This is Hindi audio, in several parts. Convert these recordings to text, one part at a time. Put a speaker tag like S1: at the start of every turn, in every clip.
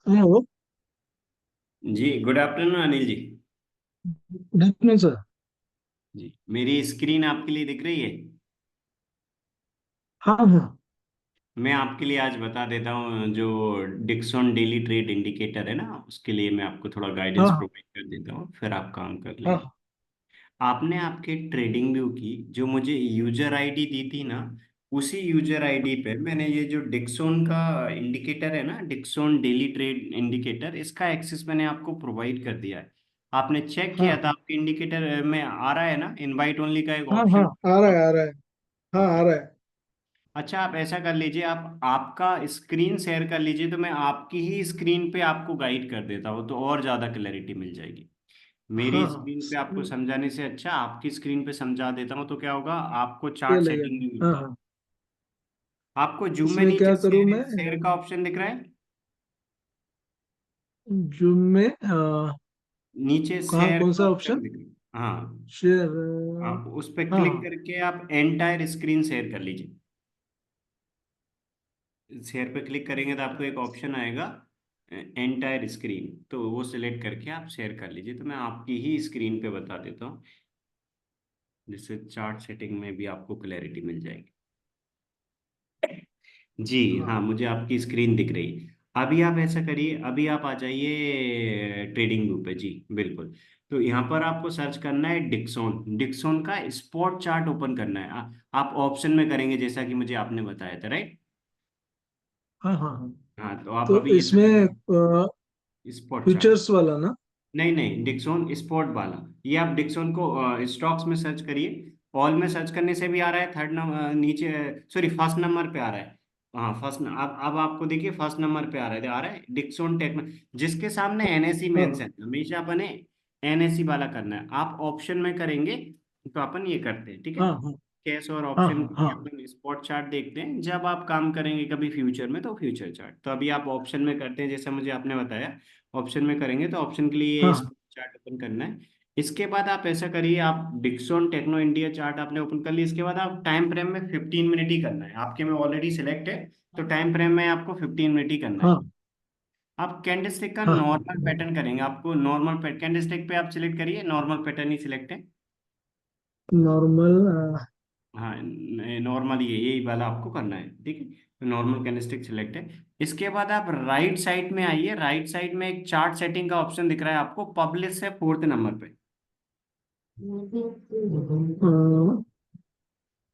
S1: हेलो।
S2: जी, good afternoon Anil ji.
S1: Good afternoon sir.
S2: जी, मेरी स्क्रीन आपके लिए दिख रही है।
S1: हाँ हाँ।
S2: मैं आपके लिए आज बता देता हूँ, जो डिक्सन डेली ट्रेड इंडिकेटर है ना, उसके लिए मैं आपको थोड़ा गाइडेंस
S1: हाँ
S2: प्रोवाइड कर देता हूँ, फिर आप काम कर लेंगे।
S1: हाँ
S2: आपने आपके ट्रेडिंग व्यू की जो मुझे यूजर आईडी दी थी ना, उसी यूजर आईडी पे मैंने ये जो डिक्सन का इंडिकेटर है ना, डिक्सन डेली ट्रेड इंडिकेटर, इसका एक्सेस मैंने आपको प्रोवाइड कर दिया है। आपने चेक किया
S1: हाँ
S2: था आपके इंडिकेटर में आ रहा है ना, इनवाइट ओनली का एक
S1: हाँ हाँ।
S2: ऑप्शन।
S1: आ रहा है, आ रहा है। हाँ
S2: ओके।
S1: आ रहा है।
S2: अच्छा, आप ऐसा कर लीजिए, आप आपका स्क्रीन शेयर कर लीजिए, तो मैं आपकी ही स्क्रीन पे आपको गाइड कर देता हूँ, तो और ज़्यादा क्लैरिटी मिल जाएगी। मेरी
S1: हाँ हाँ।
S2: स्क्रीन पे आपको समझाने से अच्छा आपकी स्क्रीन पे समझा देता हूँ, तो क्या होगा, आपको
S1: ये
S2: चार्ट
S1: लगेगा।
S2: सेटिंग में
S1: हाँ
S2: मिलता है।
S1: हाँ।
S2: आपको जूम में
S1: इसमें
S2: नीचे
S1: क्या करूँ
S2: शेयर
S1: मैं?
S2: शेयर का ऑप्शन दिख रहा है।
S1: जूम में
S2: नीचे
S1: कहाँ,
S2: शेयर
S1: कौन
S2: का
S1: सा
S2: ऑप्शन
S1: ऑप्शन?
S2: दिख रहा है, हाँ।
S1: शेयर।
S2: आप उस पर
S1: हाँ
S2: क्लिक
S1: हाँ
S2: करके आप एंटायर स्क्रीन शेयर कर लीजिए। शेयर पे क्लिक करेंगे तो आपको एक ऑप्शन आएगा, एंटायर स्क्रीन, तो वो सिलेक्ट करके आप शेयर कर लीजिए, तो मैं आपकी ही स्क्रीन पे बता देता हूँ, जिससे चार्ट सेटिंग में भी आपको क्लैरिटी मिल जाएगी। जी हाँ,
S1: हाँ
S2: मुझे आपकी स्क्रीन दिख रही है। अभी आप ऐसा करिए, अभी आप आ जाइए ट्रेडिंग व्यू पे। जी बिल्कुल। तो यहाँ पर आपको सर्च करना है डिक्सॉन, डिक्सॉन का स्पॉट चार्ट ओपन करना है। आप ऑप्शन में करेंगे जैसा कि मुझे आपने बताया था, राइट।
S1: हाँ हाँ हाँ।
S2: हाँ, तो आप
S1: तो
S2: अभी ये
S1: इसमें
S2: स्पॉट चार्ट।
S1: फ्यूचर्स वाला ना?
S2: नहीं नहीं, डिक्सॉन स्पॉट वाला। ये आप डिक्सॉन को स्टॉक्स में सर्च करिए। ऑल में सर्च करने से भी आ रहा है, थर्ड नंबर नीचे, सॉरी फर्स्ट नंबर पे आ रहा है। हाँ फर्स्ट, अब आपको देखिए फर्स्ट नंबर पे आ रहा है डिक्सॉन टेक्नो, जिसके सामने एनएससी
S1: हाँ
S2: मेंशन है। हमेशा अपने एनएससी वाला करना है। आप ऑप्शन में करेंगे तो अपन ये करते हैं, ठीक है।
S1: हाँ हाँ
S2: कैश और
S1: हाँ
S2: ऑप्शन
S1: हाँ
S2: की
S1: हाँ
S2: अपन स्पॉट चार्ट देखते हैं जब आप काम करेंगे कभी फ्यूचर में, तो फ्यूचर चार्ट तो अभी आप ऑप्शन में करते हैं जैसा मुझे आपने बताया। ऑप्शन में करेंगे तो ऑप्शन के लिए ये
S1: हाँ
S2: चार्ट ओपन करना है। इसके बाद आप ऐसा करिए, आप डिक्सॉन टेक्नो इंडिया चार्ट आपने ओपन कर लिया, इसके बाद आप टाइम फ्रेम में 15 मिनट ही करना है, आपके में ऑलरेडी सिलेक्ट है, तो टाइम फ्रेम में आपको 15 मिनट ही करना है।
S1: हाँ
S2: आप कैंडलस्टिक का
S1: हाँ
S2: नॉर्मल
S1: हाँ।
S2: पैटर्न करेंगे, आपको नॉर्मल कैंडलस्टिक पे आप सिलेक्ट करिए, नॉर्मल पैटर्न ही सिलेक्ट है।
S1: नॉर्मल।
S2: हाँ, नॉर्मल ये यही वाला आपको करना है, ठीक है। तो नॉर्मल कैंडलस्टिक सिलेक्ट है। इसके बाद आप राइट साइड में आइए, राइट साइड में एक चार्ट सेटिंग का ऑप्शन दिख रहा है आपको, पब्लिश है फोर्थ नंबर पे।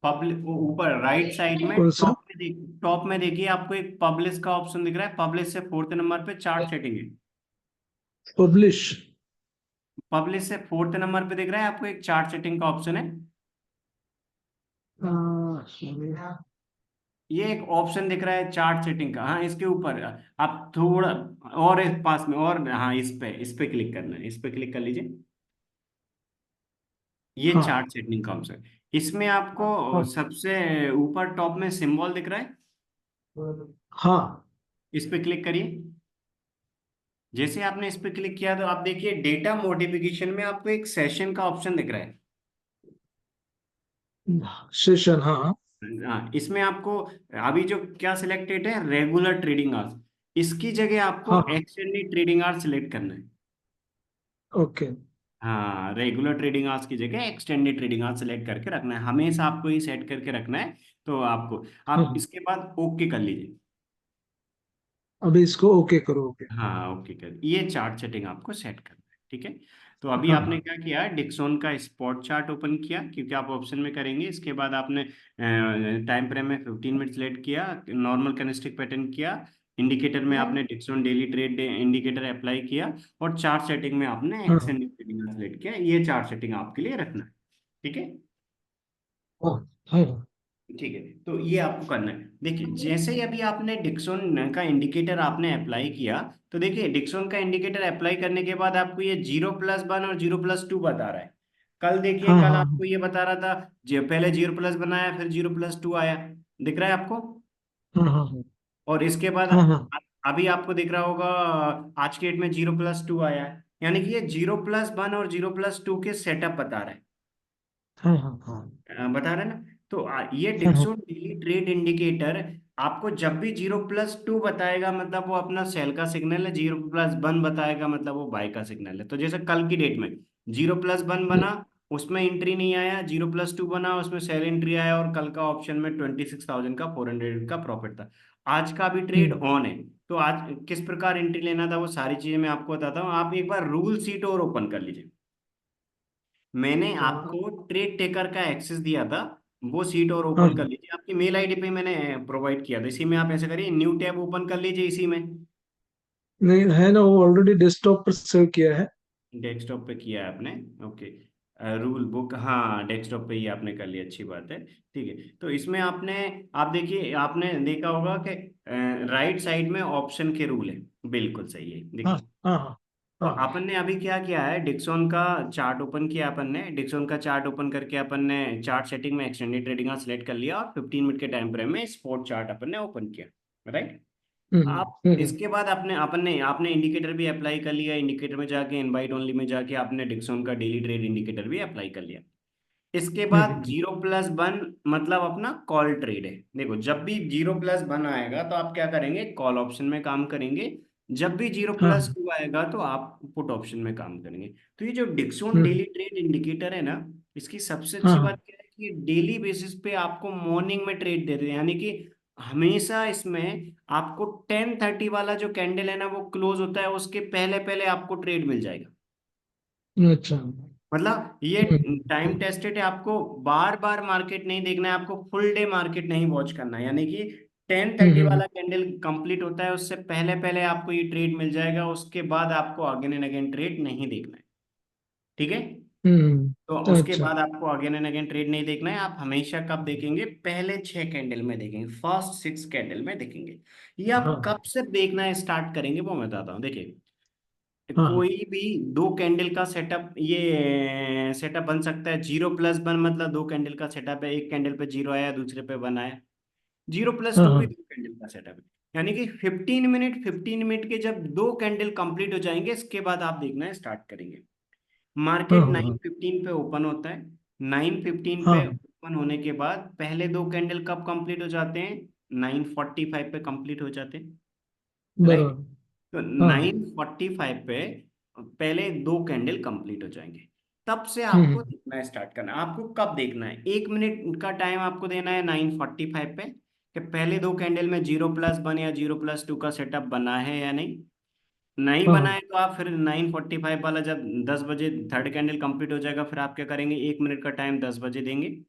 S2: पब्लिक ऊपर राइट साइड में
S1: कौन सा?
S2: टॉप में देखिए, आपको एक पब्लिश का ऑप्शन दिख रहा है, पब्लिश से फोर्थ नंबर पे चार्ट सेटिंग है।
S1: पब्लिश।
S2: पब्लिश से फोर्थ नंबर पे दिख रहा है आपको एक चार्ट सेटिंग का ऑप्शन है। ये एक ऑप्शन दिख रहा है चार्ट सेटिंग का, हाँ इसके ऊपर आप थोड़ा और इस पास में, और हाँ इस पे क्लिक करना है, इस पे क्लिक कर लीजिए। ये
S1: हाँ
S2: चार्ट सेटिंग का ऑप्शन, इसमें आपको
S1: हाँ
S2: सबसे ऊपर टॉप में सिंबल दिख रहा है,
S1: हाँ
S2: इस पे क्लिक करिए। जैसे आपने इस पे क्लिक किया तो आप देखिए डेटा नोटिफिकेशन में आपको एक सेशन का ऑप्शन दिख रहा है।
S1: सेशन। हाँ
S2: हाँ, इसमें आपको अभी जो क्या सिलेक्टेड है, रेगुलर ट्रेडिंग आवर्स, इसकी जगह आपको
S1: हाँ हाँ।
S2: एक्सटेंडेड ट्रेडिंग आवर्स सिलेक्ट करना है।
S1: ओके।
S2: हाँ, रेगुलर ट्रेडिंग आवर्स की जगह एक्सटेंडेड ट्रेडिंग आवर्स सेलेक्ट करके रखना है, हमेशा आपको ये सेट करके रखना है। तो आपको, आप
S1: हाँ।
S2: इसके बाद ओके कर लीजिए।
S1: अभी इसको ओके करो। ओके।
S2: हाँ ओके कर, ये चार्ट सेटिंग आपको सेट करना है, ठीक है। तो अभी
S1: हाँ
S2: आपने
S1: हाँ
S2: क्या किया, डिक्सॉन का स्पॉट चार्ट ओपन किया, क्योंकि आप ऑप्शन में करेंगे। इसके बाद आपने टाइम फ्रेम में 15 मिनट सेलेक्ट किया, नॉर्मल कैंडलस्टिक पैटर्न किया, इंडिकेटर में आपने Dixon daily trade indicator apply किया, और चार्ट सेटिंग में आपने
S1: हाँ
S2: एक्सटेंडेड ट्रेडिंग सेलेक्ट किया। ये चार्ट सेटिंग आपके लिए रखना है, ठीक है।
S1: हाँ हाँ
S2: ठीक है, तो ये आपको करना है। देखिए जैसे ही अभी आपने डिक्सॉन का इंडिकेटर आपने अप्लाई किया, तो देखिए डिक्सॉन का इंडिकेटर अप्लाई करने के बाद आपको ये 0+1 और 0+2 बता रहा है। कल देखिए,
S1: हाँ
S2: कल
S1: हाँ
S2: आपको ये बता रहा था, जो पहले 0+ बनाया फिर 0+2 आया, दिख रहा है आपको।
S1: हाँ हाँ
S2: और इसके बाद
S1: हाँ हाँ
S2: अभी आपको दिख रहा होगा, आज के डेट में 0+2 आया है, यानी कि ये 0+1 और 0+2 के सेटअप बता रहा है।
S1: हाँ हाँ हाँ
S2: बता रहे हैं ना। तो ये
S1: हाँ हाँ
S2: डिक्सो डेली ट्रेड इंडिकेटर आपको जब भी 0+2 बताएगा मतलब वो अपना सेल का सिग्नल है, 0+1 बताएगा मतलब वो बाय का सिग्नल है। तो जैसे कल की डेट में 0+1
S1: हम्म,
S2: बना, उसमें एंट्री नहीं आया, 0+2 बना उसमें सेल एंट्री आया, और कल का ऑप्शन में 26,000 का 400 का प्रॉफिट था। आज का भी ट्रेड
S1: हम्म,
S2: ऑन है। तो आज किस प्रकार एंट्री लेना था वो सारी चीजें मैं आपको बताता हूँ। आप एक बार रूल सीट और ओपन कर लीजिए। मैंने
S1: हाँ
S2: आपको ट्रेड टेकर का एक्सेस दिया था, वो सीट और
S1: हाँ
S2: ओपन कर
S1: हाँ।
S2: लीजिए। आपकी मेल आईडी पे मैंने प्रोवाइड किया था, इसी में आप ऐसे करिए, न्यू टैब ओपन कर लीजिए इसी में।
S1: नहीं है ना, वो ऑलरेडी डेस्कटॉप पर सेव किया है।
S2: डेस्कटॉप पे किया है आपने? ओके। रूल बुक, हाँ डेस्कटॉप पे ही आपने कर लिया, अच्छी बात है। ठीक है, तो इसमें आपने, आप देखिए आपने देखा होगा कि राइट साइड में ऑप्शन के रूल है, बिल्कुल सही है
S1: हाँ
S2: देखिए।
S1: हाँ हाँ
S2: तो
S1: हाँ
S2: अपन ने अभी क्या किया है, डिक्सॉन का चार्ट ओपन किया, अपन ने डिक्सॉन का चार्ट ओपन करके अपन ने चार्ट सेटिंग में एक्सटेंडेड ट्रेडिंग का सिलेक्ट कर लिया, और 15 मिनट के टाइम फ्रेम में स्पॉट चार्ट अपन ने ओपन किया, राइट। आप
S1: हम्म।
S2: इसके बाद आपने आपने आपने इंडिकेटर भी अप्लाई कर लिया, इंडिकेटर में जाके इनवाइट ओनली में जाके आपने डिक्सॉन का डेली ट्रेड इंडिकेटर भी अप्लाई कर लिया। इसके बाद
S1: हम्म।
S2: 0+1 मतलब अपना कॉल ट्रेड है। देखो जब भी 0+1 आएगा तो आप क्या करेंगे, कॉल ऑप्शन में काम करेंगे। जब भी जीरो
S1: हाँ।
S2: प्लस टू आएगा तो आप पुट ऑप्शन में काम करेंगे। तो ये जो डिक्सॉन
S1: हम्म।
S2: डेली ट्रेड इंडिकेटर है ना, इसकी सबसे
S1: हाँ
S2: अच्छी
S1: हाँ।
S2: बात क्या है कि डेली बेसिस पे आपको मॉर्निंग में ट्रेड दे रहे हैं, यानी कि हमेशा इसमें आपको 10:30 वाला जो कैंडल है ना वो क्लोज होता है, उसके पहले पहले आपको ट्रेड मिल जाएगा।
S1: अच्छा।
S2: मतलब ये टाइम टेस्टेड है, आपको बार बार मार्केट नहीं देखना है, आपको फुल डे मार्केट नहीं वॉच करना है, यानी कि 10:30
S1: हम्म।
S2: वाला कैंडल कंप्लीट होता है उससे पहले पहले आपको ये ट्रेड मिल जाएगा, उसके बाद आपको अगेन एंड अगेन ट्रेड नहीं देखना है। ठीक है, तो उसके
S1: अच्छा।
S2: बाद आपको अगेन एंड अगेन ट्रेड नहीं देखना है। आप हमेशा कब देखेंगे, पहले 6 कैंडल में देखेंगे, फर्स्ट 6 कैंडल में देखेंगे। ये आप
S1: हाँ
S2: कब से देखना स्टार्ट करेंगे वो मैं बताता हूँ, देखिए।
S1: हाँ हाँ
S2: कोई भी दो कैंडल का सेटअप, ये सेटअप बन सकता है। 0+1 मतलब दो कैंडल का सेटअप है, एक कैंडल पे जीरो आया दूसरे पे वन आया। जीरो प्लस
S1: हाँ
S2: टू भी
S1: हाँ
S2: दो कैंडल का सेटअप है, यानी कि 15 मिनट के जब दो कैंडल कंप्लीट हो जाएंगे इसके बाद आप देखना स्टार्ट करेंगे।
S1: हाँ
S2: मार्केट
S1: हाँ हाँ
S2: 9:15 पे ओपन होता है। 9:15 पे
S1: हाँ,
S2: ओपन होने के बाद पहले दो कैंडल कब कंप्लीट हो जाते हैं, 9:45 पे कंप्लीट हो जाते हैं, राइट।
S1: बराबर।
S2: तो
S1: हाँ।
S2: 9:45 पे पहले दो कैंडल कंप्लीट हो जाएंगे, तब से
S1: हम्म।
S2: आपको देखना स्टार्ट करना है। आपको कब देखना है, 1 मिनट का टाइम आपको देना है 9:45 पे, कि पहले दो कैंडल में 0+1 या 0+2 का सेटअप बना है या नहीं। नहीं
S1: हाँ
S2: बना
S1: हाँ
S2: है तो आप फिर 9:45 वाला जब 10 बजे थर्ड कैंडल कंप्लीट हो जाएगा, फिर आप क्या करेंगे, 1 मिनट का टाइम 10 बजे देंगे।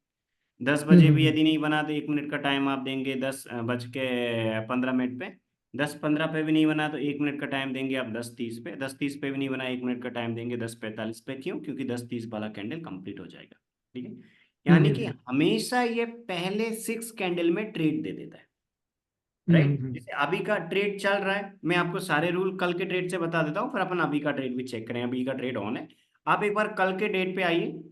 S2: 10 बजे भी
S1: हम्म।
S2: यदि नहीं बना तो 1 मिनट का टाइम आप देंगे 10:15 पे। 10:15 पे भी नहीं बना तो 1 मिनट का टाइम देंगे आप 10:30 पे। 10:30 पे भी नहीं बना, 1 मिनट का टाइम देंगे 10:45 पे। क्यों? क्योंकि 10:30 वाला कैंडल कंप्लीट हो जाएगा। ठीक है, यानी कि
S1: हम्म।
S2: हमेशा ये पहले 6 कैंडल में ट्रेड दे देता है, राइट।
S1: हम्म।
S2: जैसे अभी का ट्रेड चल रहा है, मैं आपको सारे रूल कल के ट्रेड से बता देता हूँ, फिर अपन अभी का ट्रेड भी चेक करें। अभी का ट्रेड ऑन है, आप एक बार कल के डेट पे आइए।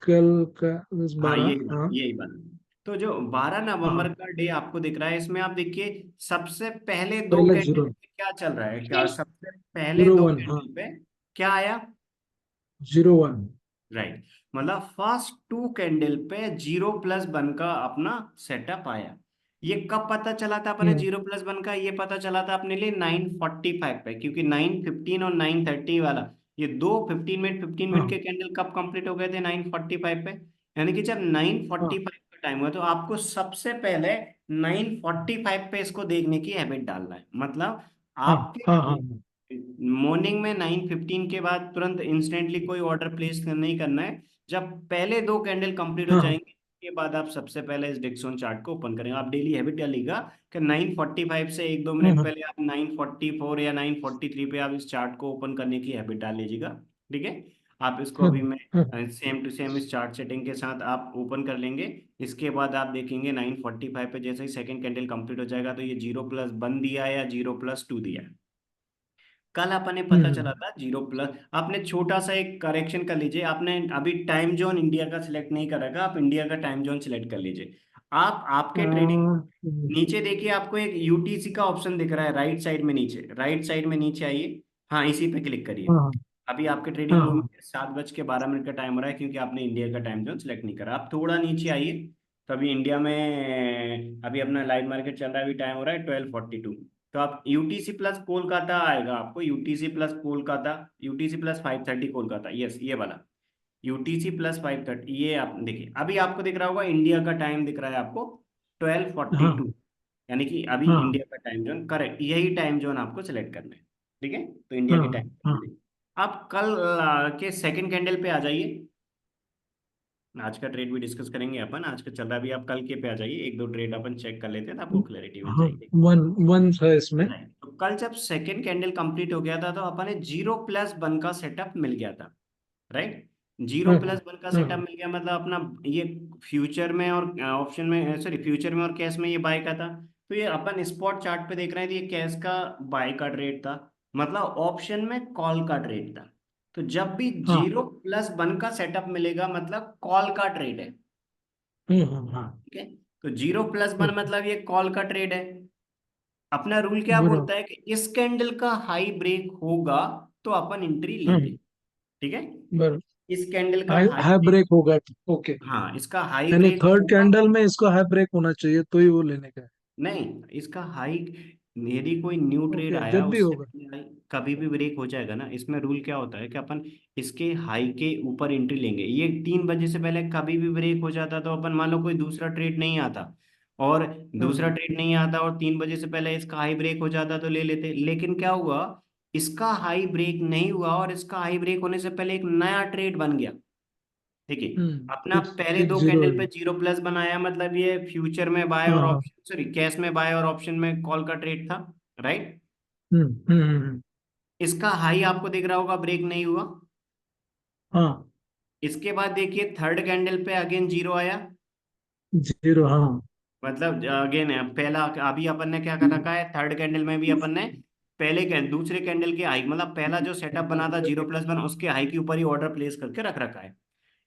S1: कल का दस
S2: हाँ
S1: बारह,
S2: यही बात,
S1: हाँ
S2: यही बात। तो जो 12 नवंबर
S1: हाँ।
S2: का डे आपको दिख रहा है, इसमें आप देखिए सबसे पहले दो
S1: पहला
S2: कैंडल
S1: जीरो,
S2: पे क्या चल रहा है, क्या सबसे पहले
S1: जीरो
S2: दो
S1: वन, हाँ।
S2: कैंडल पे क्या आया,
S1: 01।
S2: राइट। मतलब फर्स्ट टू कैंडल पे 0+1 का अपना सेटअप आया। ये कब पता चला था अपने
S1: हम्म।
S2: 0+1 का, ये पता चला था अपने लिए 9:45 पे, क्योंकि 9:15 और 9:30 वाला, ये दो 15 मिनट 15 मिनट
S1: हाँ
S2: के कैंडल कब कंप्लीट हो गए थे, 9:45 पे। यानी कि जब नाइन
S1: हाँ
S2: फोर्टी फाइव का टाइम हुआ तो आपको सबसे पहले 9:45 पे इसको देखने की हैबिट डालना है। मतलब
S1: हाँ हाँ हाँ
S2: आपके मॉर्निंग में 9:15 के बाद तुरंत इंस्टेंटली कोई ऑर्डर प्लेस नहीं करना है। जब पहले दो कैंडल कंप्लीट हो
S1: हाँ हाँ
S2: जाएंगे के बाद आप सबसे पहले इस डिक्सॉन चार्ट को ओपन करेंगे। आप डेली हैबिट डालिएगा कि 9:45 से एक दो
S1: हाँ
S2: मिनट
S1: हाँ
S2: पहले आप 9:44 या 9:43 पे आप इस चार्ट को ओपन करने की हैबिट डाल लीजिएगा। ठीक है, आप इसको
S1: हाँ
S2: अभी मैं
S1: हाँ
S2: सेम टू सेम इस चार्ट सेटिंग के साथ आप ओपन कर लेंगे। इसके बाद आप देखेंगे 9:45 पे जैसे ही सेकंड कैंडल कंप्लीट हो जाएगा तो ये 0+1 दिया या 0+2 दिया। कल अपने पता चला
S1: हम्म।
S2: था 0+, आपने छोटा सा एक करेक्शन कर लीजिए। आपने अभी टाइम जोन इंडिया का सिलेक्ट नहीं करेगा, आप इंडिया का टाइम जोन सिलेक्ट कर लीजिए। आप आपके ट्रेडिंग नीचे देखिए, आपको एक यूटीसी का ऑप्शन दिख रहा है राइट साइड में नीचे, राइट साइड में नीचे आइए। हाँ इसी पे क्लिक करिए।
S1: हाँ
S2: अभी आपके
S1: हाँ
S2: ट्रेडिंग रूम
S1: हाँ
S2: में 7:12 का टाइम हो रहा है, क्योंकि आपने इंडिया का टाइम जोन सिलेक्ट नहीं करा। आप थोड़ा नीचे आइए, तो अभी इंडिया में अभी अपना लाइव मार्केट चल रहा है, अभी टाइम हो रहा है 12:42। तो आप यूटीसी प्लस कोलकाता आएगा आपको, UTC plus Kolkata, UTC plus 5:30 Kolkata, yes ये वाला यूटीसी प्लस 5:30, ये आप देखिए अभी आपको दिख रहा होगा इंडिया का टाइम दिख रहा है आपको 12:42,
S1: हाँ
S2: यानी कि अभी
S1: हाँ
S2: इंडिया का टाइम जोन करेक्ट, यही टाइम जोन आपको सिलेक्ट करना है। ठीक है, तो इंडिया
S1: हाँ
S2: की टाइम
S1: हाँ
S2: आप कल के सेकंड कैंडल पे आ जाइए। आज का ट्रेड भी डिस्कस करेंगे अपन, आज का चल रहा है, अभी आप कल के पे आ जाइए, एक दो ट्रेड अपन चेक कर लेते हैं तो आपको क्लैरिटी मिल
S1: हाँ।
S2: जाएगी।
S1: वन वन है इसमें।
S2: राइट, तो कल जब सेकंड कैंडल कंप्लीट हो गया था तो अपन ने 0+1 का सेटअप मिल गया था। राइट, जीरो
S1: हाँ
S2: प्लस वन का
S1: हाँ
S2: सेटअप मिल गया, मतलब अपना ये फ्यूचर में और ऑप्शन में, सॉरी फ्यूचर में और कैश में ये बाय का था। तो ये अपन स्पॉट चार्ट पे देख रहे हैं, तो ये कैश का बाय का ट्रेड था, मतलब ऑप्शन में कॉल का ट्रेड था। तो जब भी
S1: हाँ
S2: 0+1 का सेटअप मिलेगा मतलब कॉल का ट्रेड है।
S1: हाँ।
S2: ठीक है, तो 0+1
S1: ओके।
S2: मतलब ये कॉल का ट्रेड है। अपना रूल क्या
S1: बराबर।
S2: बोलता है कि इस कैंडल का हाई ब्रेक होगा तो अपन एंट्री लेंगे।
S1: हम्म।
S2: ठीक है,
S1: बराबर।
S2: इस कैंडल का
S1: high
S2: high
S1: high
S2: break,
S1: break होगा। ओके।
S2: हाँ इसका हाई
S1: यानी
S2: ब्रेक
S1: थर्ड
S2: होगा।
S1: कैंडल में इसको हाई ब्रेक होना चाहिए तो ही वो लेने का है।
S2: नहीं, इसका हाई, यदि कोई न्यू ट्रेड
S1: ओके,
S2: आया
S1: जब भी
S2: उससे
S1: होगा।
S2: पहले कभी भी ब्रेक हो जाएगा ना, इसमें रूल क्या होता है कि अपन इसके हाई के ऊपर एंट्री लेंगे। ये 3 बजे से पहले कभी भी ब्रेक हो जाता तो अपन, मान लो कोई दूसरा ट्रेड नहीं आता, और दूसरा
S1: हाँ
S2: ट्रेड नहीं आता और 3 बजे से पहले इसका हाई ब्रेक हो जाता तो ले लेते, लेकिन क्या हुआ, इसका हाई ब्रेक नहीं हुआ और इसका हाई ब्रेक होने से पहले एक नया ट्रेड बन गया। ठीक है, अपना
S1: सिक्स
S2: पहले
S1: सिक्स
S2: दो
S1: जीरो
S2: कैंडल
S1: है।
S2: पे 0+ बनाया, मतलब ये फ्यूचर में बाय
S1: हाँ
S2: और
S1: हाँ।
S2: ऑप्शन, सॉरी कैश में बाय और ऑप्शन में कॉल का ट्रेड था। राइट,
S1: हम्म हम्म हम्म, हम्म।
S2: इसका हाई आपको दिख रहा होगा, ब्रेक नहीं हुआ।
S1: हाँ।
S2: इसके बाद देखिए थर्ड कैंडल पे अगेन जीरो आया,
S1: जीरो हाँ।
S2: मतलब अगेन पहला, अभी अपन ने क्या कर रखा है, थर्ड कैंडल में भी अपन ने पहले दूसरे कैंडल के हाई, मतलब पहला जो सेटअप बना था 0+1 उसके हाई के ऊपर ही ऑर्डर प्लेस करके रख रखा है।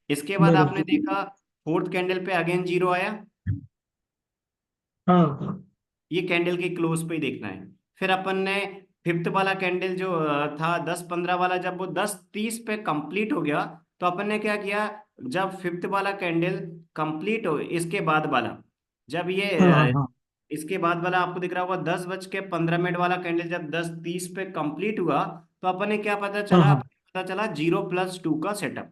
S2: इसके बाद आपने
S1: बराबर।
S2: देखा फोर्थ कैंडल पे अगेन जीरो आया,
S1: हाँ
S2: ये कैंडल के क्लोज पे ही देखना है। फिर अपन ने फिफ्थ वाला कैंडल जो था 10:15 वाला, जब वो 10:30 पे कंप्लीट हो गया तो अपन ने क्या किया, जब फिफ्थ वाला कैंडल कंप्लीट हो, इसके बाद वाला, जब ये
S1: हाँ हाँ हाँ
S2: इसके बाद वाला आपको दिख रहा होगा 10:15 वाला कैंडल जब 10:30 पे कंप्लीट हुआ, तो अपन ने क्या पता
S1: हाँ
S2: चला,
S1: हाँ
S2: पता चला 0+2 का सेटअप।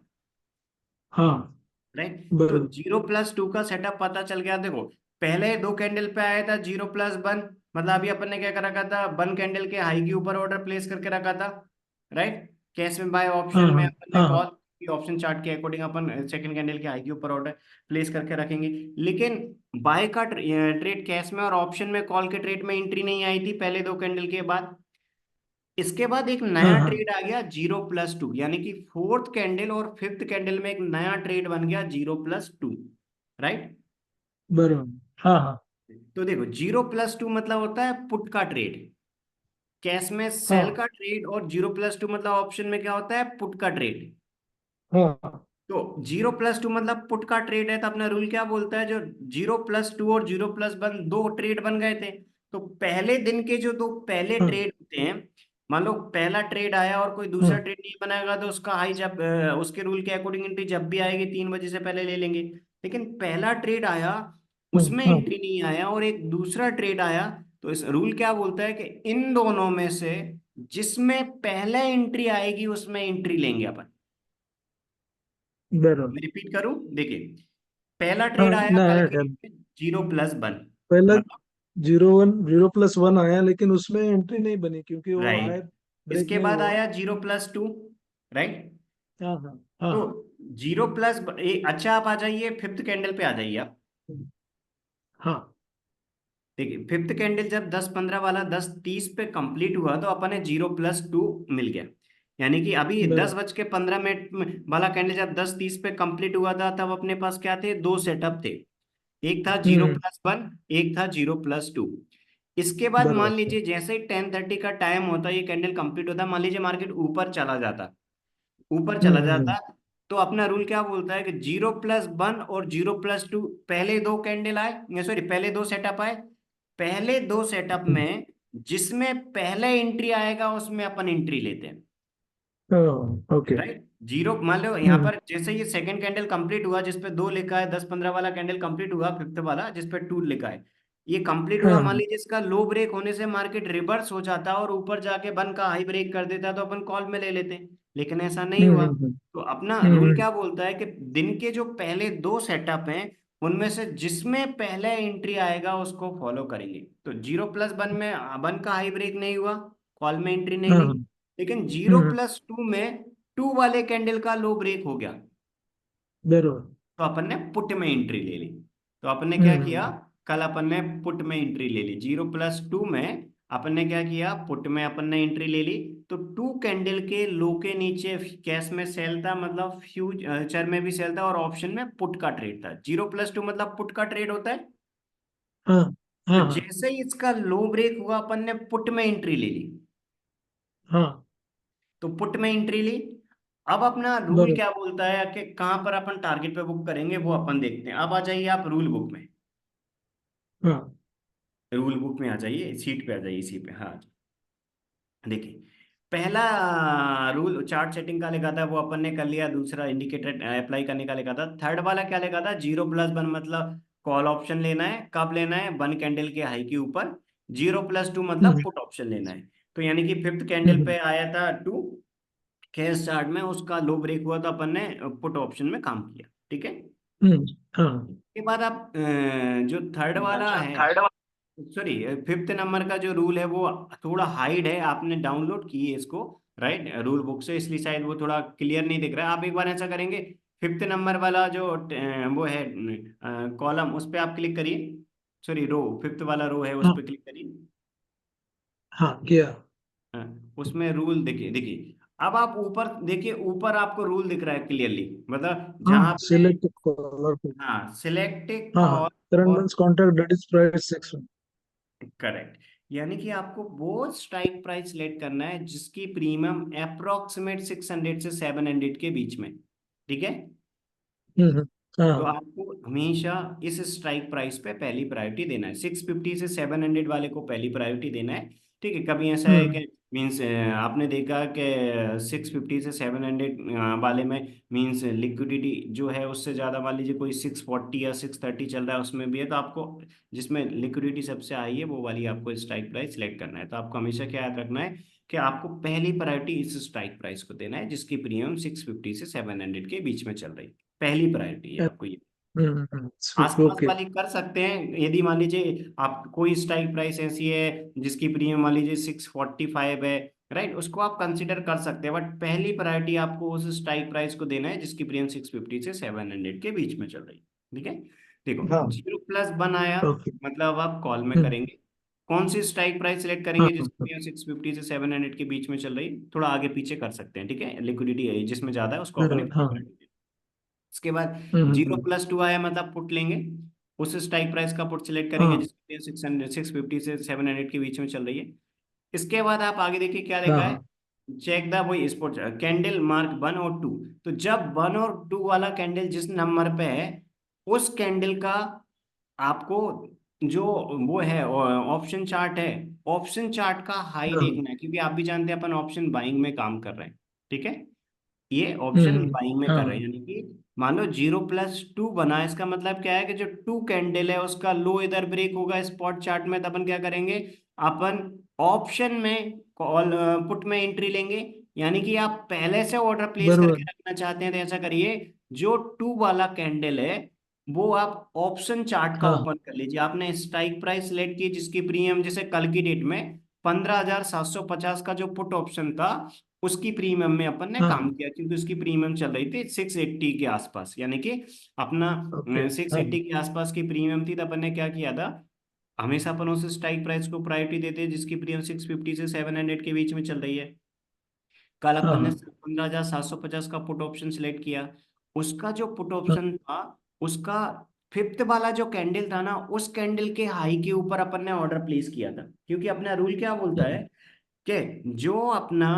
S1: हाँ।
S2: राइट, तो
S1: बराबर।
S2: 0+2 का सेटअप पता चल गया। देखो पहले दो कैंडल पे आया था 0+1, मतलब अभी अपन ने क्या कर रखा था, 1 कैंडल के हाई के ऊपर ऑर्डर प्लेस करके रखा था। राइट, कैश में बाय,
S1: हाँ
S2: ऑप्शन में
S1: हाँ
S2: अपन ने
S1: हाँ हाँ।
S2: कॉल, ऑप्शन चार्ट के अकॉर्डिंग अपन सेकंड कैंडल के हाई के ऊपर ऑर्डर प्लेस करके रखेंगे। लेकिन बाय का ट्रेड कैश में और ऑप्शन में कॉल के ट्रेड में एंट्री नहीं आई थी पहले दो कैंडल के बाद। इसके बाद एक
S1: हाँ
S2: नया
S1: हाँ।
S2: ट्रेड आ गया 0+2, यानी कि फोर्थ कैंडल और फिफ्थ कैंडल में एक नया ट्रेड बन गया 0+2। राइट,
S1: बराबर। हाँ हाँ
S2: तो देखो 0+2 मतलब होता है पुट का ट्रेड, कैश में सेल
S1: हाँ
S2: का ट्रेड, और 0+2 मतलब ऑप्शन में क्या होता है, पुट का ट्रेड।
S1: हाँ
S2: तो 0+2 मतलब पुट का ट्रेड है, तो अपना रूल क्या बोलता है, जो 0+2 और 0+1 दो ट्रेड बन गए थे, तो पहले दिन के जो दो पहले
S1: हाँ
S2: ट्रेड होते हैं, मान लो पहला ट्रेड आया और कोई दूसरा
S1: हाँ
S2: ट्रेड नहीं बनाएगा तो उसका हाई जब उसके रूल के अकॉर्डिंग एंट्री जब भी आएगी 3 बजे से पहले ले लेंगे। लेकिन पहला ट्रेड आया
S1: हाँ
S2: उसमें
S1: हाँ।
S2: एंट्री नहीं आया और एक दूसरा ट्रेड आया, तो इस रूल क्या बोलता है कि इन दोनों में से जिसमें पहले एंट्री आएगी उसमें एंट्री लेंगे अपन।
S1: बराबर।
S2: मैं रिपीट करूं, देखिए पहला
S1: हाँ
S2: ट्रेड आया कल
S1: नया
S2: के
S1: कैंडल।
S2: लिए 0+1,
S1: पहला
S2: मतलब
S1: जीरो प्लस वन आया लेकिन उसमें एंट्री नहीं बनी क्योंकि वो हायर
S2: राइट,
S1: ब्रेक
S2: इसके
S1: नहीं
S2: बाद
S1: हुआ।
S2: आया 0+2। राइट,
S1: हाँ हाँ
S2: तो
S1: हाँ।
S2: 0+, अच्छा आप आ जाइए फिफ्थ कैंडल पे आ जाइए आप।
S1: हाँ।
S2: देखिए फिफ्थ कैंडल जब 10:15 वाला 10:30 पे कंप्लीट हुआ तो अपन ने 0+2 मिल गया, यानी कि अभी दस
S1: बराबर।
S2: बज के पंद्रह मिनट वाला कैंडल जब 10:30 पे कंप्लीट हुआ था तब अपने पास क्या थे, दो सेटअप थे, एक था जीरो
S1: हम्म।
S2: प्लस वन एक था 0+2। इसके बाद मान
S1: बराबर।
S2: लीजिए जैसे ही 10:30 का टाइम होता ये कैंडल कंप्लीट होता, मान लीजिए मार्केट ऊपर चला जाता, ऊपर चला
S1: हम्म।
S2: जाता, तो अपना रूल क्या बोलता है कि 0+1 और 0+2 पहले दो कैंडल आए, सॉरी पहले दो सेटअप आए, पहले दो सेटअप
S1: हम्म।
S2: में जिसमें पहले एंट्री आएगा उसमें अपन एंट्री लेते हैं।
S1: ओके।
S2: राइट। जीरो मान लो यहाँ
S1: हम्म।
S2: पर जैसे ये सेकंड कैंडल कंप्लीट हुआ जिसपे 2 लिखा है, 10-15 वाला कैंडल कंप्लीट हुआ, फिफ्थ वाला जिसपे 2 लिखा है, ये कंप्लीट हुआ, मान
S1: हाँ।
S2: लीजिए इसका लो ब्रेक होने से मार्केट रिवर्स हो जाता और ऊपर जाके बन का हाई ब्रेक कर देता तो अपन कॉल में ले लेते, लेकिन ऐसा नहीं
S1: हम्म।
S2: हुआ।
S1: हम्म।
S2: तो अपना
S1: हम्म।
S2: रूल क्या बोलता है कि दिन के जो पहले 2 सेटअप हैं उनमें से जिसमें पहले एंट्री आएगा उसको फॉलो करेंगे। तो 0+1 में वन का हाई ब्रेक नहीं हुआ, कॉल में एंट्री नहीं
S1: हाँ।
S2: ली,
S1: हाँ।
S2: लेकिन जीरो
S1: हम्म।
S2: प्लस टू में 2 वाले कैंडल का लो ब्रेक हो गया
S1: बरोबर।
S2: तो अपन ने पुट में एंट्री ले ली। तो अपन ने क्या किया,
S1: हम्म।
S2: कल अपन ने पुट में एंट्री ले ली 0+2 में, अपन ने क्या किया, पुट में अपन ने एंट्री ले ली। तो 2 कैंडल के लो के नीचे कैश में सेल था, मतलब फ्यूचर में भी सेल था, और ऑप्शन में पुट का ट्रेड था। 0+2 मतलब पुट का ट्रेड होता है।
S1: हाँ।
S2: तो
S1: हाँ। हाँ।
S2: जैसे ही इसका लो ब्रेक हुआ अपन ने पुट में एंट्री ले ली।
S1: हाँ।
S2: तो पुट में एंट्री ली। अब अपना रूल
S1: बरोबर।
S2: क्या बोलता है कि कहां पर अपन टारगेट पे बुक करेंगे वो अपन देखते हैं। अब आ जाइए आप रूल बुक में,
S1: हाँ।
S2: रूल बुक में आ जाइए, सीट पे आ जाइए, इसी पे, हाँ। देखिए, पहला रूल चार्ट सेटिंग का लिखा था वो अपन ने कर लिया, दूसरा इंडिकेटर अप्लाई करने का लिखा था। थर्ड वाला क्या लिखा था, 0+1 मतलब कॉल ऑप्शन लेना है, कब लेना है, 1 कैंडल के हाई के ऊपर। 0+2 मतलब
S1: हम्म।
S2: पुट ऑप्शन लेना है। तो यानी कि फिफ्थ कैंडल
S1: हम्म।
S2: पे आया था 2, कैश चार्ट में उसका लो ब्रेक हुआ तो अपन ने पुट ऑप्शन में काम किया, ठीक है।
S1: हम्म। हाँ।
S2: के बाद आप जो थर्ड वाला
S1: जो
S2: है,
S1: थर्ड।
S2: सॉरी फिफ्थ नंबर का जो रूल है वो थोड़ा हाइड है, आपने डाउनलोड की है इसको, राइट, रूल बुक से, इसलिए शायद वो थोड़ा क्लियर नहीं दिख रहा है। आप एक बार ऐसा करेंगे, फिफ्थ नंबर वाला जो वो है कॉलम, उस पर आप क्लिक करिए, सॉरी रो, फिफ्थ वाला रो है उस
S1: हाँ।
S2: पर क्लिक करिए।
S1: हाँ किया।
S2: उसमें रूल देखिए, देखिए अब आप ऊपर देखिए, ऊपर आपको रूल दिख रहा है क्लियरली, मतलब
S1: हाँ।
S2: जहां पे,
S1: सिलेक्ट कॉलर को।
S2: हाँ सिलेक्ट
S1: हाँ हाँ।
S2: कॉल
S1: करंट
S2: और,
S1: month contract that is price 6।
S2: Correct, यानी कि आपको वो स्ट्राइक प्राइस सिलेक्ट करना है जिसकी प्रीमियम अप्रोक्सीमेट 600 से 700 के बीच में, ठीक है। तो
S1: हाँ।
S2: आपको हमेशा इस स्ट्राइक प्राइस पे पहली प्रायोरिटी देना है, 650 से 700 वाले को पहली प्रायोरिटी देना है, ठीक है। कभी ऐसा है
S1: हम्म।
S2: कि मीन्स आपने देखा कि 650 से 700 वाले में मीन्स लिक्विडिटी जो है उससे ज़्यादा, मान लीजिए कोई 640 या 630 चल रहा है उसमें भी है, तो आपको जिसमें लिक्विडिटी सबसे हाई है वो वाली आपको स्ट्राइक प्राइस सेलेक्ट करना है। तो आपको हमेशा क्या याद रखना है कि आपको पहली प्रायोरिटी इस स्ट्राइक प्राइस को देना है जिसकी प्रीमियम 650 से 700 के बीच में चल रही है, पहली प्रायोरिटी है आपको ये। आसपास
S1: ओके।
S2: वाली कर सकते हैं, यदि मान लीजिए आप कोई स्ट्राइक प्राइस ऐसी है जिसकी प्रीमियम मान लीजिए 645 है, राइट, उसको आप कंसिडर कर सकते हैं, बट पहली प्रायोरिटी आपको उस स्ट्राइक प्राइस को देना है जिसकी प्रीमियम 650 से 700 के बीच में चल रही है, ठीक है। देखो,
S1: हाँ।
S2: 0+1 आया,
S1: ओके।
S2: मतलब आप कॉल में
S1: हम्म।
S2: करेंगे। कौन सी स्ट्राइक प्राइस सिलेक्ट करेंगे
S1: हाँ।
S2: जिसकी प्रीमियम 650 से 700 के बीच में चल रही है, थोड़ा आगे पीछे कर सकते हैं, ठीक है, लिक्विडिटी है जिसमें ज्यादा है उसको अपने
S1: बराबर। हाँ।
S2: इसके बाद जीरो
S1: हम्म।
S2: प्लस टू आया मतलब पुट लेंगे, उस स्ट्राइक प्राइस का पुट सिलेक्ट करेंगे
S1: हाँ।
S2: जिसकी 650 से 700 के बीच में चल रही है। इसके बाद आप आगे देखिए क्या
S1: हाँ।
S2: लिखा है,
S1: हाँ।
S2: चेक द वही स्पॉट कैंडल मार्क 1 और 2। तो जब 1 और 2 वाला कैंडल जिस नंबर पे है उस कैंडल का आपको जो वो है ऑप्शन चार्ट है, ऑप्शन चार्ट का हाई
S1: हाँ।
S2: देखना है, क्योंकि आप भी जानते हैं अपन ऑप्शन बाइंग में काम कर रहे हैं, ठीक है। ये ऑप्शन बाइंग में कर रहे
S1: हाँ।
S2: हैं, यानी कि मान लो 0+2 बना, इसका मतलब क्या है कि जो 2 कैंडल है उसका लो इधर ब्रेक होगा स्पॉट चार्ट में, तो अपन क्या करेंगे, अपन ऑप्शन में कॉल पुट में एंट्री लेंगे। यानी कि आप पहले से ऑर्डर प्लेस करके
S1: बराबर।
S2: रखना चाहते हैं तो ऐसा करिए, जो 2 वाला कैंडल है वो आप ऑप्शन चार्ट का
S1: हाँ।
S2: ओपन कर लीजिए। आपने स्ट्राइक प्राइस सिलेक्ट की जिसकी प्रीमियम जैसे कल की डेट में 15,750 का जो पुट ऑप्शन था उसकी प्रीमियम में अपन ने
S1: हाँ।
S2: काम किया, क्योंकि उसकी प्रीमियम चल रही थी 680 के आसपास, यानी कि अपना
S1: ओके।
S2: सिक्स
S1: हाँ।
S2: एट्टी के आसपास की प्रीमियम थी, तो अपन ने क्या किया था, हमेशा अपन उस स्ट्राइक प्राइस को प्रायोरिटी देते हैं जिसकी प्रीमियम 650 से 700 के बीच में चल रही है। कल
S1: हाँ।
S2: अपन ने
S1: हाँ।
S2: 15,750 का पुट ऑप्शन सिलेक्ट किया, उसका जो पुट
S1: हाँ।
S2: ऑप्शन था उसका फिफ्थ वाला जो कैंडल था ना उस कैंडल के हाई के ऊपर अपन ने ऑर्डर प्लेस किया था, क्योंकि अपना रूल क्या बोलता है कि जो अपना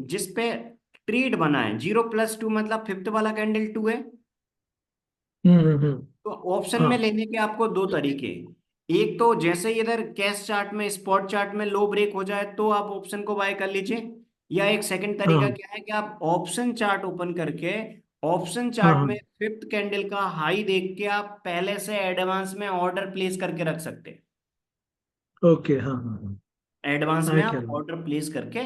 S2: जिस पे ट्रेड बना है 0+2 मतलब फिफ्थ वाला कैंडल 2 है।
S1: हम्म।
S2: तो ऑप्शन में
S1: हाँ।
S2: लेने के आपको दो तरीके, एक तो जैसे ही इधर कैश चार्ट में स्पॉट चार्ट में लो ब्रेक हो जाए तो आप ऑप्शन को बाय कर लीजिए, या एक सेकंड तरीका
S1: हाँ
S2: क्या है कि आप ऑप्शन चार्ट ओपन करके ऑप्शन
S1: हाँ
S2: चार्ट
S1: हाँ।
S2: में फिफ्थ कैंडल का हाई देख के आप पहले से एडवांस में ऑर्डर प्लेस करके रख सकते हैं।
S1: ओके, हाँ हाँ हाँ।
S2: एडवांस में
S1: आया
S2: आप
S1: ख्याल में।
S2: ऑर्डर प्लेस करके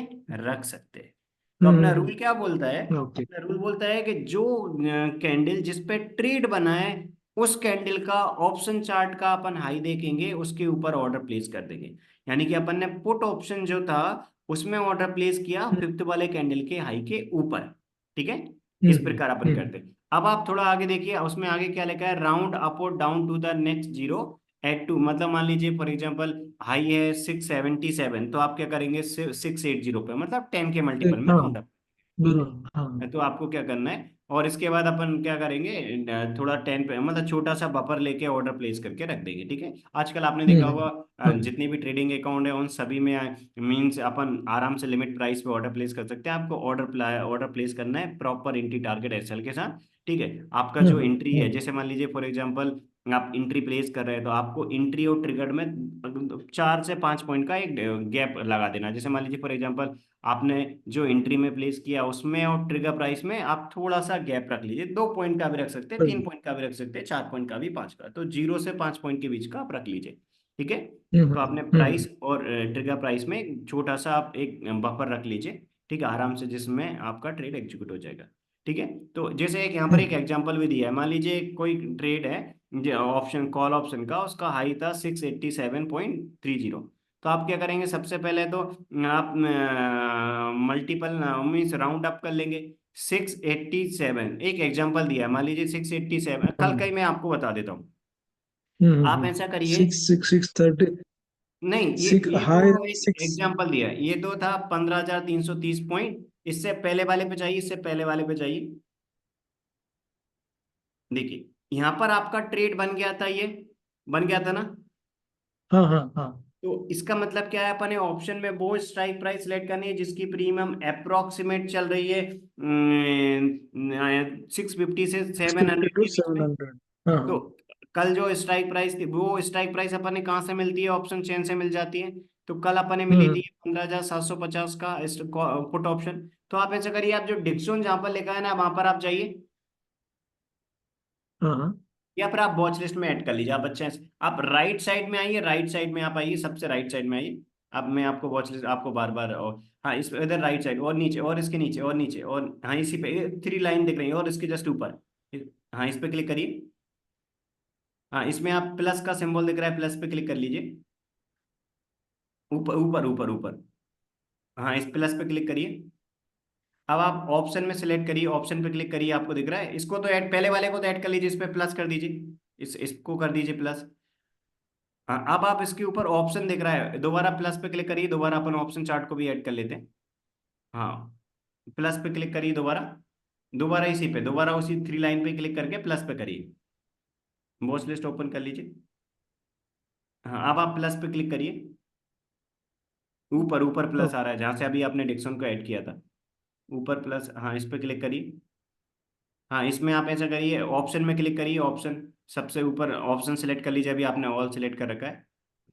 S2: रख सकते हैं। तो अपना रूल क्या बोलता है,
S1: ओके।
S2: अपना रूल बोलता है कि जो कैंडल जिस पे ट्रेड बना है उस कैंडल का ऑप्शन चार्ट का अपन हाई देखेंगे, उसके ऊपर ऑर्डर प्लेस कर देंगे। यानी कि अपन ने पुट ऑप्शन जो था उसमें ऑर्डर प्लेस किया फिफ्थ वाले कैंडल के हाई के ऊपर। ठीक है, इस प्रकार अपन
S1: हम्म।
S2: करते हैं। अब आप थोड़ा आगे देखिए, उसमें आगे क्या लिखा है, राउंड अप और down to the next zero eight two, मतलब मान लीजिए फॉर एग्जांपल हाई है 677, तो आप क्या करेंगे 680 पे, मतलब 10 के मल्टीपल में
S1: हाँ
S2: राउंड अप।
S1: बिल्कुल हाँ।
S2: तो आपको क्या करना है, और इसके बाद अपन क्या करेंगे, थोड़ा 10 पे मतलब छोटा सा बफर लेके ऑर्डर प्लेस करके रख देंगे। ठीक है, आजकल आपने देखा होगा
S1: हम्म।
S2: जितनी भी ट्रेडिंग अकाउंट है उन सभी में मींस अपन आराम से लिमिट प्राइस पे ऑर्डर प्लेस कर सकते हैं। आपको ऑर्डर प्लेस करना है प्रॉपर एंट्री टारगेट एसएल के साथ। ठीक है, आपका जो एंट्री है, जैसे मान लीजिए फॉर एग्जांपल आप एंट्री प्लेस कर रहे हैं, तो आपको एंट्री और ट्रिगर में 4 से 5 पॉइंट का एक गैप लगा देना। जैसे मान लीजिए फॉर एग्जांपल आपने जो एंट्री में प्लेस किया उसमें और ट्रिगर प्राइस में आप थोड़ा सा गैप रख लीजिए, 2 पॉइंट का भी रख सकते हैं, 3 पॉइंट का भी रख सकते हैं, 4 पॉइंट का भी, 5 का, तो 0 से 5 पॉइंट के बीच का आप रख लीजिए। ठीक है, तो आपने प्राइस और ट्रिगर प्राइस में एक छोटा सा आप एक बफर रख लीजिए। ठीक है, आराम से, जिसमें आपका ट्रेड एग्जीक्यूट हो जाएगा। ठीक है, तो जैसे एक यहाँ पर एक एग्जांपल भी दिया है, मान लीजिए कोई ट्रेड है ऑप्शन कॉल ऑप्शन का, उसका हाई था 687.30। तो आप क्या करेंगे, सबसे पहले तो आप मल्टीपल मीन्स राउंड अप कर लेंगे। 687 एक एग्जांपल दिया है, मान लीजिए 687, कल का ही मैं आपको बता देता हूँ। आप ऐसा करिए,
S1: 6 6 6 30।
S2: नहीं
S1: सिक्स
S2: ये
S1: हाई
S2: तो एक
S1: सिक्स।
S2: एग्जांपल दिया है, ये तो था 15,330 पॉइंट। इससे पहले वाले पे जाइए, इससे पहले वाले पे जाइए, देखिए यहाँ पर आपका ट्रेड बन गया था, ये बन गया था ना।
S1: हाँ हाँ हाँ।
S2: तो इसका मतलब क्या है, अपने ऑप्शन में वो स्ट्राइक प्राइस सेलेक्ट करनी है जिसकी प्रीमियम अप्रोक्सीमेट चल रही है 650 से 700
S1: 650 टू
S2: के बीच
S1: सेवन
S2: में।
S1: हंड्रेड हाँ
S2: तो
S1: हाँ।
S2: कल जो स्ट्राइक प्राइस थी, वो स्ट्राइक प्राइस अपन ने कहाँ से मिलती है, ऑप्शन चेन से मिल जाती है। तो कल अपन ने मिली थी
S1: हम्म।
S2: 15,750 का पुट ऑप्शन। तो आप ऐसा करिए, आप जो डिक्सोन जहां पर लिखा है ना वहां पर आप जाइए,
S1: हाँ हाँ।
S2: या फिर आप वॉच लिस्ट में ऐड कर लीजिए। आप अच्छे से आप राइट साइड में आइए, राइट साइड में आप आइए, सबसे राइट साइड में आइए। अब मैं आपको वॉच लिस्ट आपको बार बार, और हाँ इस इधर राइट साइड और नीचे और इसके नीचे और नीचे और हाँ इसी पे 3 लाइन दिख रही है और इसके जस्ट ऊपर, हाँ इस पे क्लिक करिए। हाँ इसमें आप प्लस का सिंबल दिख रहा है, प्लस पे क्लिक कर लीजिए, ऊपर ऊपर ऊपर ऊपर, हाँ इस प्लस पे क्लिक करिए। अब आप ऑप्शन में सिलेक्ट करिए, ऑप्शन पे क्लिक करिए, आपको दिख रहा है, इसको तो ऐड, पहले वाले को तो ऐड कर लीजिए, इस पे प्लस कर दीजिए, इसको कर दीजिए प्लस। हाँ अब आप इसके ऊपर ऑप्शन दिख रहा है, दोबारा प्लस पे क्लिक करिए, दोबारा अपन ऑप्शन चार्ट को भी ऐड कर लेते हैं। हाँ प्लस पे क्लिक करिए दोबारा, दोबारा इसी पे, दोबारा उसी 3 लाइन पे क्लिक करके प्लस पे करिए, वॉच लिस्ट ओपन कर लीजिए। हाँ अब आप प्लस पे क्लिक करिए, ऊपर ऊपर प्लस आ रहा है जहां से अभी आपने डिक्सन को ऐड किया था, ऊपर प्लस, हाँ इस पे क्लिक करिए। हाँ इसमें आप ऐसा करिए, ऑप्शन में क्लिक करिए, ऑप्शन सबसे ऊपर ऑप्शन सेलेक्ट कर लीजिए, अभी आपने ऑल सेलेक्ट कर रखा है,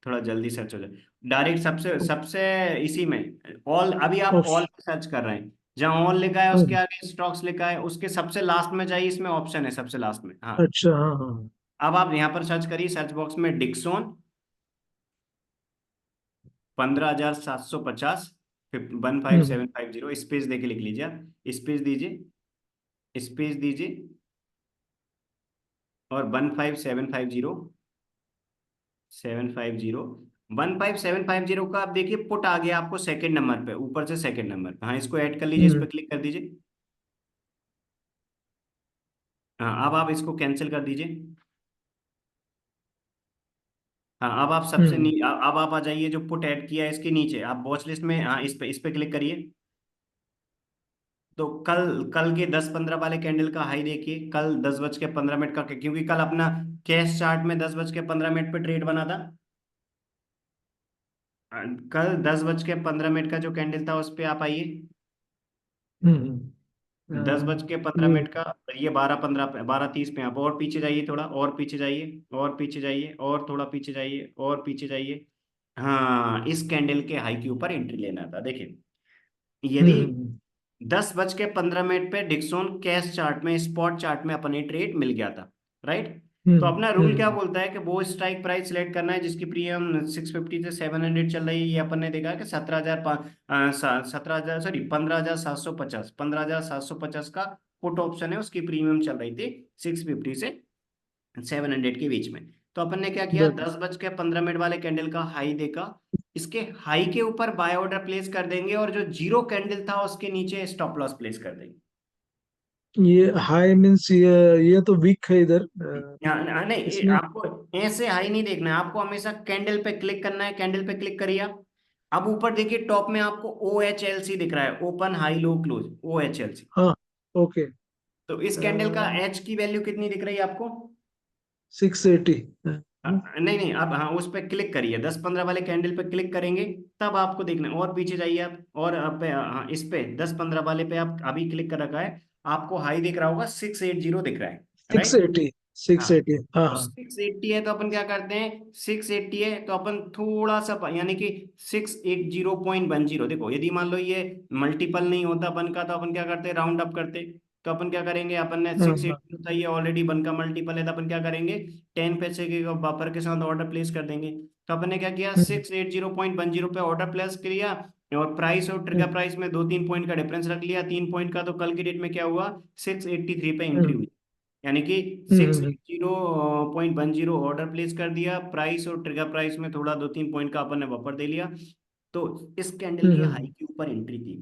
S2: थोड़ा जल्दी सर्च हो जाए, डायरेक्ट सबसे सबसे इसी में ऑल, अभी आप ऑल सर्च कर रहे हैं, जहाँ ऑल लिखा है उसके आगे स्टॉक्स लिखा है, उसके सबसे लास्ट में जाइए, इसमें ऑप्शन है सबसे लास्ट में। हाँ
S1: अच्छा हाँ हाँ।
S2: अब आप यहाँ पर सर्च करिए, सर्च बॉक्स में डिक्सोन 15,750 15750 स्पेस देके लिख लीजिए, आप स्पेस दीजिए, स्पेस दीजिए, और 15750 का आप देखिए पुट आ गया आपको सेकंड नंबर पे, ऊपर से सेकंड नंबर पे, हाँ इसको ऐड कर लीजिए, इस पे क्लिक कर दीजिए। हाँ अब आप इसको कैंसिल कर दीजिए। हाँ अब आप अब आप आ जाइए, जो पुट ऐड किया है इसके नीचे आप वॉच लिस्ट में, हाँ इस पे क्लिक करिए। तो कल कल के 10-15 वाले कैंडल का हाई देखिए, कल 10:15 का, क्योंकि कल अपना कैश चार्ट में 10:15 पे ट्रेड बना था। कल 10:15 का जो कैंडल था उस पे आप आइए, दस बज के पंद्रह
S1: ये
S2: मिनट का, ये 12:15 12:30 पे आप और पीछे जाइए, थोड़ा और पीछे जाइए, और पीछे जाइए, और थोड़ा पीछे जाइए, और पीछे जाइए। हाँ इस कैंडल के हाई के ऊपर एंट्री लेना था, देखिए यदि
S1: हम्म।
S2: 10:15 पे डिक्सॉन कैश चार्ट में, स्पॉट चार्ट में अपने ट्रेड मिल गया था, राइट। तो
S1: हम्म।
S2: अपना रूल क्या
S1: हम्म।
S2: बोलता है कि वो स्ट्राइक प्राइस सिलेक्ट करना है जिसकी प्रीमियम 650 से 700 चल रही है। ये अपन ने देखा कि 17,000 सॉरी 15,750, 15,750 का पुट ऑप्शन है, उसकी प्रीमियम चल रही थी 650 से 700 के बीच में। तो अपन ने क्या किया,
S1: बराबर।
S2: 10:15 वाले कैंडल का हाई देखा, इसके हाई के ऊपर बाय ऑर्डर प्लेस कर देंगे और जो जीरो कैंडल था उसके नीचे स्टॉप लॉस प्लेस कर देंगे।
S1: ये हाई मीन्स ये तो वीक है इधर
S2: नहीं,
S1: इसमें।
S2: आपको ऐसे हाई नहीं देखना है, आपको हमेशा कैंडल पे क्लिक करना है। कैंडल पे क्लिक करिए आप। अब ऊपर देखिए टॉप में आपको OHLC दिख रहा है, open high low close, OHLC।
S1: हाँ। ओके।
S2: तो इस कैंडल का एच की वैल्यू कितनी दिख रही है आपको?
S1: 680।
S2: नहीं नहीं, अब हाँ उस पर क्लिक करिए, 10-15 वाले कैंडल पे क्लिक करेंगे तब आपको देखना है। और पीछे जाइए आप, और हाँ, इस पे 10-15 वाले पे आप अभी क्लिक कर रखा है, आपको हाई दिख रहा होगा, 680 दिख रहा है,
S1: सिक्स
S2: राइट।
S1: एटी
S2: हाँ,
S1: 680 हाँ
S2: तो
S1: हाँ।
S2: 680 है तो अपन क्या करते हैं, 680 है तो अपन थोड़ा सा यानी कि 680.10, देखो यदि मान लो ये मल्टीपल नहीं होता अपन का, तो अपन क्या करते हैं, राउंड अप करते। तो अपन क्या करेंगे, अपन ने
S1: हाँ
S2: सिक्स
S1: हाँ।
S2: एट्टी होता है, ये ऑलरेडी वन का मल्टीपल है, तो अपन क्या करेंगे, 10 पैसे के बफर के साथ ऑर्डर प्लेस कर देंगे। तो अपन ने क्या किया,
S1: हम्म।
S2: 680.10 पे ऑर्डर प्लेस किया, और प्राइस और ट्रिगर
S1: हम्म।
S2: प्राइस में 2-3 पॉइंट का डिफरेंस रख लिया, 3 पॉइंट का। तो कल की डेट में क्या हुआ, 683 पे एंट्री
S1: हम्म।
S2: हुई, यानी कि six
S1: hmm.
S2: Eight zero point one zero order place कर दिया, प्राइस और ट्रिगर प्राइस में थोड़ा 2-3 पॉइंट का अपन ने बफर दे लिया। तो इस कैंडल की हाई
S1: हम्म।
S2: के ऊपर एंट्री थी।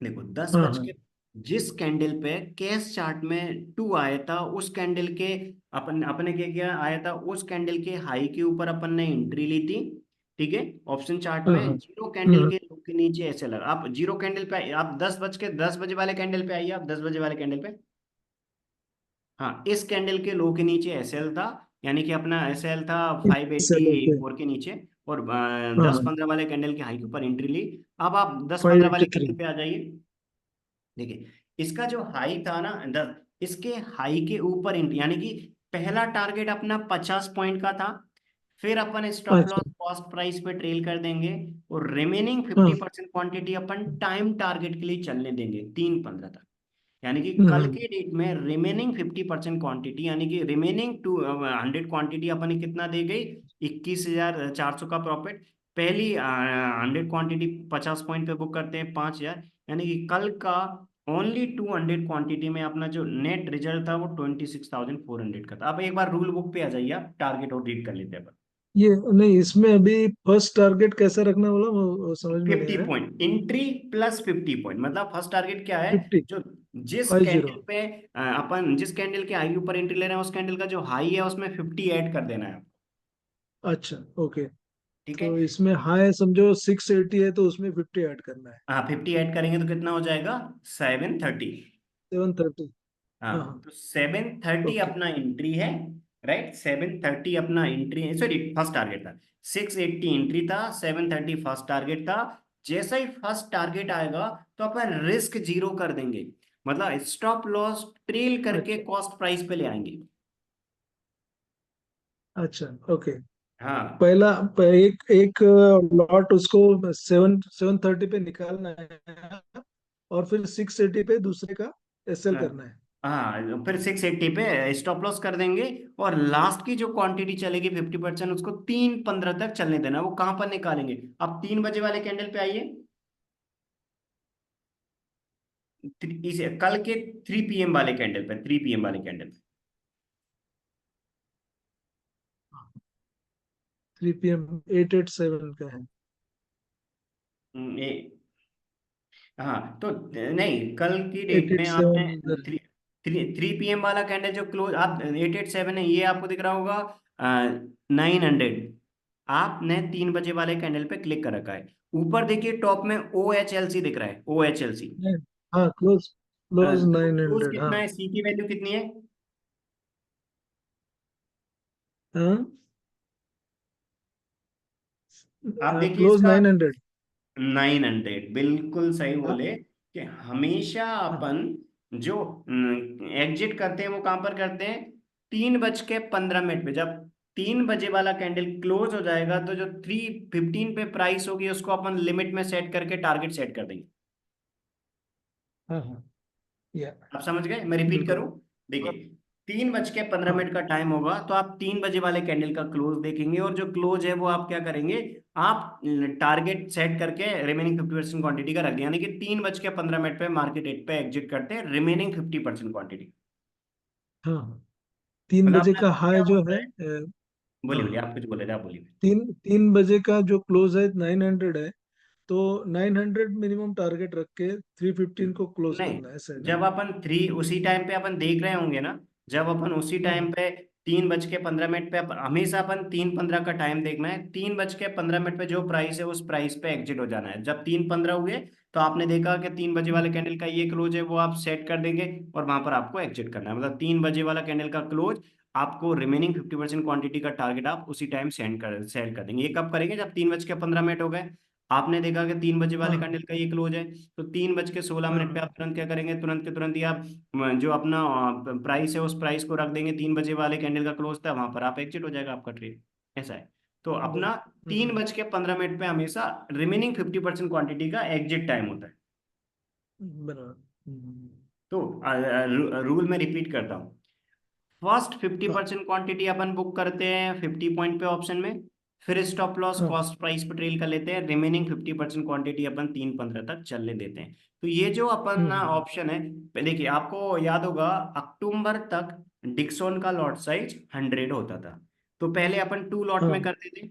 S2: देखो दस
S1: हाँ
S2: बज
S1: हाँ।
S2: के जिस कैंडल पे कैश चार्ट में टू आया था, उस कैंडल के अपन अपने क्या किया, आया था उस कैंडल के हाई के ऊपर अपन ने एंट्री ली थी, ठीक है। ऑप्शन चार्ट
S1: हाँ हाँ।
S2: में जीरो कैंडल
S1: हम्म।
S2: के लो के नीचे ऐसे लगा, आप जीरो कैंडल पे आप 10 बजे वाले कैंडल पे आइए, आप 10 बजे वाले कैंडल पे। हाँ, इस कैंडल के लो के नीचे एसएल था, यानी कि अपना एसएल था फाइव एट्टी
S1: सेल पे।
S2: फोर के नीचे, और
S1: हाँ
S2: दस
S1: हाँ।
S2: पंद्रह वाले कैंडल के हाई के ऊपर एंट्री ली। अब आप दस
S1: फाइव
S2: पंद्रह
S1: एट्टी
S2: वाले
S1: थ्री
S2: कैंडल पे आ जाइए। देखिए, इसका जो हाई था ना, इसके हाई के ऊपर यानी कि पहला टारगेट अपना 50 पॉइंट का था। फिर अपन स्टॉप
S1: अच्छा।
S2: लॉस कॉस्ट प्राइस पे ट्रेल कर देंगे, और रिमेनिंग फिफ्टी
S1: हाँ।
S2: परसेंट क्वांटिटी अपन टाइम टारगेट के लिए चलने देंगे 3:15 तक। यानी कि कल
S1: हम्म।
S2: के डेट में रिमेनिंग 50% क्वांटिटी, यानी कि रिमेनिंग 100 क्वांटिटी अपन ने कितना दे गई, 21,400 का प्रॉफिट। पहली 100 क्वांटिटी 50 पॉइंट पे बुक करते हैं 5,000, यानी कि कल का ओनली 200 क्वांटिटी में अपना जो नेट रिजल्ट था वो 26,400 का था। अब एक बार रूल बुक पे आ जाइए, आप टारगेट और रीड कर लेते हैं।
S1: ये नहीं, इसमें अभी फर्स्ट टारगेट कैसे रखना बोला, वो समझ में नहीं
S2: 50
S1: आया।
S2: पॉइंट एंट्री प्लस 50 पॉइंट, मतलब फर्स्ट टारगेट क्या है,
S1: 50।
S2: जो जिस
S1: 50।
S2: कैंडल पे अपन जिस कैंडल के हाई ऊपर एंट्री ले रहे हैं, उस कैंडल का जो हाई है उसमें 50 ऐड कर देना है,
S1: अच्छा। ओके।
S2: ठीक है।
S1: तो इसमें हाई समझो 680 है तो उसमें 50 ऐड करना है।
S2: हाँ, 50 ऐड करेंगे तो कितना हो जाएगा, 730।
S1: 730। हाँ
S2: हाँ,
S1: हाँ।
S2: तो 730
S1: ओके।
S2: अपना एंट्री है, राइट। 730 अपना एंट्री है, सॉरी फर्स्ट टारगेट था, 680 एंट्री था, 730 फर्स्ट टारगेट था। जैसा ही फर्स्ट टारगेट आएगा तो अपन रिस्क जीरो कर देंगे, मतलब स्टॉप लॉस ट्रेल करके
S1: अच्छा।
S2: कॉस्ट प्राइस पे ले आएंगे।
S1: अच्छा। ओके।
S2: हाँ,
S1: पहला एक एक लॉट उसको 730 पे निकालना है, और फिर 680 पे दूसरे का एसएल करना है।
S2: हाँ, फिर 680 पे स्टॉप लॉस कर देंगे, और लास्ट की जो क्वांटिटी चलेगी 50%, उसको 3:15 तक चलने देना। वो कहां पर निकालेंगे, अब 3 बजे वाले कैंडल पे आइए, इसे कल के 3 PM वाले कैंडल पे, 3 PM वाले कैंडल
S1: 3 PM 887 का है।
S2: पे। हाँ, तो नहीं, कल की
S1: एट
S2: डेट
S1: एट
S2: में आपने
S1: सेवन इधर।
S2: थ्री थ्री 3 PM वाला कैंडल जो क्लोज आप 887 है, ये आपको दिख रहा होगा 900। आपने 3 बजे वाले कैंडल पे क्लिक कर रखा है, ऊपर देखिए टॉप में OHLC दिख रहा है, OHLC।
S1: हाँ, क्लोज क्लोज
S2: देखो
S1: नाइन
S2: क्लोज
S1: हंड्रेड
S2: कितना
S1: हाँ।
S2: है, सी की वैल्यू कितनी है,
S1: हाँ।
S2: आप देखिए
S1: क्लोज
S2: इसका।
S1: 900।
S2: 900, बिल्कुल सही
S1: हाँ
S2: बोले, कि हमेशा
S1: हाँ।
S2: अपन जो एग्जिट करते हैं वो कहां पर करते हैं, 3:15 पे। जब 3 बजे वाला कैंडल क्लोज हो जाएगा तो जो 3:15 पे प्राइस होगी उसको अपन लिमिट में सेट करके टारगेट सेट कर देंगे।
S1: हाँ हाँ, या
S2: आप समझ गए? मैं रिपीट
S1: बिल्कुल।
S2: करूं, देखिए 3:15
S1: हाँ
S2: का टाइम होगा तो आप 3 बजे वाले कैंडल का क्लोज देखेंगे, और जो क्लोज है वो आप क्या करेंगे, आप टारगेट सेट करके रिमेनिंग 50% क्वांटिटी का रख दिया, यानी कि 3:15 पे मार्केट रेट पे एग्जिट करते हैं रिमेनिंग 50% क्वांटिटी।
S1: हाँ हाँ, 3 बजे
S2: मतलब
S1: का
S2: आपने क्या
S1: हाई जो
S2: बोल
S1: है
S2: रहे हैं? बोलिए बोलिए,
S1: हाँ,
S2: आप कुछ बोले थे, आप बोलिए।
S1: 3 3 बजे का जो क्लोज है 900 है, तो 900 मिनिमम टारगेट रख के 315 को क्लोज
S2: नहीं,
S1: करना है, ऐसा है ना?
S2: जब अपन थ्री उसी टाइम पे अपन देख रहे होंगे ना, जब अपन उसी टाइम
S1: हाँ
S2: पे 3:15 पे हमेशा अपन 3:15 का टाइम देखना है, 3:15 पे जो प्राइस है उस प्राइस पे एग्जिट हो जाना है। जब 3:15 हुए तो आपने देखा कि 3 बजे वाले कैंडल का ये क्लोज है, वो आप सेट कर देंगे और वहां पर आपको एग्जिट करना है। मतलब 3 बजे वाला कैंडल का क्लोज, आपको रिमेनिंग 50% क्वांटिटी का टारगेट आप उसी टाइम सेट कर देंगे। ये कब करेंगे? जब 3:15 हो गए, आपने देखा कि 3 बजे वाले
S1: हाँ
S2: कैंडल का ये क्लोज है, तो 3:16 पे
S1: हाँ
S2: आप तुरंत क्या करेंगे, तुरंत के तुरंत ही आप जो अपना प्राइस है उस प्राइस को रख देंगे, 3 बजे वाले कैंडल का क्लोज था वहां पर आप एग्जिट हो जाएगा आपका ट्रेड। ऐसा है। तो
S1: बस।
S2: अपना 3:15 पे हमेशा रिमेनिंग 50% क्वांटिटी का एग्जिट टाइम होता है।
S1: बराबर।
S2: तो रूल में रिपीट करता हूँ। फर्स्ट फिफ्टी
S1: हाँ
S2: परसेंट क्वांटिटी अपन बुक करते हैं 50 पॉइंट पे ऑप्शन में, फिर स्टॉप लॉस
S1: हाँ
S2: कॉस्ट प्राइस पे ट्रेल कर लेते हैं, रिमेनिंग 50% क्वांटिटी अपन 3:15 तक चलने देते हैं। तो ये जो अपन
S1: हम्म,
S2: ऑप्शन है, देखिए आपको याद होगा अक्टूबर तक डिक्सॉन का लॉट साइज 100 होता था। तो पहले अपन 2 लॉट में
S1: हाँ
S2: करते थे,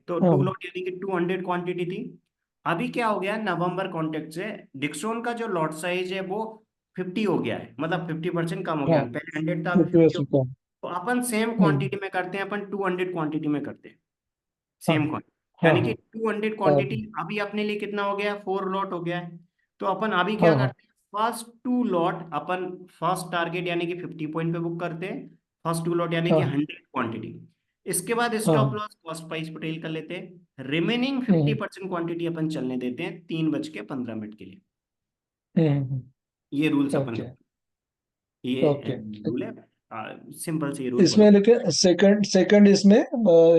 S2: तो
S1: हाँ
S2: 2 लॉट यानी कि 200 क्वांटिटी थी। अभी क्या हो गया, नवंबर कॉन्टेक्ट से डिक्सॉन का जो लॉट साइज है वो 50 हो गया है, मतलब 50% कम हो गया
S1: हाँ,
S2: है। पहले 100 था, अभी 50 हो
S1: 50
S2: गया।
S1: का।
S2: तो अपन सेम
S1: हम्म,
S2: क्वांटिटी में करते हैं, अपन 200 क्वांटिटी में करते हैं,
S1: हाँ
S2: सेम क्वांटिटी।
S1: हाँ
S2: यानी कि
S1: हाँ
S2: 200
S1: हाँ
S2: क्वांटिटी अभी अपने लिए कितना हो गया, 4 लॉट हो गया है। तो अपन अभी क्या
S1: हाँ हाँ
S2: करते हैं, फर्स्ट 2 लॉट अपन फर्स्ट टारगेट यानी कि 50 पॉइंट पे बुक करते हैं, फर्स्ट 2 लॉट यानी कि
S1: हाँ
S2: 100 क्वांटिटी। इसके बाद स्टॉप
S1: हाँ,
S2: लॉस कॉस्ट प्राइस पे ट्रेल कर लेते हैं, रिमेनिंग फिफ्टी
S1: हम्म,
S2: परसेंट क्वांटिटी अपन चलने देते हैं 3:15 के लिए।
S1: हम्म,
S2: ये रूल्स अपन
S1: ओके
S2: ये
S1: ओके।
S2: रूल है, सिंपल से ये रूल फॉलो।
S1: इसमें लेकिन सेकंड सेकंड इसमें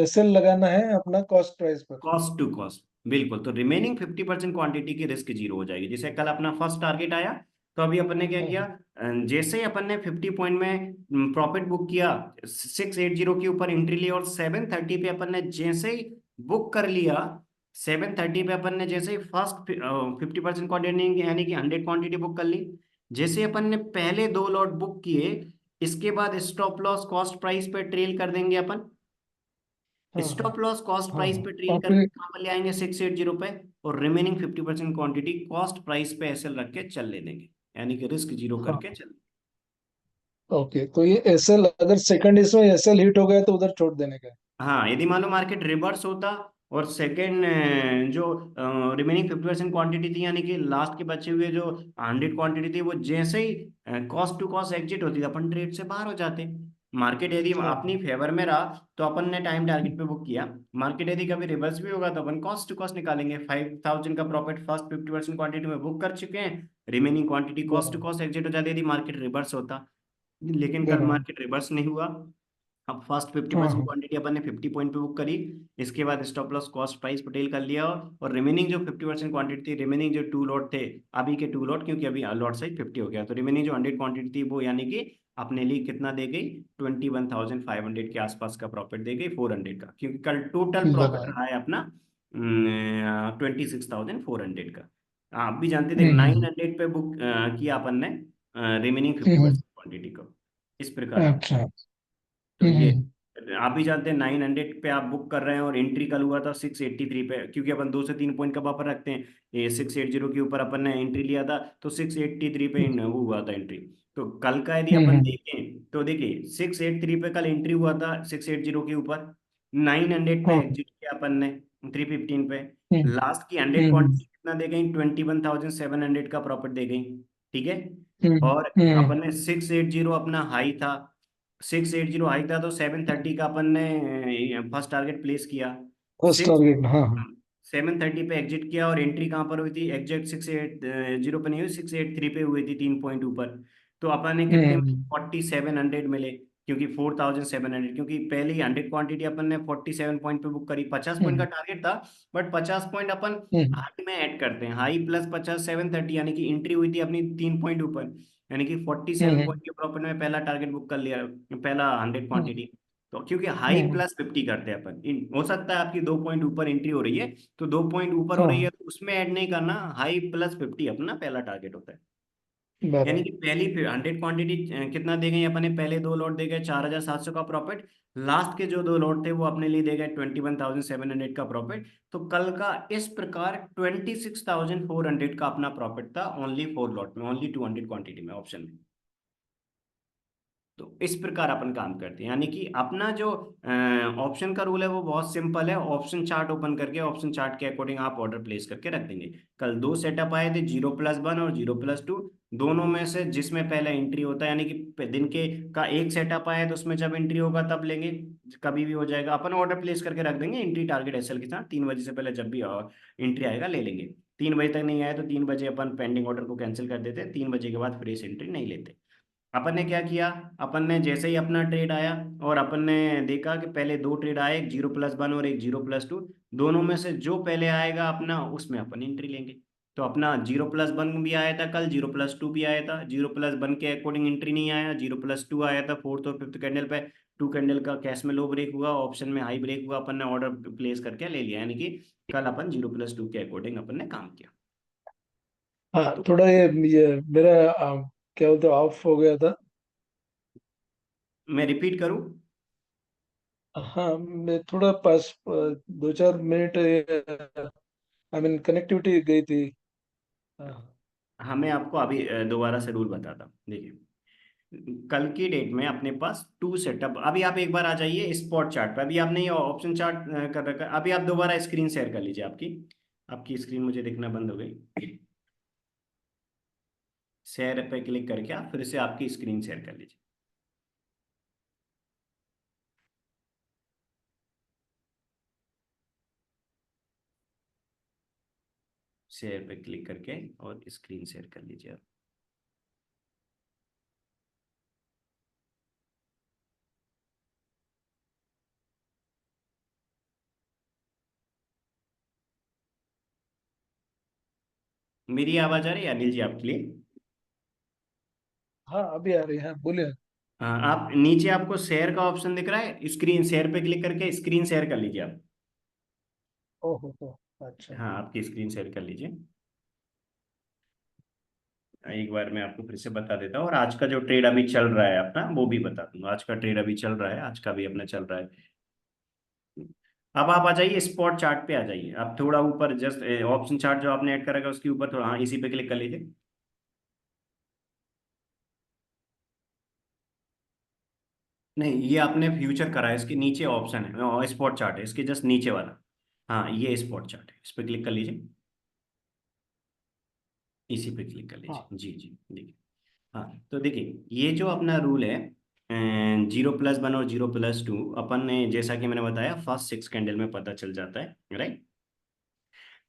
S1: सेल लगाना है अपना कॉस्ट प्राइस पर।
S2: कॉस्ट टू कॉस्ट, बिल्कुल। तो रिमेनिंग 50% क्वांटिटी की रिस्क जीरो हो जाएगी। जैसे कल अपना फर्स्ट टारगेट आया, तो अभी अपन ने क्या
S1: हाँ
S2: किया, जैसे ही अपन ने 50 पॉइंट में प्रॉफिट बुक किया, 680 के ऊपर एंट्री ली, और 730 पे अपन ने जैसे ही बुक कर लिया, 730 पे अपन ने जैसे ही फर्स्ट 50% क्वांटिटी यानी कि 100 क्वांटिटी बुक कर ली। जैसे अपन ने पहले 2 लॉट बुक किए, इसके बाद स्टॉप लॉस कॉस्ट प्राइस पे ट्रेल कर देंगे अपन।
S1: हाँ हाँ
S2: स्टॉप लॉस कॉस्ट
S1: हाँ
S2: प्राइस
S1: हाँ,
S2: पे ट्रेल
S1: और
S2: करके
S1: फिर
S2: कहाँ पर ले आएंगे, 680 पे, और रिमेनिंग 50% क्वांटिटी कॉस्ट प्राइस पे एसएल रख के चल ले देंगे, यानी कि रिस्क जीरो करके
S1: हाँ,
S2: चल।
S1: ओके। तो ये एसएल अगर सेकंड इसमें एसएल हिट हो गया तो उधर छोड़ देने का है।
S2: हाँ, यदि मान लो मार्केट रिवर्स होता और सेकेंड जो रिमेनिंग 50% क्वांटिटी थी, यानी कि लास्ट के बचे हुए जो 100 क्वांटिटी थी, वो जैसे ही कॉस्ट टू कॉस्ट एग्जिट होती थी, अपन ट्रेड से बाहर हो जाते। मार्केट यदि
S1: हाँ
S2: अपनी फेवर में रहा तो अपन ने टाइम टारगेट पे बुक किया, मार्केट यदि कभी रिवर्स भी होगा तो अपन कॉस्ट टू कॉस्ट निकालेंगे। 5000 का प्रॉफिट फर्स्ट 50% क्वांटिटी में बुक कर चुके हैं, रिमेनिंग क्वांटिटी कॉस्ट टू
S1: बराबर
S2: कॉस्ट एग्जिट हो जाती यदि मार्केट रिवर्स होता। लेकिन कल
S1: बराबर।
S2: मार्केट रिवर्स नहीं हुआ। अब फर्स्ट फिफ्टी
S1: हाँ
S2: परसेंट
S1: हाँ
S2: क्वांटिटी अपन ने 50 पॉइंट पे बुक करी, इसके बाद stop loss cost price Patel कर लिया, और रिमेनिंग जो 50% क्वांटिटी थी, रिमेनिंग जो 2 लॉट थे, अभी के 2 लॉट, क्योंकि अभी लॉट साइज 50 हो गया, तो रिमेनिंग जो 100 क्वांटिटी थी वो यानी कि अपने लिए कितना दे गई, 21,500 के आसपास का प्रॉफिट दे गई, 400 का, क्योंकि कल टोटल प्रॉफिट
S1: बराबर।
S2: रहा है अपना 26,400 का। आप भी जानते थे,
S1: हम्म
S2: 900 पे बुक किया अपन ने रिमेनिंग फिफ्टी
S1: हम्म,
S2: परसेंट क्वांटिटी को, इस प्रकार आप।
S1: अच्छा।
S2: तो ये
S1: हम्म
S2: आप भी जानते हैं, 900 पे आप बुक कर रहे हैं और एंट्री कल हुआ था 683 पे, क्योंकि अपन 2 से 3 पॉइंट का बफर रखते हैं। ये 680 के ऊपर अपन ने एंट्री लिया था, तो 683 पे वो हुआ था एंट्री। तो कल का यदि अपन
S1: हम्म
S2: देखें तो देखिए 683 पे कल एंट्री हुआ था 680 के ऊपर, 900 पे
S1: हाँ
S2: एग्जिट किया अपन ने 315 पे।
S1: हम्म
S2: लास्ट की 100
S1: हम्म
S2: क्वांटिटी कितना दे गई, 21,700 का प्रॉफिट दे गई। ठीक है।
S1: हम्म
S2: और
S1: हम्म,
S2: अपन ने 680 अपना हाई था, 680 हाई था, तो 730 का अपन ने फर्स्ट टारगेट प्लेस किया।
S1: फर्स्ट
S2: सिक्स
S1: टारगेट, हाँ हाँ
S2: 730 पे एग्जिट किया, और एंट्री कहाँ पर हुई थी, एग्जैक्ट 680 पे नहीं हुई, 683 पे हुई थी, 3 पॉइंट ऊपर। तो अपन ने कितने
S1: हम्म
S2: 4700 मिले, क्योंकि 4700, क्योंकि पहले ही 100 क्वांटिटी अपन ने 47 पॉइंट पे बुक करी, 50 पॉइंट का
S1: हम्म
S2: टारगेट था, but 50 point upon
S1: hmm
S2: high में ऐड करते हैं, हाई प्लस 50 730, यानी कि एंट्री हुई थी अपनी 3 पॉइंट ऊपर, यानी कि 47
S1: हम्म
S2: पॉइंट के प्रॉफिट में पहला टारगेट बुक कर लिया, पहला 100
S1: हम्म
S2: क्वांटिटी। तो क्योंकि हाई
S1: हम्म,
S2: प्लस 50 करते हैं अपन, हो सकता है आपकी 2 पॉइंट ऊपर एंट्री हो रही है, तो 2 पॉइंट ऊपर हो रही है
S1: हाँ
S2: तो उसमें ऐड नहीं करना, हाई प्लस 50 अपना पहला टारगेट होता है। यानी
S1: बराबर।
S2: कि पहली 100 क्वांटिटी कितना दे गई अपने, पहले दो लॉट दे गए 4700 का प्रॉफिट, लास्ट के जो दो लॉट थे वो अपने लिए दे गए 21,700 का प्रॉफिट। तो कल का इस प्रकार 26,400 का अपना प्रॉफिट था, ओनली 4 लॉट में, ओनली 200 क्वांटिटी में, ऑप्शन में। तो इस प्रकार अपन काम करते हैं, यानी कि अपना जो ऑप्शन का रूल है वो बहुत सिंपल है, ऑप्शन चार्ट ओपन करके ऑप्शन चार्ट के अकॉर्डिंग आप ऑर्डर प्लेस करके रख देंगे। कल दो सेटअप आए थे, 0+1 और 0+2, दोनों में से जिसमें पहला एंट्री होता है, यानी कि दिन के का एक सेटअप आया तो उसमें जब एंट्री होगा तब लेंगे, कभी भी हो जाएगा, अपन ऑर्डर प्लेस करके रख देंगे एंट्री टारगेट एसएल के साथ, 3 बजे से पहले जब भी एंट्री आएगा ले लेंगे। 3 बजे तक नहीं आया तो 3 बजे अपन पेंडिंग ऑर्डर को कैंसिल कर देते हैं, 3 बजे के बाद फ्रेश एंट्री नहीं लेते। अपन ने क्या किया, अपन ने जैसे ही अपना ट्रेड आया और अपन ने देखा कि पहले दो ट्रेड आए, एक 0+1 और एक 0+2, दोनों में से जो पहले आएगा अपना उसमें अपन एंट्री लेंगे। तो अपना 0+1 भी आया था कल, 0+2 भी आया था, 0+1 के अकॉर्डिंग एंट्री नहीं आया, 0+2 आया था फोर्थ और फिफ्थ कैंडल पे, टू कैंडल का कैश में लो ब्रेक हुआ, ऑप्शन में हाई ब्रेक हुआ, अपन ने ऑर्डर प्लेस करके ले लिया, यानी कि कल अपन 0+2 के अकॉर्डिंग अपन ने काम किया।
S1: हाँ
S2: तो
S1: थोड़ा ये मेरा क्या बोलते ऑफ हो गया था।
S2: मैं रिपीट करूं?
S1: हाँ मैं थोड़ा पास 2-4 मिनट आई मीन कनेक्टिविटी गई थी। हाँ
S2: हाँ, मैं आपको अभी दोबारा से रूल बताता हूँ, देखिए। कल की डेट में अपने पास टू सेटअप, अभी आप एक बार आ जाइए स्पॉट चार्ट पे, अभी आपने ये ऑप्शन चार्ट कर रखा है, अभी आप दोबारा स्क्रीन शेयर कर लीजिए, आपकी आपकी स्क्रीन मुझे दिखना बंद हो गई। शेयर पे क्लिक करके आप फिर से आपकी स्क्रीन शेयर कर लीजिए। शेयर पे क्लिक करके और स्क्रीन शेयर कर लीजिए आप। मेरी आवाज आ रही है अनिल जी आपके लिए?
S1: हाँ अभी आ रही है, हाँ बोलिए।
S2: हाँ, आप नीचे आपको शेयर का ऑप्शन दिख रहा है, स्क्रीन शेयर पे क्लिक करके स्क्रीन शेयर कर लीजिए आप।
S1: ओहो अच्छा।
S2: हाँ, आपकी स्क्रीन शेयर कर लीजिए। एक बार मैं आपको फिर से बता देता हूँ, और आज का जो ट्रेड अभी चल रहा है अपना वो भी बता दूंगा, आज का ट्रेड अभी चल रहा है, आज का भी अपना चल रहा है। अब आप आ जाइए स्पॉट चार्ट पे, आ जाइए आप थोड़ा ऊपर, जस्ट ऑप्शन चार्ट जो आपने ऐड कर रखा है उसके ऊपर थोड़ा, हाँ इसी पे क्लिक कर लीजिए। नहीं, ये आपने फ्यूचर करा है, इसके नीचे ऑप्शन है स्पॉट चार्ट है, इसके जस्ट नीचे वाला। हाँ, ये स्पॉट चार्ट है, इस पे क्लिक कर लीजिए, इसी पे क्लिक कर
S1: हाँ
S2: लीजिए, जी जी देखिए। हाँ, तो देखिए ये जो अपना रूल है 0+1 और 0+2, अपन ने जैसा कि मैंने बताया फर्स्ट 6 कैंडल में पता चल जाता है, राइट।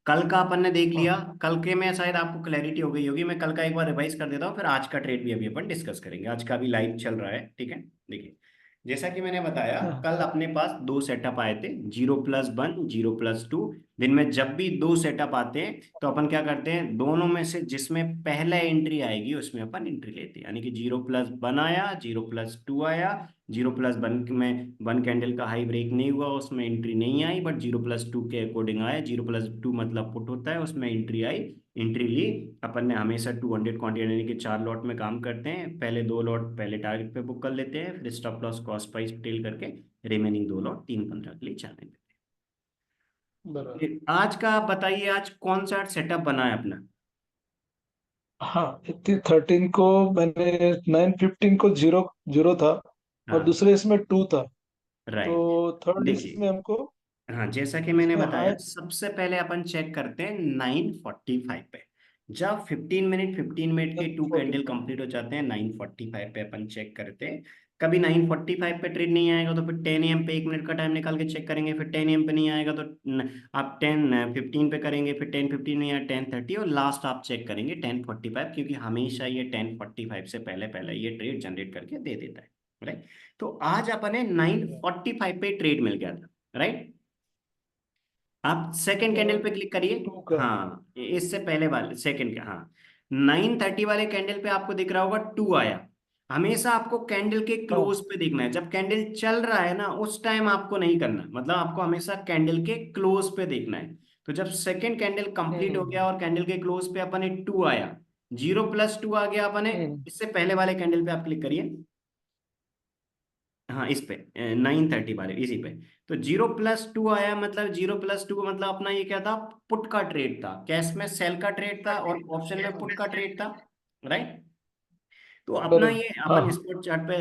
S2: कल का अपन ने देख लिया,
S1: हाँ
S2: कल के में शायद आपको क्लैरिटी हो गई होगी, मैं कल का एक बार रिवाइज कर देता हूँ, फिर आज का ट्रेड भी अभी अपन डिस्कस करेंगे, आज का भी लाइव चल रहा है, ठीक है। देखिए, जैसा कि मैंने बताया
S1: हाँ
S2: कल अपने पास दो सेटअप आए थे, 0+1 0+2, दिन में जब भी दो सेटअप आते हैं तो अपन क्या करते हैं, दोनों में से जिसमें पहला एंट्री आएगी उसमें अपन एंट्री लेते हैं, यानी कि 0+1 आया, 0+2 आया, 0+1 में 1 कैंडल का हाई ब्रेक नहीं हुआ उसमें एंट्री नहीं आई, बट 0+2 के अकॉर्डिंग आया, 0+2 मतलब पुट होता है, उसमें एंट्री आई, एंट्री ली। अपन ने हमेशा 200 क्वांटिटी यानी कि 4 लॉट में काम करते हैं, पहले दो लॉट पहले टारगेट पे बुक कर लेते हैं, फिर stop loss cost price trail करके रिमेनिंग दो लॉट 3-15 के लिए चलने देते
S1: बराबर।
S2: हैं। आज का आप बताइए, आज कौन सा सेटअप बना है अपना?
S1: हाँ इतनी 13 को मैंने 9:15 को जीरो जीरो था और
S2: हाँ,
S1: दूसरे इसमें टू था। तो
S2: राइट।
S1: थर्ड
S2: देखिए,
S1: इसमें हमको
S2: हाँ जैसा कि मैंने
S1: इसमें
S2: बताया,
S1: हाई
S2: सबसे पहले अपन चेक करते हैं 9:45 पे, जब 15 मिनट के two
S1: forty
S2: candle
S1: five
S2: complete हो जाते हैं 9:45 पे अपन चेक करते हैं। कभी 9:45 पे ट्रेड नहीं आएगा तो फिर 10 AM पे 1 मिनट का टाइम निकाल के चेक करेंगे, फिर 10 AM पे नहीं आएगा तो आप 10:15 पे करेंगे, फिर 10:15 नहीं आया 10:30, और लास्ट आप चेक करेंगे 10:45, क्योंकि हमेशा ये 10:45 से पहले पहले ये ट्रेड जनरेट करके दे देता है। राइट। तो आज अपने 9:45 पे ट्रेड मिल गया था, राइट। आप सेकंड कैंडल पे क्लिक करिए।
S1: टू का।
S2: हाँ, इससे पहले वाले सेकंड का, हाँ 9:30 वाले कैंडल पे आपको दिख रहा होगा 2 आया। हमेशा आपको कैंडल के
S1: हाँ।
S2: क्लोज पे देखना है, जब कैंडल चल रहा है ना उस टाइम आपको नहीं करना, मतलब आपको हमेशा कैंडल के क्लोज पे देखना है। तो जब सेकंड कैंडल कंप्लीट हो गया
S1: हम्म।
S2: और कैंडल के क्लोज पे अपने 2 आया, 0+2 आ गया अपने,
S1: हम्म।
S2: इससे पहले वाले कैंडल पे आप क्लिक करिए। हाँ इस पे 9:30 वाले, इसी पे। तो 0+2 आया, मतलब 0+2 मतलब अपना ये क्या था, पुट का ट्रेड था, कैश में सेल का ट्रेड था और ऑप्शन में पुट का ट्रेड था, राइट। तो अपना
S1: बराबर।
S2: ये
S1: हाँ
S2: अपन
S1: हाँ।
S2: स्पॉट चार्ट पे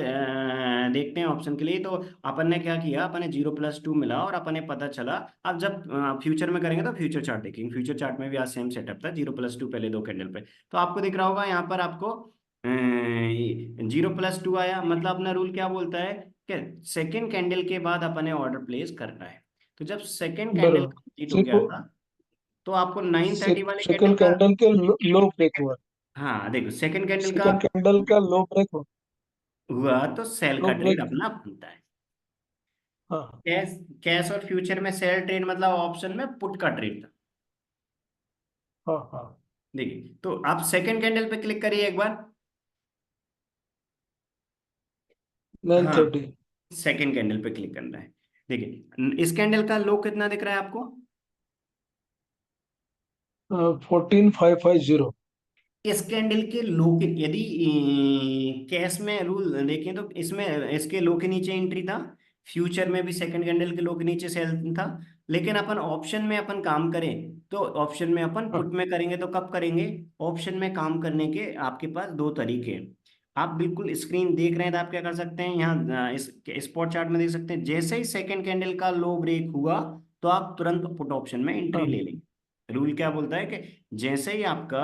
S2: देखते हैं ऑप्शन के लिए। तो अपन ने क्या किया, अपन ने 0+2 मिला और अपन ने पता चला। अब जब फ्यूचर में करेंगे तो फ्यूचर चार्ट देखेंगे, फ्यूचर चार्ट में भी आज सेम सेटअप था, 0+2 पहले दो कैंडल पे। तो आपको दिख रहा होगा यहाँ पर आपको 0+2 आया, मतलब अपना रूल क्या बोलता है कि सेकेंड कैंडल के बाद अपन ने ऑर्डर प्लेस करना है। तो जब सेकेंड कैंडल
S1: बराबर।
S2: कंप्लीट हो गया
S1: देखो,
S2: था, तो आपको 9:30 वाले कैंडल
S1: सेकंड
S2: का,
S1: कैंडल के लो ब्रेक हुआ।
S2: हाँ देखो सेकेंड कैंडल का
S1: सेकंड कैंडल का लो ब्रेक हुआ।
S2: हुआ तो सेल का
S1: लो
S2: ट्रेड
S1: ब्रेक।
S2: अपना बनता है।
S1: हाँ
S2: कैश, कैश और फ्यूचर में सेल ट्रेड मतलब ऑप्शन में पुट का ट्रेड था।
S1: हाँ हाँ।
S2: देखिए, तो आप सेकंड कैंडल पे क्लिक करिए एक बार।
S1: नाइन
S2: हाँ,
S1: थर्टी
S2: सेकंड कैंडल पे क्लिक करना है। देखिए इस कैंडल का लो कितना दिख रहा है आपको,
S1: 14550।
S2: इस कैंडल के लो के, यदि कैश में रूल देखें तो इसमें इसके लो के नीचे एंट्री था, फ्यूचर में भी सेकंड कैंडल के लो के नीचे सेल था। लेकिन अपन ऑप्शन में अपन काम करें तो ऑप्शन में अपन
S1: हाँ
S2: पुट में करेंगे तो कब करेंगे, ऑप्शन में काम करने के आपके पास दो तरीके हैं। आप बिल्कुल स्क्रीन देख रहे हैं तो आप क्या कर सकते हैं, यहाँ इस स्पॉट चार्ट में देख सकते हैं, जैसे ही सेकंड कैंडल का लो ब्रेक हुआ तो आप तुरंत पुट ऑप्शन में एंट्री ले
S1: हाँ
S2: लेंगे। रूल क्या बोलता है कि जैसे ही आपका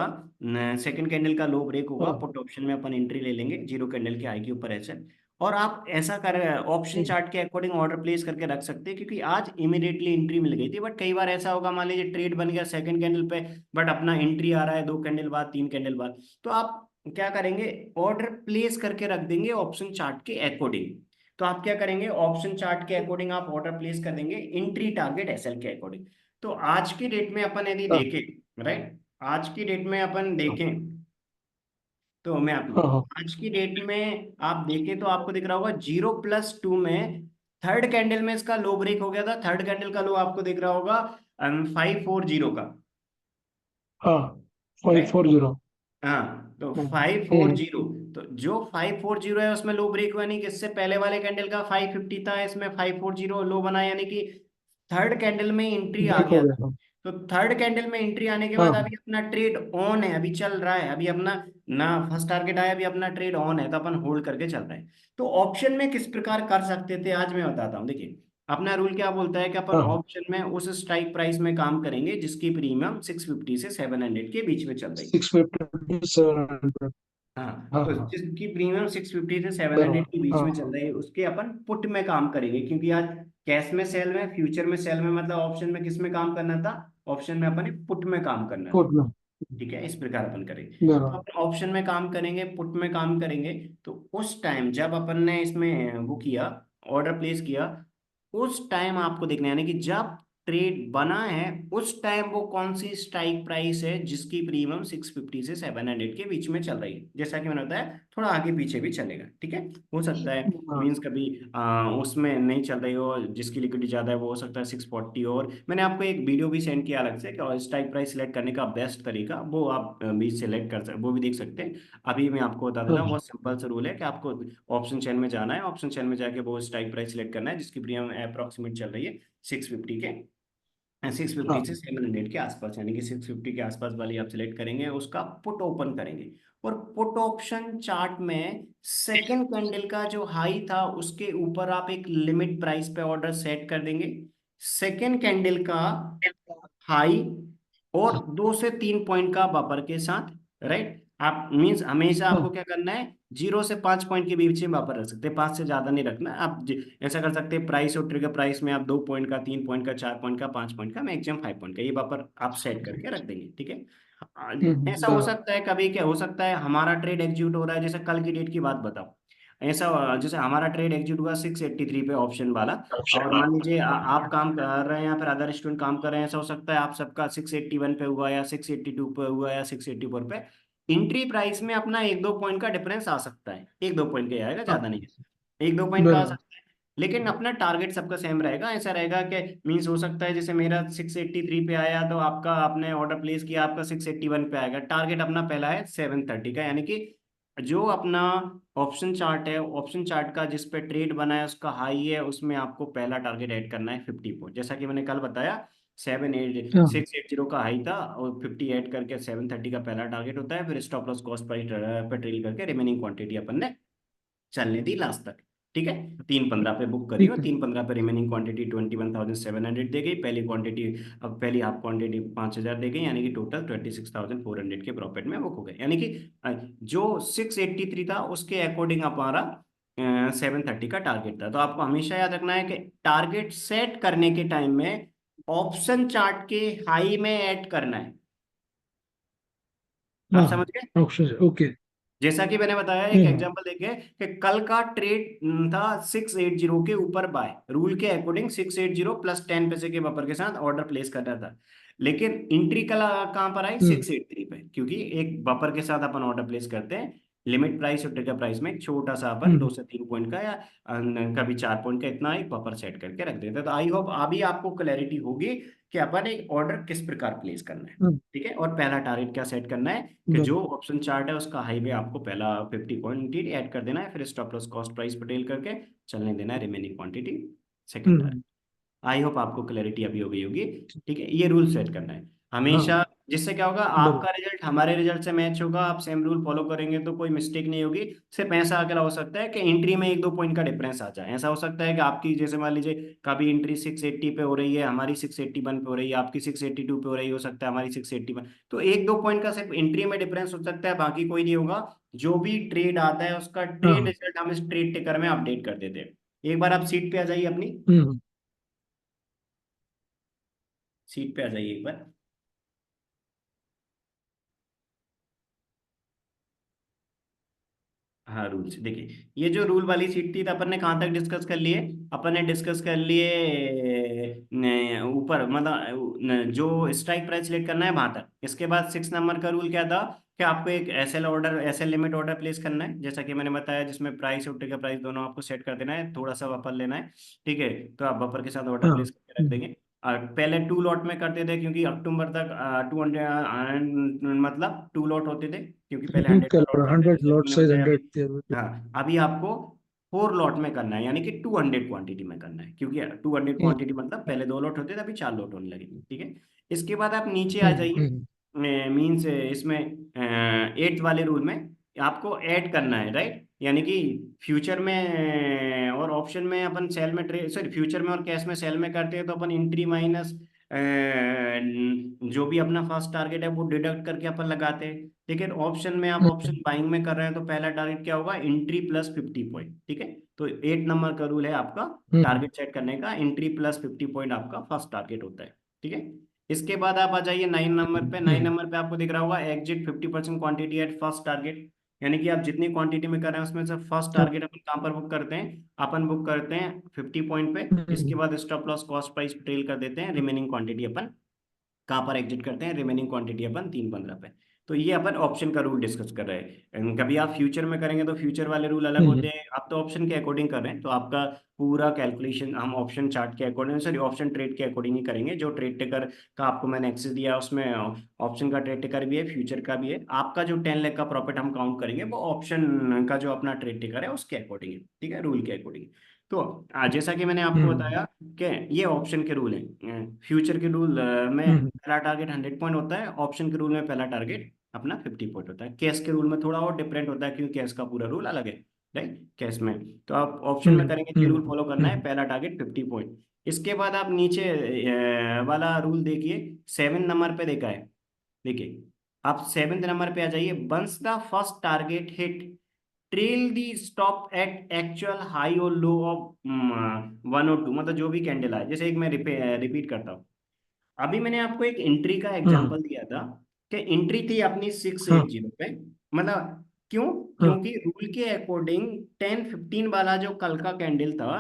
S2: सेकंड कैंडल का लो ब्रेक होगा,
S1: हाँ।
S2: पुट ऑप्शन में अपन एंट्री ले लेंगे, जीरो कैंडल के हाई के ऊपर ऐसे। और आप ऐसा कर ऑप्शन
S1: हम्म।
S2: चार्ट के अकॉर्डिंग ऑर्डर प्लेस करके रख सकते हैं, क्योंकि आज इमीडिएटली एंट्री मिल गई थी। बट कई बार ऐसा होगा, मान लीजिए ट्रेड बन गया सेकंड कैंडल पे, बट अपना एंट्री आ रहा है दो कैंडल बाद, तीन कैंडल बाद, तो आप क्या करेंगे, ऑर्डर प्लेस करके रख देंगे ऑप्शन चार्ट के अकॉर्डिंग। तो आप क्या करेंगे, ऑप्शन चार्ट के अकॉर्डिंग आप ऑर्डर प्लेस कर देंगे एंट्री टारगेट एसएल के अकॉर्डिंग। तो आज की डेट में अपन यदि
S1: हाँ
S2: देखें, राइट, आज की डेट में अपन
S1: हाँ
S2: देखें, तो मैं आपको
S1: हाँ
S2: बताता
S1: हाँ।
S2: हूँ, आज की डेट में आप देखें तो आपको दिख रहा होगा 0+2 में थर्ड कैंडल में इसका लो ब्रेक हो गया था। थर्ड कैंडल का लो आपको दिख रहा होगा 540 का,
S1: हाँ फाइव
S2: राइट।
S1: फोर जीरो
S2: हाँ, तो
S1: हम्म
S2: 540, तो जो 540 है उसमें लो ब्रेक हुआ, यानी कि इससे पहले वाले कैंडल का 550 था, इसमें 540 लो बना, यानी कि थर्ड कैंडल में एंट्री आ
S1: ब्रेक हो
S2: गया था।
S1: गया। हाँ
S2: तो थर्ड कैंडल में एंट्री आने के बाद
S1: हाँ।
S2: अभी अपना ट्रेड ऑन है, अभी चल रहा है, अभी अपना ना फर्स्ट टारगेट आया, अभी अपना ट्रेड ऑन है, तो अपन होल्ड करके चल रहे हैं। तो ऑप्शन में किस प्रकार कर सकते थे आज मैं बताता हूँ। देखिए अपना रूल क्या बोलता है कि अपन
S1: हाँ
S2: ऑप्शन में उस स्ट्राइक प्राइस में काम करेंगे जिसकी प्रीमियम 650 से 700 के बीच में चल रही है।
S1: 650 700।
S2: हाँ,
S1: हाँ
S2: तो
S1: हाँ।
S2: जिसकी प्रीमियम 650 से 700
S1: बराबर।
S2: के बीच
S1: हाँ
S2: में चल
S1: हाँ।
S2: रही है उसके अपन पुट में काम करेंगे, क्योंकि आज कैश में सेल में, फ्यूचर में सेल में, मतलब ऑप्शन में किस में काम करना था, ऑप्शन में अपन पुट में काम करना था।
S1: कोट में।
S2: ठीक है, इस प्रकार अपन करेंगे। तो
S1: बराबर।
S2: अपन ऑप्शन में काम करेंगे, पुट में काम करेंगे। तो उस टाइम जब अपन ने इसमें वो किया, ऑर्डर प्लेस किया, उस टाइम आपको देखना है, यानी कि जब ट्रेड बना है उस टाइम वो कौन सी स्ट्राइक प्राइस है जिसकी प्रीमियम 650 से 700 के बीच में चल रही है। जैसा कि मैंने बताया थोड़ा आगे पीछे भी चलेगा, ठीक है, हो सकता है
S1: हाँ।
S2: मीन्स कभी उसमें नहीं चल रही हो, जिसकी लिक्विडिटी ज्यादा है वो हो सकता है 640। और मैंने आपको एक वीडियो भी सेंड किया अलग से कि स्ट्राइक प्राइस सिलेक्ट करने का बेस्ट तरीका, वो आप भी सिलेक्ट कर सकते, वो भी देख सकते हैं। अभी मैं आपको बता देता हूँ,
S1: हाँ
S2: बहुत सिंपल सा रूल है कि आपको ऑप्शन चेन में जाना है, ऑप्शन चेन में जाके वो स्ट्राइक प्राइस सिलेक्ट करना है जिसकी प्रीमियम अप्रोक्सीमेट चल रही है 650 के, 650 से
S1: हाँ
S2: 700 के आसपास, यानी कि 650 के आसपास वाली आप सिलेक्ट करेंगे, उसका पुट ओपन करेंगे। और पुट ऑप्शन चार्ट में सेकंड कैंडल का जो हाई था उसके ऊपर आप एक लिमिट प्राइस पे ऑर्डर सेट कर देंगे। सेकंड कैंडल का हाई और 2 से 3 पॉइंट का बफर के साथ, राइट। आप मीन्स हमेशा आपको
S1: हाँ।
S2: क्या करना है, 0 से 5 पॉइंट के बीच में बफर रख सकते हैं, 5 से ज्यादा नहीं रखना आप ऐसा कर सकते हैं, प्राइस और ट्रिगर प्राइस में आप 2 पॉइंट का, 3 पॉइंट का, 4 पॉइंट का, 5 पॉइंट का, मैक्सिमम 5 पॉइंट का ये बफर आप सेट करके रख देंगे, ठीक है। ऐसा हो
S1: बराबर।
S2: सकता है कभी क्या हो सकता है, हमारा ट्रेड एग्जीक्यूट हो रहा है, जैसे कल की डेट की बात बताओ, ऐसा जैसे हमारा ट्रेड एग्जीक्यूट हुआ 683 पे ऑप्शन वाला, और मान लीजिए आप काम कर रहे हैं या फिर अदर स्टूडेंट काम कर रहे हैं, ऐसा हो सकता है आप सबका 681 पे हुआ या 682 पे हुआ या 684 पे। इंट्री प्राइस में अपना एक दो पॉइंट का डिफरेंस आ सकता है, एक दो पॉइंट का ही आएगा,
S1: हाँ,
S2: ज्यादा नहीं है, एक दो पॉइंट का आ
S1: बराबर।
S2: सकता है। लेकिन अपना टारगेट सबका सेम रहेगा। ऐसा रहेगा कि मीन्स हो सकता है जैसे मेरा 683 पे आया तो आपका आपने ऑर्डर प्लेस किया, आपका 681 पे आएगा। टारगेट अपना पहला है 730 का, यानी कि जो अपना ऑप्शन चार्ट है, ऑप्शन चार्ट का जिस पे ट्रेड बना है उसका हाई है, उसमें आपको पहला टारगेट ऐड करना है 50 पॉइंट। जैसा कि मैंने कल बताया, 680 का हाई था और 50 ऐड करके 730 का पहला टारगेट होता है। फिर स्टॉप लॉस कॉस्ट प्राइस पे ट्रेड करके रिमेनिंग क्वांटिटी अपन ने चलने दी लास्ट तक। ठीक है, 315 पे बुक करी और
S1: ठीक है।
S2: 315 पे रिमेनिंग क्वांटिटी 21,700 दे गई पहली क्वांटिटी। अब पहली हाफ क्वांटिटी 5,000 दे गई, यानी कि टोटल 26,400 के प्रॉफिट में बुक हो गए। यानी कि जो 683 था उसके अकॉर्डिंग हमारा 730 का टारगेट था। तो आपको हमेशा याद रखना है कि टारगेट सेट करने के टाइम में ऑप्शन चार्ट के हाई में ऐड करना है। आप
S1: हाँ
S2: समझ गए?
S1: हाँ, ऑप्शन, ओके।
S2: जैसा कि मैंने बताया, एक
S1: हम्म।
S2: एग्जांपल देखे कि कल का ट्रेड था 680 के ऊपर बाय, रूल के अकॉर्डिंग 680 प्लस 10 पैसे के बफर के साथ ऑर्डर प्लेस करना था। लेकिन एंट्री कल कहाँ पर आई?
S1: हम्म।
S2: 683 पे, क्योंकि एक बफर के साथ अपन ऑर्डर प्लेस करते हैं। लिमिट प्राइस और ट्रिगर प्राइस में एक छोटा सा अपन दो
S1: हम्म।
S2: से तीन पॉइंट का या कभी 4 पॉइंट का इतना एक बफर सेट करके रख देते हैं। तो आई होप अभी आपको क्लैरिटी होगी कि अपन एक ऑर्डर किस प्रकार प्लेस करना है।
S1: हम्म।
S2: ठीक है, और पहला टारगेट क्या सेट करना है कि
S1: बराबर।
S2: जो ऑप्शन चार्ट है उसका हाई में आपको पहला 50 क्वांटिटी ऐड कर देना है, फिर स्टॉप लॉस कॉस्ट प्राइस पर टेल करके चलने देना है remaining quantity second target.
S1: Hmm.
S2: I hope आपको क्लैरिटी अभी हो गई होगी। ठीक है, ये रूल सेट करना है
S1: हाँ,
S2: हमेशा, जिससे क्या होगा,
S1: बराबर।
S2: आपका रिजल्ट हमारे रिजल्ट से मैच होगा। आप सेम रूल फॉलो करेंगे तो कोई मिस्टेक नहीं होगी। सिर्फ ऐसा अकेला हो सकता है कि एंट्री में एक दो पॉइंट का डिफरेंस आ जाए। ऐसा हो सकता है कि आपकी जैसे मान लीजिए कभी एंट्री 680 पे हो रही है, हमारी 681 पे हो रही है, आपकी 682 पे हो रही हो सकता है, हमारी 681। तो एक दो पॉइंट का सिर्फ एंट्री में डिफरेंस हो सकता है, बाकी कोई नहीं होगा। जो भी ट्रेड आता है उसका ट्रेड
S1: हाँ।
S2: रिजल्ट हम इस ट्रेड टेकर में अपडेट कर देते हैं। एक बार आप सीट पे आ जाइए, अपनी
S1: हम्म।
S2: सीट पे आ जाइए एक बार। हाँ, रूल्स देखिए, ये जो रूल वाली सीट थी तो अपन ने कहाँ तक डिस्कस कर लिए? अपन ने डिस्कस कर लिए ऊपर, मतलब जो स्ट्राइक प्राइस सिलेक्ट करना है वहां तक। इसके बाद 6 नंबर का रूल क्या था कि आपको एक SL order, SL limit order place करना है, जैसा कि मैंने बताया, जिसमें प्राइस और टिकर प्राइस दोनों आपको सेट कर देना है, थोड़ा सा बफर लेना है। ठीक है, तो आप बफर के साथ ऑर्डर
S1: हाँ।
S2: प्लेस करके रख देंगे। और पहले 2 लॉट में करते थे, क्योंकि अक्टूबर तक 200, मतलब 2 लॉट होते थे, क्योंकि पहले 100 का लॉट था,
S1: 100
S2: फिर
S1: लॉट
S2: उन्होंने
S1: साइज,
S2: बताया
S1: 100
S2: अभी।
S1: थे।
S2: हाँ, अभी आपको 4 लॉट में करना है, यानी कि 200 क्वांटिटी में करना है, क्योंकि 200
S1: हम्म।
S2: क्वांटिटी मतलब पहले 2 लॉट होते थे, अभी 4 लॉट होने लगे। ठीक है, इसके बाद आप नीचे आ
S1: हम्म।
S2: जाइए, मीन्स इसमें 8th वाले रूल में आपको ऐड करना है, राइट? यानी कि फ्यूचर में और ऑप्शन में अपन सेल में ट्रेड, सॉरी, फ्यूचर में और कैश में सेल में करते हैं तो अपन एंट्री माइनस जो भी अपना फर्स्ट टारगेट है वो डिडक्ट करके अपन लगाते हैं। लेकिन ऑप्शन में, आप
S1: हम्म।
S2: ऑप्शन बाइंग में कर रहे हैं तो पहला टारगेट क्या होगा? Entry plus 50 point. ठीक है, तो 8 नंबर का रूल है आपका
S1: हम्म।
S2: टारगेट सेट करने का, एंट्री प्लस 50 पॉइंट आपका फर्स्ट टारगेट होता है। ठीक है, इसके बाद आप आ जाइए 9 नंबर पे। नाइन
S1: हम्म।
S2: नंबर पे आपको दिख रहा होगा exit 50% quantity at first target. यानी कि आप जितनी क्वांटिटी में कर रहे हैं उसमें से फर्स्ट
S1: हाँ।
S2: टारगेट अपन कहाँ पर बुक करते हैं? अपन बुक करते हैं 50 पॉइंट पे। इसके
S1: हम्म।
S2: बाद stop loss cost price trail कर देते हैं, रिमेनिंग क्वांटिटी अपन कहाँ पर एग्जिट करते हैं? रिमेनिंग क्वांटिटी अपन 315 पे। तो ये अपन ऑप्शन का रूल डिस्कस कर रहे हैं। कभी आप फ्यूचर में करेंगे तो फ्यूचर वाले रूल अलग होते
S1: हम्म।
S2: हैं, आप तो ऑप्शन के अकॉर्डिंग कर रहे हैं, तो आपका पूरा कैलकुलेशन हम ऑप्शन चार्ट के अकॉर्डिंग, सॉरी, ऑप्शन ट्रेड के अकॉर्डिंग ही करेंगे। जो ट्रेड टेकर का आपको मैंने एक्सेस दिया है उसमें ऑप्शन का ट्रेड टेकर भी है, फ्यूचर का भी है। आपका जो 10 लाख का प्रॉफिट हम काउंट करेंगे वो ऑप्शन का जो अपना ट्रेड टेकर है उसके अकॉर्डिंग है। ठीक है, रूल के अकॉर्डिंग। तो जैसा कि मैंने आपको
S1: हम्म।
S2: बताया कि ये ऑप्शन के रूल हैं। फ्यूचर के रूल में
S1: हम्म।
S2: पहला टारगेट 100 पॉइंट होता है, ऑप्शन के रूल में पहला टारगेट अपना 50 पॉइंट होता है। कैश के रूल में थोड़ा और डिफरेंट होता है, क्योंकि कैश का पूरा रूल अलग है, राइट? कैश में तो आप ऑप्शन में
S1: हम्म।
S2: करेंगे तो ये रूल
S1: हम्म।
S2: फॉलो करना है,
S1: हम्म।
S2: पहला टारगेट 50 पॉइंट। इसके बाद आप नीचे वाला रूल देखिए, 7 नंबर पे देखा है। देखिए, आप 7th नंबर पे आ जाइए। Once the first target hit, trail the stop at actual high और लो ऑफ 1 और 2, मतलब जो भी कैंडल आए। जैसे एक मैं रिपीट करता हूँ। अभी मैंने आपको एक एंट्री का
S1: हाँ।
S2: एग्जांपल दिया था कि एंट्री थी अपनी सिक्स
S1: हाँ।
S2: एट जीरो पे, मतलब क्यों?
S1: हाँ।
S2: क्योंकि रूल के अकॉर्डिंग 10-15 वाला जो कल का कैंडल था,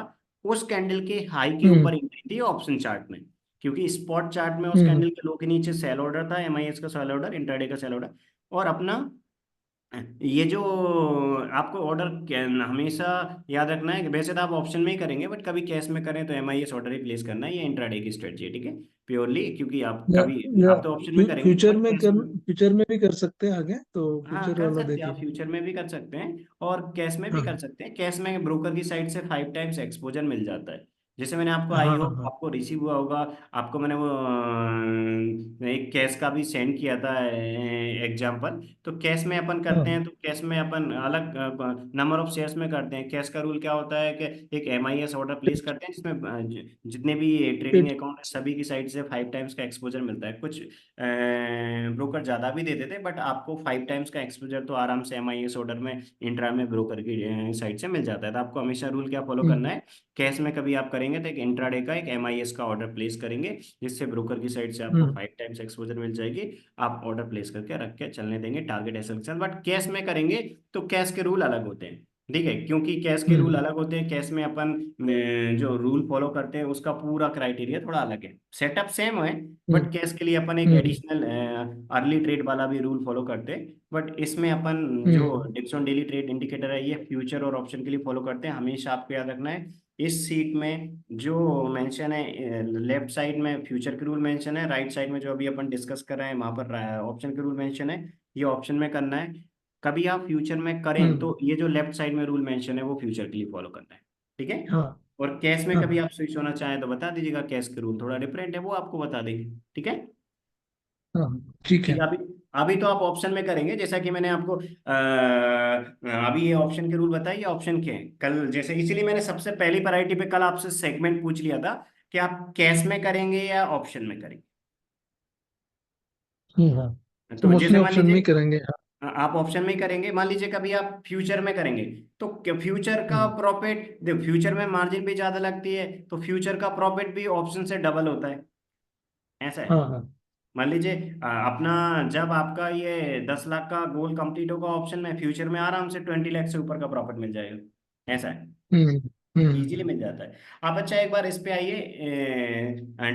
S2: उस कैंडल के हाई के ऊपर
S1: हम्म।
S2: एंट्री थी ऑप्शन चार्ट में। क्योंकि स्पॉट चार्ट में उस
S1: हम्म।
S2: कैंडल के लो के नीचे सेल ऑर्डर था, एमआईएस का सेल ऑर्डर, इंट्राडे का सेल ऑर्डर। और अपना ये जो आपको ऑर्डर हमेशा याद रखना है कि वैसे तो आप ऑप्शन में ही करेंगे, बट कभी कैश में करें तो एमआईएस ऑर्डर ही प्लेस करना है। ये इंट्राडे की स्ट्रेटजी है, ठीक है, प्योरली। क्योंकि आप
S1: या
S2: कभी,
S1: या
S2: आप तो ऑप्शन में करेंगे
S1: फ्यूचर
S2: बट
S1: में
S2: कैश में।
S1: फ्यूचर में भी कर सकते हैं आगे, तो
S2: हाँ,
S1: फ्यूचर
S2: कर
S1: वाला
S2: सकते हैं, आप
S1: देखिए।
S2: फ्यूचर में भी कर सकते हैं और कैश में भी कर
S1: हाँ
S2: सकते हैं। कैश में ब्रोकर की साइड से 5 टाइम्स एक्सपोजर मिल जाता है। जैसे मैंने आपको, आई
S1: हाँ
S2: होप
S1: हाँ।
S2: आपको रिसीव हुआ होगा, आपको मैंने वो एक कैश का भी सेंड किया था एग्जाम्पल। तो कैश में अपन करते
S1: हाँ।
S2: हैं, तो कैश में अपन अलग नंबर ऑफ शेयर्स में करते हैं। कैश का रूल क्या होता है कि एक एमआईएस ऑर्डर प्लेस करते हैं जिसमें जितने भी ट्रेडिंग
S1: फिर-
S2: अकाउंट है सभी की साइड से 5 टाइम्स का एक्सपोजर मिलता है। कुछ ब्रोकर ज्यादा भी दे देते हैं, बट आपको 5 टाइम्स का एक्सपोजर तो आराम से एमआईएस ऑर्डर में इंट्रा में ब्रोकर की साइड से मिल जाता है। तो आपको हमेशा रूल क्या फॉलो करना
S1: हम्म।
S2: है, कैश में कभी आप करेंगे तो एक इंट्राडे का एक एमआईएस का ऑर्डर प्लेस करेंगे, जिससे ब्रोकर की साइड से आपको
S1: हम्म।
S2: 5 टाइम्स एक्सपोजर मिल जाएगी। आप ऑर्डर प्लेस करके रख के चलने देंगे टारगेट एसएल के साथ। बट कैश में करेंगे तो कैश के रूल अलग होते हैं, ठीक है। क्योंकि कैश के रूल
S1: हम्म।
S2: अलग होते हैं, कैश में अपन जो रूल फॉलो करते हैं उसका पूरा क्राइटेरिया थोड़ा अलग है। सेटअप सेम है, बट
S1: हम्म।
S2: कैश के लिए अपन एक
S1: हम्म।
S2: एडिशनल अर्ली ट्रेड वाला भी रूल फॉलो करते हैं। बट इसमें अपन जो
S1: हम्म।
S2: डिक्सन डेली ट्रेड इंडिकेटर है, ये फ्यूचर और ऑप्शन के लिए फॉलो करते हैं। हमेशा आपको याद रखना है, इस सीट में जो मेंशन है, लेफ्ट साइड में फ्यूचर के रूल मेंशन है, राइट साइड में जो अभी अपन डिस्कस कर रहे हैं वहां पर ऑप्शन के रूल मेंशन है। ये ऑप्शन में करना है। कभी आप फ्यूचर में करें
S1: हम्म।
S2: तो ये जो लेफ्ट साइड में रूल मेंशन है वो फ्यूचर के लिए फॉलो करना है, ठीक है।
S1: हाँ
S2: और कैश में
S1: हाँ
S2: कभी आप स्विच होना चाहें तो बता दीजिएगा, कैश के रूल थोड़ा डिफरेंट है, वो आपको बता देंगे, ठीक है।
S1: हाँ। ठीक है।
S2: ठीक है, अभी अभी तो आप ऑप्शन में करेंगे, जैसा कि मैंने आपको अभी ये ऑप्शन के रूल बताइए, ऑप्शन के हैं कल, जैसे इसीलिए मैंने सबसे पहली प्रायोरिटी पे कल आपसे सेगमेंट पूछ लिया था कि आप कैश में करेंगे या ऑप्शन में करेंगे।
S1: हाँ। तो
S2: तो जैसे
S1: मोस्टली
S2: मान
S1: ऑप्शन में ही
S2: लीजिए
S1: करेंगे, हाँ।
S2: आप ऑप्शन में ही करेंगे, मान लीजिए कभी आप फ्यूचर में करेंगे, तो फ्यूचर का
S1: हम्म।
S2: प्रॉफिट देखो, फ्यूचर में मार्जिन भी ज्यादा लगती है, तो फ्यूचर का प्रॉफिट भी ऑप्शन से डबल होता है, ऐसा है।
S1: हाँ हाँ।
S2: मान लीजिए अपना, जब आपका ये 10 लाख का गोल कंप्लीट होगा ऑप्शन में, फ्यूचर में आराम से 20 लाख से ऊपर का प्रॉफिट मिल जाएगा, ऐसा है।
S1: हम्म।
S2: इजीली
S1: हम्म।
S2: मिल जाता है। आप अच्छा एक बार इस पे आइए,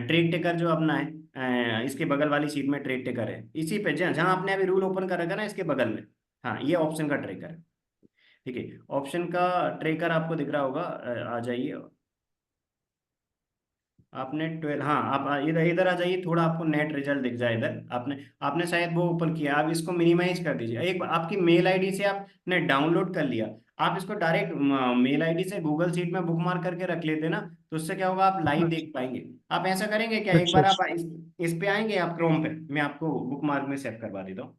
S2: ट्रेड टेकर जो अपना है, इसके बगल वाली सीट में ट्रेड टेकर है, इसी पे जहाँ जहाँ आपने अभी रूल ओपन कर रखा है ना, इसके बगल में। हाँ, ये ऑप्शन का ट्रेकर है, ठीक है। ऑप्शन का ट्रेकर आपको दिख रहा होगा, आ जाइए। आपने 12, हाँ, आप इधर इधर आ जाइए, थोड़ा आपको नेट रिजल्ट दिख जाए इधर। आपने आपने शायद वो ओपन किया, आप इसको मिनिमाइज कर दीजिए। एक बार आपकी मेल आईडी से आपने डाउनलोड कर लिया, आप इसको डायरेक्ट मेल आईडी से गूगल शीट में बुकमार्क करके रख लेते ना, तो उससे क्या होगा, आप लाइव
S1: अच्छा
S2: देख पाएंगे। आप ऐसा करेंगे क्या, एक
S1: अच्छा।
S2: बार आप
S1: अच्छा।
S2: इस पे आएंगे, आप क्रोम पे, मैं आपको बुकमार्क में सेव करवा देता हूँ।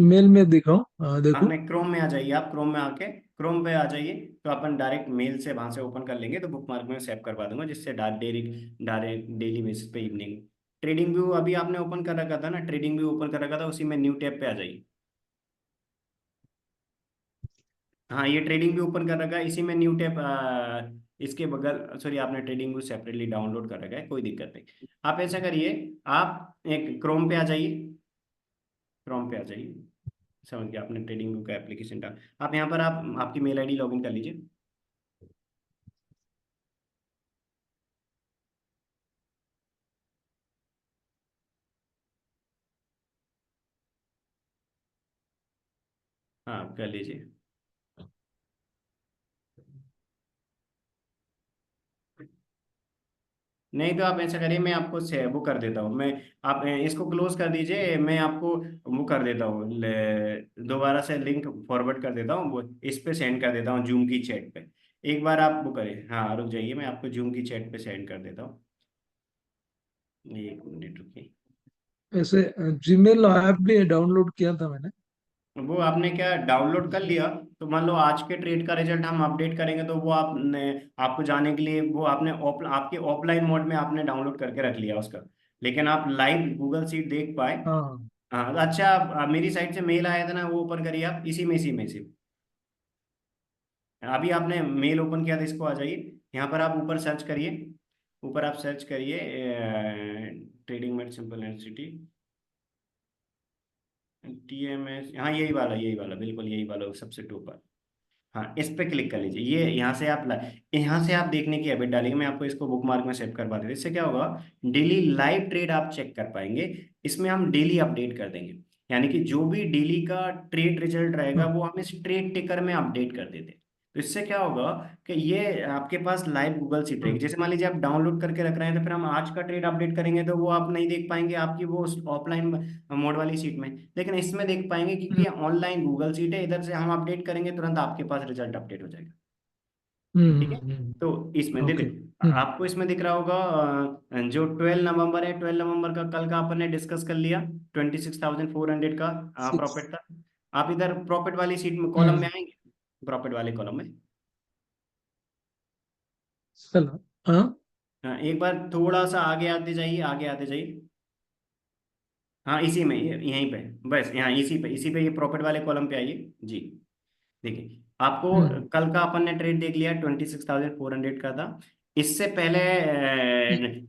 S1: मेल में दिखाओ,
S2: हाँ,
S1: देखो।
S2: मैं क्रोम में आ जाइए, आप क्रोम में आके क्रोम पे आ जाइए, तो अपन डायरेक्ट मेल से वहां से ओपन कर लेंगे, तो बुकमार्क में सेव करवा दूंगा, जिससे डायरेक्ट डायरेक्ट डेली बेसिस पे इवनिंग ट्रेडिंग व्यू अभी आपने ओपन कर रखा था ना, ट्रेडिंग व्यू ओपन कर रखा था, उसी में न्यू टैब पे आ जाइए। हाँ, ये ट्रेडिंग व्यू ओपन कर रखा है, इसी में न्यू टैब, इसके बगल, सॉरी, आपने ट्रेडिंग व्यू सेपरेटली डाउनलोड कर रखा है, कोई दिक्कत नहीं। आप ऐसा करिए, आप एक क्रोम पे आ जाइए, क्रोम पे आ जाइए। समझ गया, आपने ट्रेडिंग व्यू का एप्लीकेशन डाल, आप यहाँ पर आप आपकी मेल आईडी लॉगिन कर लीजिए। हाँ, आप कर लीजिए। नहीं तो आप ऐसा करिए, मैं आपको वो कर देता हूँ मैं, आप इसको क्लोज कर दीजिए, मैं आपको वो कर देता हूँ, दोबारा से लिंक फॉरवर्ड कर देता हूँ, वो इस पे सेंड कर देता हूँ, जूम की चैट पे। एक बार आप वो करें, हाँ, रुक जाइए, मैं आपको जूम की चैट पे सेंड कर देता हूँ, 1 मिनट रुकिए।
S1: ऐसे जीमेल ऐप भी डाउनलोड किया था मैंने।
S2: वो आपने क्या डाउनलोड कर लिया, तो मान लो आज के ट्रेड का रिजल्ट हम अपडेट करेंगे, तो वो आपने, आपको जाने के लिए वो आपने आपके ऑफलाइन मोड में आपने डाउनलोड करके रख लिया उसका, लेकिन आप लाइव गूगल सीट देख पाए।
S1: हाँ।
S2: हाँ, अच्छा, मेरी साइड से मेल आया था ना, वो ओपन करिए आप, इसी में से अभी आपने मेल ओपन किया था, इसको आ जाइए, यहाँ पर आप ऊपर सर्च करिए, ऊपर आप सर्च करिए trading mate simple and city. TMS, हाँ यही वाला बिल्कुल यही वाला सबसे ऊपर। हाँ इस पे क्लिक कर लीजिए। ये यहाँ से आप देखने की हैबिट डालेंगे। मैं आपको इसको बुक मार्क में सेव करवा देता हूँ। इससे क्या होगा, डेली लाइव ट्रेड आप चेक कर पाएंगे। इसमें हम डेली अपडेट कर देंगे, यानी कि जो भी डेली का ट्रेड रिजल्ट रहेगा
S1: हम्म
S2: वो हम इस ट्रेड टिकर में अपडेट कर देते हैं। तो इससे क्या होगा कि ये आपके पास लाइव गूगल सीट रहेगी।
S1: हम्म
S2: जैसे मान लीजिए आप डाउनलोड करके रख रहे हैं, तो फिर हम आज का ट्रेड अपडेट करेंगे तो वो आप नहीं देख पाएंगे आपकी वो ऑफलाइन मोड वाली सीट में। लेकिन इसमें देख पाएंगे क्योंकि
S1: हम्म
S2: ये ऑनलाइन गूगल सीट है, इधर से हम अपडेट करेंगे तुरंत आपके पास रिजल्ट अपडेट हो जाएगा। ठीक है। तो इसमें
S1: ओके।
S2: देखो आपको इसमें दिख रहा होगा जो 12 नवंबर है, 12 नवंबर का कल का अपन ने डिस्कस कर लिया, 26,400 का
S1: सिक्स।
S2: प्रॉफिट था। आप इधर प्रॉफिट वाली सीट में कॉलम
S1: हम्म।
S2: में आएंगे, प्रॉफिट वाले कॉलम में।
S1: चलो। हाँ।
S2: एक बार थोड़ा सा आगे आते जाइए, आगे आते जाइए। हाँ इसी में यहीं पे, बस यहाँ इसी पे ये प्रॉफिट वाले कॉलम पे आइए जी। देखिए आपको
S1: हम्म
S2: कल का अपन ने ट्रेड देख लिया, 26,400 का था। इससे पहले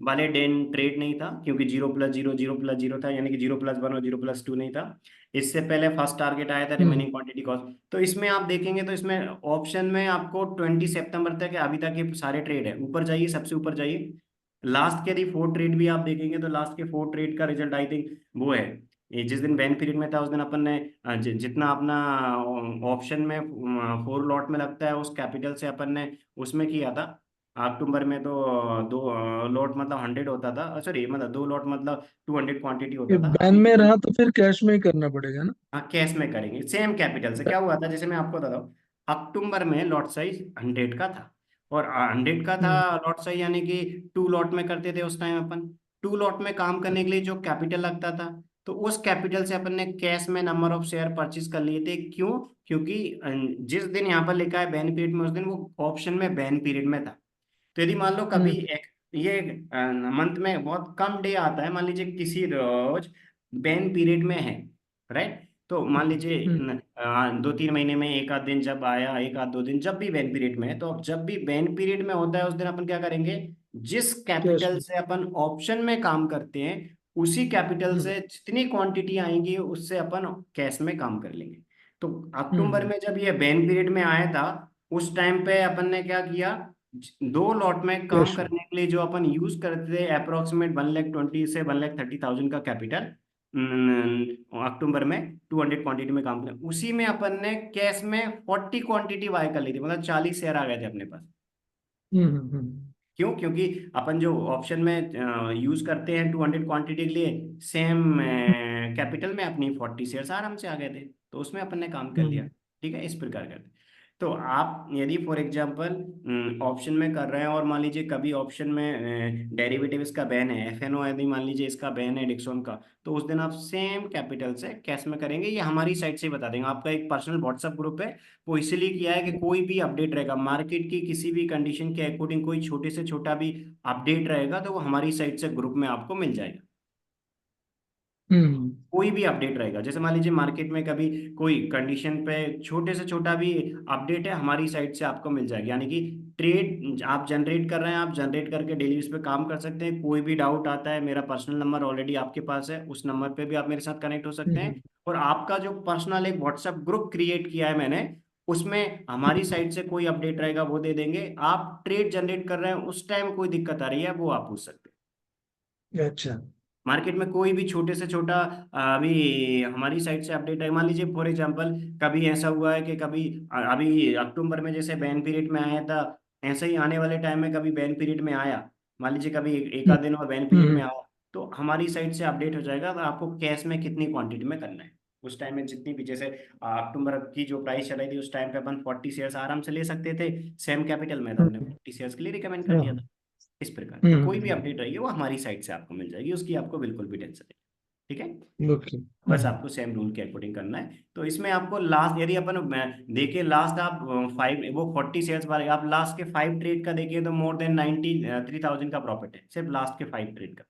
S2: वाले दिन ट्रेड नहीं था, क्योंकि 0+0 0+0 था, यानी कि 0+1 और 0+2 नहीं था। इससे पहले फर्स्ट टारगेट आया था
S1: हम्म
S2: रिमेनिंग क्वांटिटी कॉस्ट। तो इसमें आप देखेंगे तो इसमें ऑप्शन में आपको 20 सितंबर तक है, अभी तक ये सारे ट्रेड है। ऊपर जाइए, सबसे ऊपर जाइए, लास्ट के यदि 4 ट्रेड भी आप देखेंगे तो लास्ट के 4 ट्रेड का रिजल्ट आई थिंक वो है। ये जिस दिन बैन पीरियड में था उस दिन अपन ने जितना अपना ऑप्शन में 4 लॉट में लगता है उस कैपिटल से अपन ने उसमें किया था। अक्टूबर में तो 2 लॉट मतलब 100 होता था, सॉरी मतलब 2 लॉट मतलब 200 क्वांटिटी
S1: ये
S2: होता था।
S1: बैन
S2: अभी
S1: में रहा तो फिर कैश में ही करना पड़ेगा ना?
S2: हाँ कैश में करेंगे सेम कैपिटल से। क्या हुआ था जैसे मैं आपको बताता हूँ, अक्टूबर में लॉट साइज 100 का था, और 100 का था
S1: हम्म
S2: लॉट साइज, यानी कि 2 लॉट में करते थे उस टाइम अपन। 2 लॉट में काम करने के लिए जो कैपिटल लगता था, तो उस कैपिटल से अपन ने कैश में नंबर ऑफ शेयर परचेज कर लिए थे। क्यों? क्योंकि जिस दिन यहाँ पर लिखा है बैन पीरियड में, उस दिन वो ऑप्शन में बैन पीरियड में था। तो यदि मान लो कभी
S1: हम्म
S2: एक ये मंथ में बहुत कम डे आता है, मान लीजिए किसी रोज बैन पीरियड में है, राइट, तो मान लीजिए
S1: हम्म
S2: 2-3 महीने में एक आध दिन जब आया, एक आध 2 दिन जब भी बैन पीरियड में है, तो अब जब भी बैन पीरियड में होता है उस दिन अपन क्या करेंगे, जिस
S1: कैश
S2: कैपिटल
S1: में।
S2: से अपन ऑप्शन में काम करते हैं उसी कैपिटल
S1: हम्म
S2: से जितनी क्वांटिटी आएंगी उससे अपन कैश में काम कर लेंगे। तो अक्टूबर
S1: हम्म
S2: में जब ये बैन पीरियड में आया था, उस टाइम पे अपन ने क्या किया, 2 लॉट में काम
S1: कैश में।
S2: करने के लिए जो अपन यूज करते थे अप्रोक्सीमेट 1,20,000 से 1,30,000 का कैपिटल, अक्टूबर में 200 क्वांटिटी में काम किया, उसी में अपन ने कैश में 40 क्वांटिटी बाय कर ली थी, मतलब 40 शेयर आ गए थे अपने पास।
S1: हम्म।
S2: क्यों? क्योंकि अपन जो ऑप्शन में यूज करते हैं 200 क्वांटिटी के लिए, सेम कैपिटल में अपनी 40 शेयर्स आराम से आ गए थे, तो उसमें अपन ने काम कर लिया।
S1: हम्म
S2: ठीक है, इस प्रकार करते। तो आप यदि फॉर एग्जांपल ऑप्शन में कर रहे हैं और मान लीजिए कभी ऑप्शन में डेरिवेटिव इसका बैन है, एफएनओ यदि मान लीजिए इसका बैन है डिक्सॉन का, तो उस दिन आप सेम कैपिटल से कैश में करेंगे। ये हमारी साइड से ही बता देंगे। आपका एक पर्सनल व्हाट्सएप ग्रुप है, वो इसलिए किया है कि कोई भी अपडेट रहेगा मार्केट की किसी भी कंडीशन के अकॉर्डिंग, कोई छोटे से छोटा भी अपडेट रहेगा तो वो हमारी साइड से ग्रुप में आपको मिल जाएगा।
S1: हम्म
S2: कोई भी अपडेट रहेगा, जैसे मान लीजिए मार्केट में कभी कोई कंडीशन पे छोटे से छोटा भी अपडेट है, हमारी साइड से आपको मिल जाएगा। यानी कि ट्रेड आप जनरेट कर रहे हैं, आप जनरेट करके डेली उस पर काम कर सकते हैं। कोई भी डाउट आता है, मेरा पर्सनल नंबर ऑलरेडी आपके पास है, उस नंबर पे भी आप मेरे साथ कनेक्ट हो सकते
S1: हम्म
S2: हैं। और आपका जो पर्सनल एक व्हाट्सएप ग्रुप क्रिएट किया है मैंने, उसमें हमारी साइड से कोई अपडेट रहेगा वो दे देंगे। आप ट्रेड जनरेट कर रहे हैं, उस टाइम कोई दिक्कत आ रही है वो आप पूछ सकते हैं।
S1: अच्छा।
S2: मार्केट में कोई भी छोटे से छोटा अभी हमारी साइड से अपडेट है। मान लीजिए फॉर एग्जांपल कभी ऐसा हुआ है कि कभी अभी अक्टूबर में जैसे बैन पीरियड में आया था, ऐसे ही आने वाले टाइम में कभी बैन पीरियड में आया, मान लीजिए कभी एक
S1: हम्म
S2: आध दिन और बैन पीरियड में
S1: हम्म
S2: आया, तो हमारी साइड से अपडेट हो जाएगा। तो आपको कैश में कितनी क्वांटिटी में करना है उस टाइम में, जितनी भी जैसे अक्टूबर की जो प्राइस चल रही थी उस टाइम पे अपन 40 शेयर्स आराम से ले सकते थे सेम कैपिटल में, तो हमने
S1: हम्म
S2: 40 शेयर्स के लिए रिकमेंड कर दिया
S1: हाँ,
S2: था। इस प्रकार तो कोई भी
S1: हम्म
S2: अपडेट रही है वो हमारी साइड से आपको मिल जाएगी, उसकी आपको बिल्कुल भी टेंशन नहीं। ठीक है,
S1: ओके।
S2: बस आपको सेम रूल के अकॉर्डिंग करना है। तो इसमें आपको लास्ट यदि अपन देखिए लास्ट आप 5 वो 40 शेयर्स वाले आप लास्ट के 5 ट्रेड का देखिए, तो मोर देन 93,000 का प्रॉफिट है सिर्फ लास्ट के 5 ट्रेड का,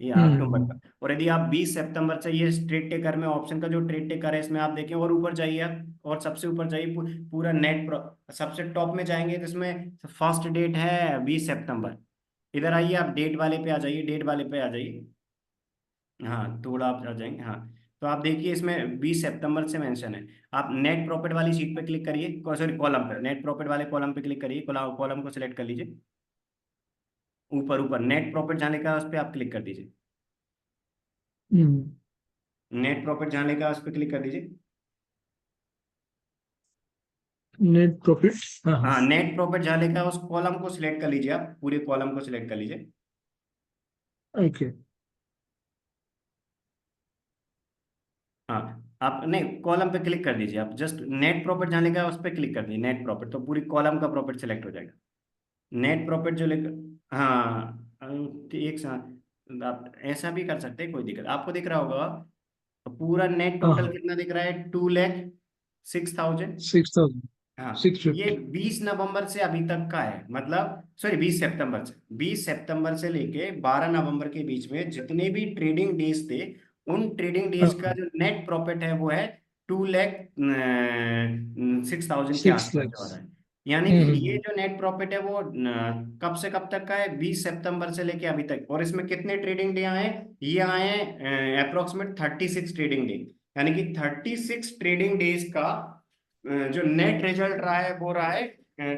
S2: ये अक्टूबर का।
S1: हम्म
S2: और यदि आप 20 सितंबर से ये ट्रेड टेकर में ऑप्शन का जो ट्रेड टेकर है इसमें आप देखें और ऊपर जाइए आप, और सबसे ऊपर जाइए पूरा नेट सबसे टॉप में जाएंगे तो इसमें फर्स्ट डेट है 20 सितंबर। इधर आइए आप डेट वाले पे आ जाइए, डेट वाले पे आ जाइए। हाँ थोड़ा आप आ जाएंगे, हाँ तो आप देखिए इसमें 20 सितंबर से मेंशन है। आप नेट प्रॉफिट वाली शीट पे क्लिक करिए, सॉरी कॉलम पे, नेट प्रॉफिट वाले कॉलम पे क्लिक करिए, कॉलम को सिलेक्ट कर लीजिए। ऊपर ऊपर नेट प्रॉफिट जाने का उस पर आप क्लिक कर दीजिए।
S1: हम्म।
S2: नेट प्रॉफिट जाने का उस पर क्लिक कर दीजिए।
S1: Net profit. हाँ हाँ।
S2: हाँ, नेट प्रॉफिट जाने का उस कॉलम को सिलेक्ट कर लीजिए, आप पूरे कॉलम को सिलेक्ट कर लीजिए।
S1: ओके।
S2: हाँ, आप नहीं, कॉलम पे क्लिक कर दीजिए, आप जस्ट नेट प्रॉफिट जाने का उस पर क्लिक कर दीजिए, नेट प्रॉफिट, तो पूरी कॉलम का प्रॉफिट सिलेक्ट हो जाएगा। नेट प्रॉफिट जो लिख, हाँ एक साथ आप ऐसा भी कर सकते हैं, कोई दिक्कत, आपको दिख रहा होगा पूरा नेट
S1: हाँ
S2: टोटल
S1: हाँ।
S2: कितना दिख रहा है, 2,06,000।
S1: 6,000।
S2: हाँ,
S1: सिक्स
S2: ये
S1: फिफ्टी
S2: 20 नवंबर से अभी तक का है, मतलब सॉरी 20 सितंबर से, 20 सितंबर से लेके 12 नवंबर के बीच में जितने भी ट्रेडिंग डेज थे, उन ट्रेडिंग डेज का
S1: हाँ।
S2: जो नेट प्रॉफिट है वो है 2,06,000 के
S1: 6 लाख।
S2: आसपास जो आ रहा है। यानी कि ये जो नेट प्रॉफिट है वो कब से कब तक का है, 20 सितंबर से लेके अभी तक। और इसमें कितने ट्रेडिंग डे आए हैं, ये आए हैं अप्रोक्सीमेट 36 ट्रेडिंग डे। यानी कि 36 ट्रेडिंग डेज का जो नेट रिजल्ट रहा है वो रहा है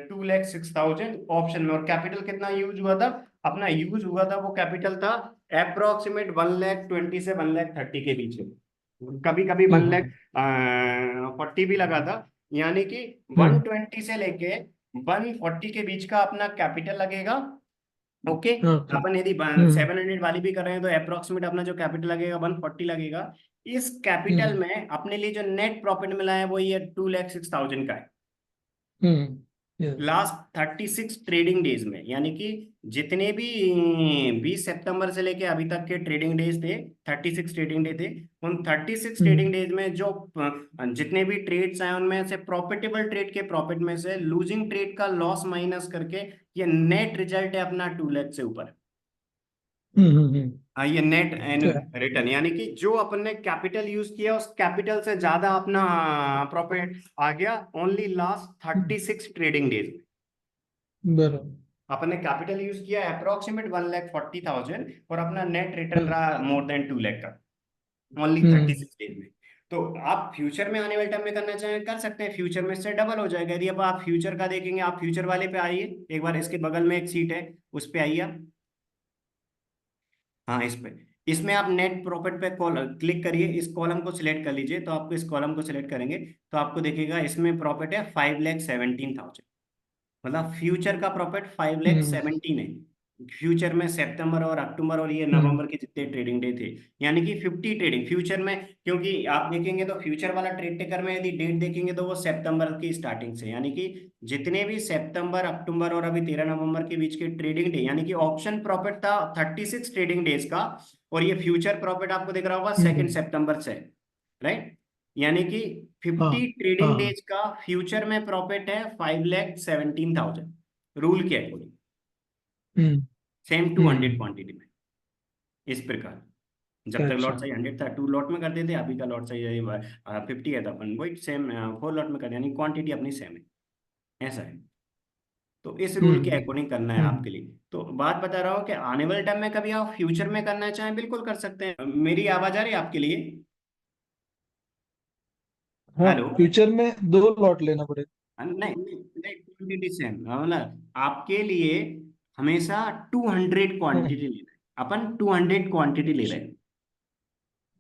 S2: 2,06,000 ऑप्शन में। और कैपिटल कितना यूज हुआ था, अपना यूज हुआ था वो कैपिटल था अप्रोक्सीमेट 1,20,000 से 1,30,000 के बीच में। कभी कभी वन
S1: हम्म।
S2: लैख फोर्टी भी लगा था। यानी कि वन
S1: हम्म।
S2: ट्वेंटी से लेके 140 के बीच का अपना कैपिटल लगेगा। Okay,
S1: okay.
S2: अपन यदि
S1: हम्म।
S2: 700 वाली भी कर रहे हैं तो अप्रोक्सीमेट अपना जो कैपिटल लगेगा 140 लगेगा। इस कैपिटल
S1: हम्म।
S2: में अपने लिए जो नेट प्रॉफिट मिला है वो ये 2,06,000 का है
S1: यस।
S2: लास्ट 36 ट्रेडिंग डेज में। यानी कि जितने भी 20 सितंबर से लेके अभी तक के ट्रेडिंग डेज थे, 36 ट्रेडिंग डे थे, उन 36 ट्रेडिंग
S1: हम्म।
S2: डेज में जो जितने भी ट्रेड्स आए उनमें से प्रॉफिटेबल ट्रेड के प्रॉफिट में से लूजिंग ट्रेड का लॉस माइनस करके ये नेट रिजल्ट है अपना 2 लाख से ऊपर।
S1: हम्म।
S2: हाँ, ये नेट
S1: क्या?
S2: एनुअल रिटर्न, यानी कि जो अपन ने कैपिटल यूज किया उस कैपिटल से ज्यादा अपना प्रॉफिट आ गया ओनली लास्ट 36 ट्रेडिंग डेज।
S1: बराबर।
S2: अपन ने कैपिटल यूज किया अप्रोक्सीमेट 1,40,000 और अपना नेट रिटर्न
S1: हाँ।
S2: रहा मोर देन 2 लाख का ओनली थर्टी
S1: हम्म।
S2: सिक्स डेज में। तो आप फ्यूचर में आने वाले टाइम में करना चाहें कर सकते हैं, फ्यूचर में इससे डबल हो जाएगा। यदि अब आप फ्यूचर का देखेंगे, आप फ्यूचर वाले पे आइए एक बार, इसके बगल में एक सीट है उस पे आइए आप। हाँ, इस पे, इसमें आप नेट प्रॉफिट पे क्लिक करिए, इस कॉलम को सिलेक्ट कर लीजिए। तो आपको इस कॉलम को सिलेक्ट करेंगे तो आपको देखेगा इसमें प्रॉफिट है 5,17,000, मतलब फ्यूचर का प्रॉफिट फाइव लैख
S1: हम्म।
S2: सेवनटीन है। फ्यूचर में सितंबर और अक्टूबर और ये
S1: हम्म।
S2: नवंबर के जितने ट्रेडिंग डे थे, यानी कि 50 ट्रेडिंग फ्यूचर में। क्योंकि आप देखेंगे तो फ्यूचर वाला ट्रेड टेकर में यदि डेट देखेंगे तो वो सितंबर की स्टार्टिंग से, यानी कि जितने भी सितंबर अक्टूबर और अभी 13 नवंबर के बीच के ट्रेडिंग डे, यानी कि ऑप्शन प्रॉफिट था 36 ट्रेडिंग डेज का। और ये फ्यूचर प्रॉफिट आपको दिख रहा होगा सेकेंड
S1: हम्म।
S2: सितंबर से, राइट। यानी कि
S1: हाँ
S2: 50 ट्रेडिंग
S1: हाँ।
S2: डेज का फ्यूचर में प्रॉफिट है 5,17,000 रूल के अकॉर्डिंग,
S1: हम्म।
S2: सेम 200
S1: हम्म।
S2: क्वांटिटी में। इस प्रकार जब तक
S1: अच्छा।
S2: लॉट साइज 100 था 2 लॉट में करते थे, अभी का लॉट साइज 50 है तो अपन वही सेम 4 लॉट में कर, यानी क्वांटिटी अपनी सेम है, ऐसा है। तो इस रूल के
S1: हम्म।
S2: अकॉर्डिंग करना है
S1: हम्म।
S2: आपके लिए। तो बात बता रहा हूँ कि आने वाले टाइम में कभी आप फ्यूचर में करना चाहें बिल्कुल कर सकते हैं। मेरी आवाज आ रही है आपके लिए?
S1: हाँ,
S2: हेलो।
S1: फ्यूचर में 2 लॉट लेना पड़ेगा।
S2: नहीं नहीं नहीं, क्वांटिटी सेम, मतलब आपके लिए हमेशा 200
S1: हम्म।
S2: क्वांटिटी लेना है, अपन 200 क्वांटिटी ले रहे हैं।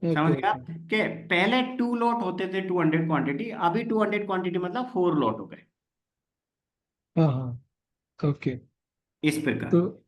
S2: समझ
S1: ओके
S2: गया
S1: ओके।
S2: कि पहले 2 लॉट होते थे 200 क्वांटिटी, अभी 200 क्वांटिटी मतलब 4 लॉट हो गए,
S1: हाँ हाँ। ओके।
S2: इस प्रकार।
S1: तो